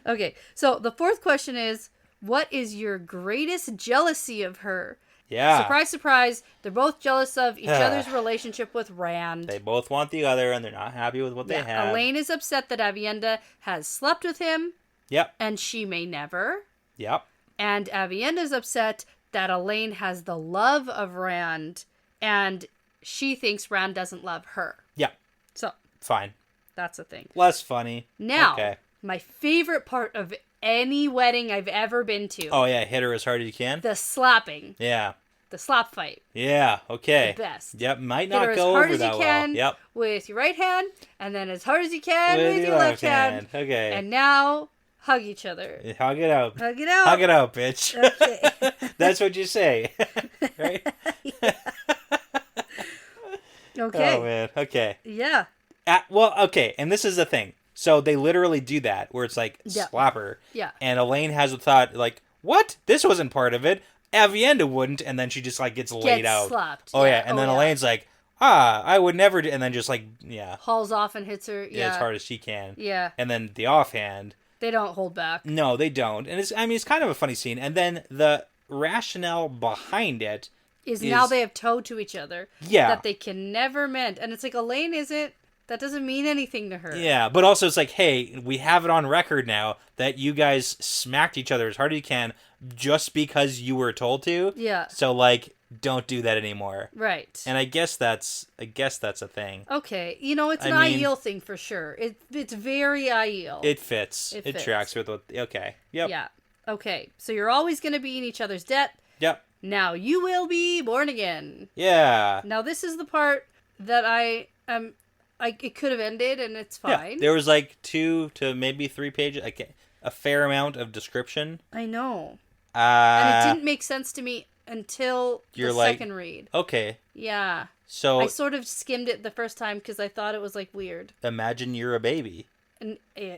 Speaker 1: Okay, so the fourth question is, what is your greatest jealousy of her?
Speaker 2: Yeah.
Speaker 1: Surprise, surprise. They're both jealous of each other's relationship with Rand.
Speaker 2: They both want the other, and they're not happy with what they have.
Speaker 1: Elayne is upset that Avienda has slept with him.
Speaker 2: Yep.
Speaker 1: And she may never.
Speaker 2: Yep.
Speaker 1: And Avienda's upset that Elayne has the love of Rand, and she thinks Rand doesn't love her.
Speaker 2: Yeah.
Speaker 1: So.
Speaker 2: Fine.
Speaker 1: That's a thing.
Speaker 2: Less funny.
Speaker 1: Now, my favorite part of any wedding I've ever been to.
Speaker 2: Oh, yeah. Hit her as hard as you can.
Speaker 1: The slapping.
Speaker 2: Yeah.
Speaker 1: The slap fight.
Speaker 2: Yeah. Okay.
Speaker 1: The best.
Speaker 2: Yep. Might not go over that well. Yep.
Speaker 1: With your right hand, and then as hard as you can with your left hand.
Speaker 2: Okay.
Speaker 1: And now, hug each other.
Speaker 2: Hug it out.
Speaker 1: Hug it out.
Speaker 2: Hug it out, bitch.
Speaker 1: Okay.
Speaker 2: That's what you say. Right?
Speaker 1: Okay.
Speaker 2: Oh, man. Okay.
Speaker 1: Yeah.
Speaker 2: Well, okay. And this is the thing. So they literally do that, where it's like,
Speaker 1: Yeah.
Speaker 2: slap her.
Speaker 1: Yeah.
Speaker 2: And Elayne has a thought, like, what? This wasn't part of it. Avienda wouldn't, and then she just, like, gets laid out.
Speaker 1: Slapped.
Speaker 2: Oh, yeah. And then Elaine's like, I would never do... And then just, like,
Speaker 1: hauls off and hits her.
Speaker 2: as hard as she can.
Speaker 1: Yeah.
Speaker 2: And then the offhand...
Speaker 1: They don't hold back.
Speaker 2: No, they don't. And it's kind of a funny scene. And then the rationale behind it
Speaker 1: is now they have toe to each other.
Speaker 2: Yeah.
Speaker 1: That they can never mend. And it's like, Elayne isn't... That doesn't mean anything to her.
Speaker 2: Yeah, but also it's like, hey, we have it on record now that you guys smacked each other as hard as you can just because you were told to.
Speaker 1: Yeah.
Speaker 2: So, like, don't do that anymore.
Speaker 1: Right.
Speaker 2: And I guess that's a thing.
Speaker 1: Okay. It's an Aiel thing for sure. It's very Aiel.
Speaker 2: It fits. It tracks with what... Okay. Yep.
Speaker 1: Yeah. Okay. So you're always going to be in each other's debt.
Speaker 2: Yep.
Speaker 1: Now you will be born again.
Speaker 2: Yeah.
Speaker 1: Now this is the part that it could have ended and it's fine.
Speaker 2: Yeah. There was like 2 to maybe 3 pages, like a fair amount of description.
Speaker 1: I know. And it didn't make sense to me until the second read.
Speaker 2: Okay.
Speaker 1: Yeah.
Speaker 2: So
Speaker 1: I sort of skimmed it the first time because I thought it was like weird.
Speaker 2: Imagine you're a baby.
Speaker 1: And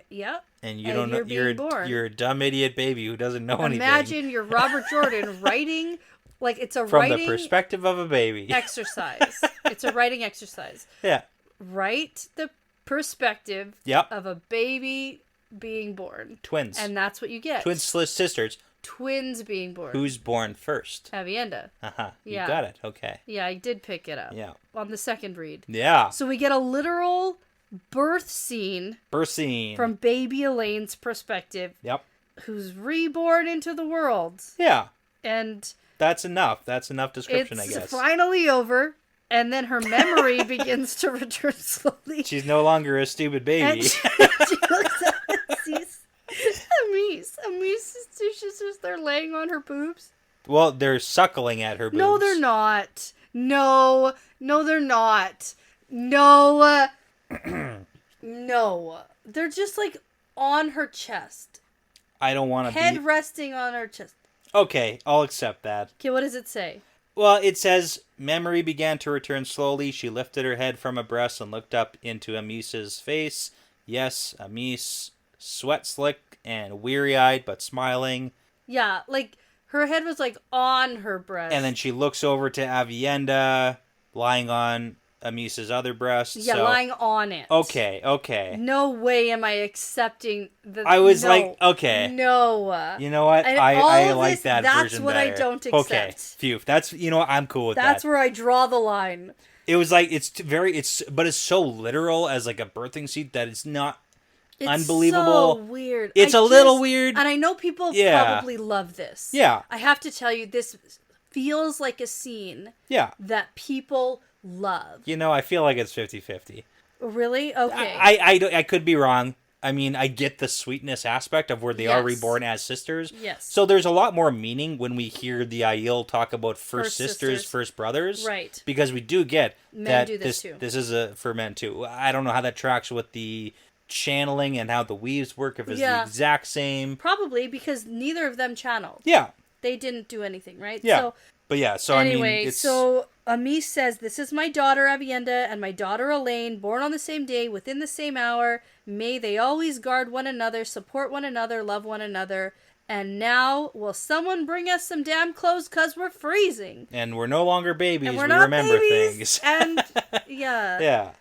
Speaker 1: yeah.
Speaker 2: And you don't know you're a dumb idiot baby who doesn't know anything.
Speaker 1: Imagine you're Robert Jordan writing like it's a
Speaker 2: from
Speaker 1: writing
Speaker 2: the perspective of a baby.
Speaker 1: Exercise. It's a writing exercise.
Speaker 2: Yeah.
Speaker 1: Write the perspective of a baby being born.
Speaker 2: Twins.
Speaker 1: And that's what you get.
Speaker 2: Twin sisters.
Speaker 1: Twins being born.
Speaker 2: Who's born first?
Speaker 1: Avienda.
Speaker 2: Uh-huh. You got it. Okay.
Speaker 1: Yeah, I did pick it up.
Speaker 2: Yeah.
Speaker 1: On the second read.
Speaker 2: Yeah.
Speaker 1: So we get a literal birth scene.
Speaker 2: From
Speaker 1: baby Elayne's perspective.
Speaker 2: Yep.
Speaker 1: Who's reborn into the world.
Speaker 2: Yeah.
Speaker 1: And...
Speaker 2: That's enough. That's enough description, I guess.
Speaker 1: It's finally over. And then her memory begins to return slowly.
Speaker 2: She's no longer a stupid baby.
Speaker 1: And she looks up and sees Amys. Amys' sisters, they're laying on her boobs.
Speaker 2: Well, they're suckling at her boobs.
Speaker 1: No, they're not. No, they're not. No. No. They're just like on her chest.
Speaker 2: I don't want to be...
Speaker 1: Head resting on her chest.
Speaker 2: Okay, I'll accept that.
Speaker 1: Okay, what does it say?
Speaker 2: Well, it says, memory began to return slowly. She lifted her head from her breast and looked up into Amys's face. Yes, Amys, sweat slick and weary-eyed, but smiling.
Speaker 1: Yeah, like, her head was, like, on her breast.
Speaker 2: And then she looks over to Avienda, lying on Amys's other breast.
Speaker 1: Yeah, lying on it.
Speaker 2: Okay.
Speaker 1: No way am I accepting the...
Speaker 2: I was like, okay.
Speaker 1: No.
Speaker 2: You know what?
Speaker 1: And
Speaker 2: I like that version
Speaker 1: That's what
Speaker 2: better.
Speaker 1: I don't accept.
Speaker 2: Okay, phew. That's, you know what? I'm cool with that.
Speaker 1: That's where I draw the line.
Speaker 2: It was like, but it's so literal as like a birthing scene that it's not unbelievable.
Speaker 1: It's so weird.
Speaker 2: It's a little weird.
Speaker 1: And I know people probably love this.
Speaker 2: Yeah.
Speaker 1: I have to tell you, this feels like a scene that people love.
Speaker 2: You know, I feel like it's 50-50.
Speaker 1: Really? Okay.
Speaker 2: I could be wrong. I mean, I get the sweetness aspect of where they are reborn as sisters.
Speaker 1: Yes.
Speaker 2: So there's a lot more meaning when we hear the Aiel talk about first sisters, first brothers.
Speaker 1: Right.
Speaker 2: Because we do get
Speaker 1: men
Speaker 2: that
Speaker 1: do this too.
Speaker 2: This is for men too. I don't know how that tracks with the channeling and how the weaves work, if it's the exact same.
Speaker 1: Probably because neither of them channeled.
Speaker 2: Yeah.
Speaker 1: They didn't do anything, right?
Speaker 2: Yeah. But yeah, so
Speaker 1: anyway,
Speaker 2: I mean,
Speaker 1: so Amys says, "This is my daughter Avienda and my daughter Elayne, born on the same day, within the same hour. May they always guard one another, support one another, love one another. And now, will someone bring us some damn clothes, 'cause we're freezing.
Speaker 2: And we're no longer babies,
Speaker 1: and we're
Speaker 2: we
Speaker 1: not
Speaker 2: remember
Speaker 1: babies.
Speaker 2: things."
Speaker 1: And, yeah.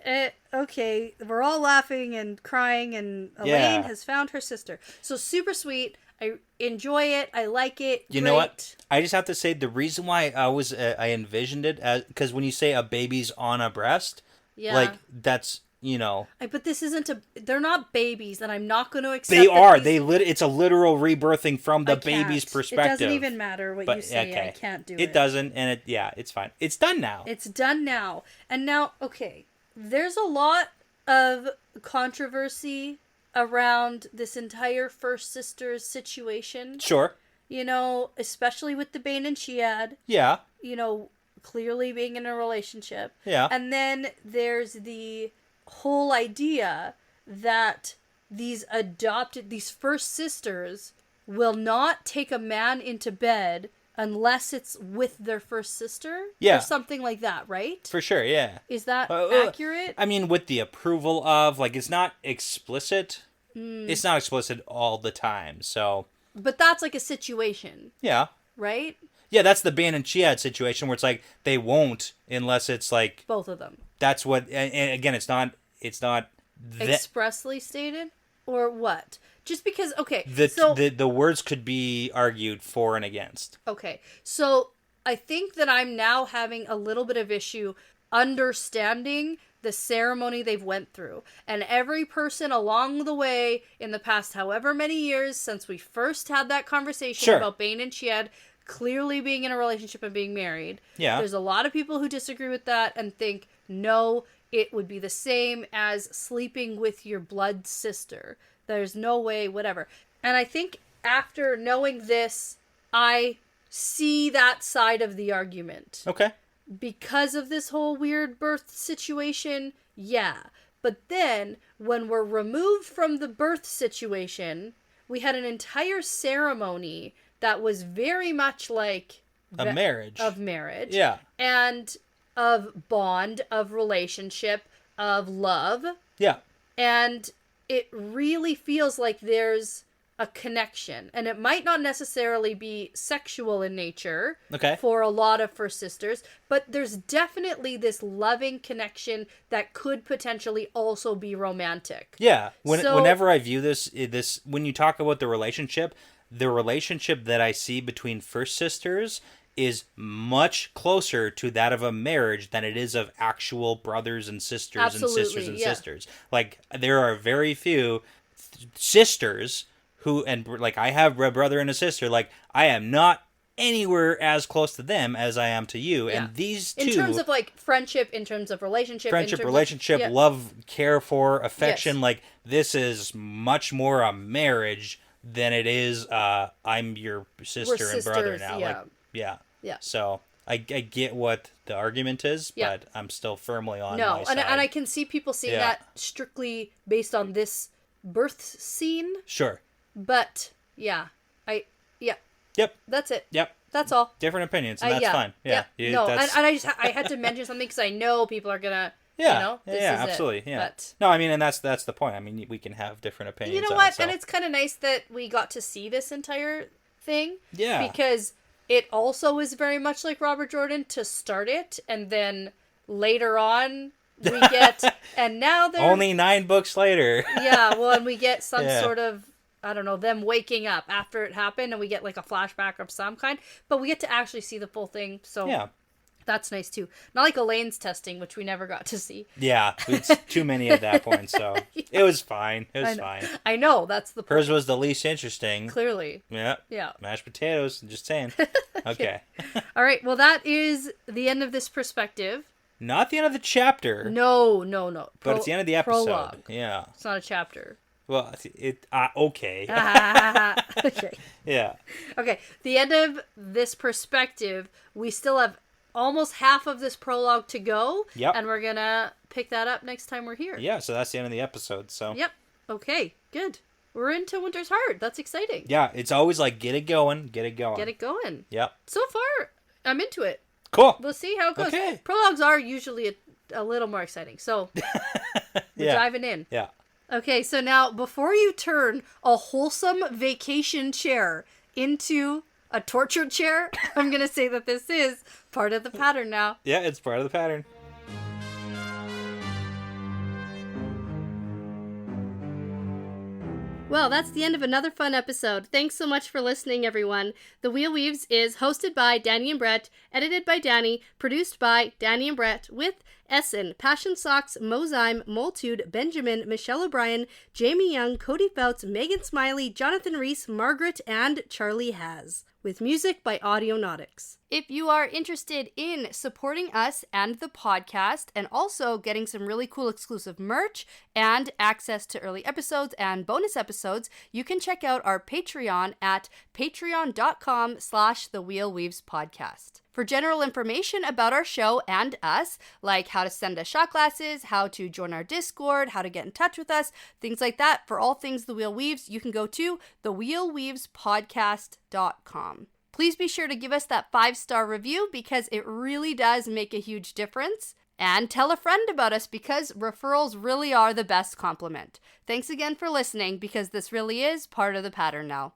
Speaker 2: Yeah.
Speaker 1: Okay, we're all laughing and crying, and Elayne has found her sister. So super sweet. I enjoy it. I like it.
Speaker 2: You know what? I just have to say the reason why I envisioned it as, because when you say a baby's on a breast, like that's, you know.
Speaker 1: But this isn't they're not babies, and I'm not going to accept.
Speaker 2: They are. It's a literal rebirthing from the baby's perspective.
Speaker 1: It doesn't even matter what you say. Okay. I can't do it.
Speaker 2: It doesn't, and it's fine. It's done now.
Speaker 1: It's done now. And now, okay, there's a lot of controversy around this entire First Sisters situation.
Speaker 2: Sure.
Speaker 1: You know, especially with the Bane and Shead.
Speaker 2: Yeah.
Speaker 1: You know, clearly being in a relationship.
Speaker 2: Yeah.
Speaker 1: And then there's the whole idea that these First Sisters will not take a man into bed unless it's with their first sister.
Speaker 2: Yeah.
Speaker 1: Or something like that, right?
Speaker 2: For sure, yeah.
Speaker 1: Is that accurate?
Speaker 2: I mean, with the approval of, like, it's not explicit. It's not explicit all the time, so...
Speaker 1: But that's like a situation.
Speaker 2: Yeah.
Speaker 1: Right?
Speaker 2: Yeah, that's the Ban and Chiad situation where it's like, they won't unless it's like...
Speaker 1: Both of them.
Speaker 2: That's what... And again, it's not...
Speaker 1: Expressly stated? Or what? Just because, okay,
Speaker 2: the words could be argued for and against.
Speaker 1: Okay, so I think that I'm now having a little bit of issue understanding the ceremony they've went through. And every person along the way in the past however many years since we first had that conversation about Bane and Chiad clearly being in a relationship and being married.
Speaker 2: Yeah.
Speaker 1: There's a lot of people who disagree with that and think, no, it would be the same as sleeping with your blood sister. There's no way, whatever. And I think after knowing this, I see that side of the argument.
Speaker 2: Okay.
Speaker 1: Because of this whole weird birth situation, yeah. But then, when we're removed from the birth situation, we had an entire ceremony that was very much like...
Speaker 2: a marriage.
Speaker 1: Of marriage.
Speaker 2: Yeah.
Speaker 1: And of bond, of relationship, of love.
Speaker 2: Yeah.
Speaker 1: And it really feels like there's a connection. And it might not necessarily be sexual in nature for a lot of first sisters, but there's definitely this loving connection that could potentially also be romantic.
Speaker 2: Yeah. Whenever I view this, when you talk about the relationship that I see between first sisters is much closer to that of a marriage than it is of actual brothers and sisters.
Speaker 1: Absolutely,
Speaker 2: and sisters and sisters. Like, there are very few sisters who, and like, I have a brother and a sister, like, I am not anywhere as close to them as I am to you. Yeah. And these two... In
Speaker 1: terms of, like, friendship, in terms of relationship...
Speaker 2: love, care for, affection, like, this is much more a marriage than it is, I'm your sister and brother now. Yeah. Like, yeah. So, I get what the argument is, but I'm still firmly on my side.
Speaker 1: And I can see people seeing that strictly based on this birth scene.
Speaker 2: Sure.
Speaker 1: But,
Speaker 2: Yep.
Speaker 1: That's it.
Speaker 2: Yep.
Speaker 1: That's all.
Speaker 2: Different opinions, and that's fine. Yeah.
Speaker 1: No, and I had to mention something because I know people are gonna,
Speaker 2: absolutely. Yeah. But, no, I mean, and that's the point. I mean, we can have different opinions.
Speaker 1: You know what? And it's kind of nice that we got to see this entire thing.
Speaker 2: Yeah.
Speaker 1: Because it also is very much like Robert Jordan to start it, and then later on we get, and now they're...
Speaker 2: Only 9 books later.
Speaker 1: Yeah, well, and we get some sort of, I don't know, them waking up after it happened, and we get like a flashback of some kind, but we get to actually see the full thing, so that's nice too. Not like Elayne's testing, which we never got to see.
Speaker 2: Yeah, it's too many at that point, so it was fine. It was fine.
Speaker 1: I know, that's the point.
Speaker 2: Hers was the least interesting.
Speaker 1: Clearly.
Speaker 2: Yeah. Mashed potatoes, just saying. Okay.
Speaker 1: All right, well, that is the end of this perspective.
Speaker 2: Not the end of the chapter.
Speaker 1: No.
Speaker 2: But it's the end of the episode.
Speaker 1: Prologue.
Speaker 2: Yeah.
Speaker 1: It's not a chapter.
Speaker 2: Well, okay.
Speaker 1: Okay.
Speaker 2: Yeah.
Speaker 1: Okay, the end of this perspective, we still have almost half of this prologue to go.
Speaker 2: Yep.
Speaker 1: And we're gonna pick that up next time we're here.
Speaker 2: Yeah, so that's the end of the episode, so.
Speaker 1: Yep. Okay, good. We're into Winter's Heart. That's exciting.
Speaker 2: Yeah, it's always like, get it going.
Speaker 1: Yep. So far, I'm into it.
Speaker 2: Cool.
Speaker 1: We'll see how it goes.
Speaker 2: Okay.
Speaker 1: Prologues are usually a little more exciting, so we're diving in.
Speaker 2: Yeah.
Speaker 1: Okay, so now, before you turn a wholesome vacation chair into a torture chair, I'm going to say that this is part of the pattern now.
Speaker 2: Yeah, it's part of the pattern.
Speaker 1: Well, that's the end of another fun episode. Thanks so much for listening, everyone. The Wheel Weaves is hosted by Dani and Brett, edited by Dani, produced by Dani and Brett, with Essen, Passion Socks, Mozyme, Moltude, Benjamin, Michelle O'Brien, Jamie Young, Cody Fouts, Megan Smiley, Jonathan Reese, Margaret, and Charlie Haz, with music by Audionautics. If you are interested in supporting us and the podcast, and also getting some really cool exclusive merch and access to early episodes and bonus episodes, you can check out our Patreon at patreon.com/thewheelweavespodcast. For general information about our show and us, like how to send us shot glasses, how to join our Discord, how to get in touch with us, things like that, for all things The Wheel Weaves, you can go to thewheelweavespodcast.com. Please be sure to give us that 5-star review because it really does make a huge difference. And tell a friend about us because referrals really are the best compliment. Thanks again for listening because this really is part of the pattern now.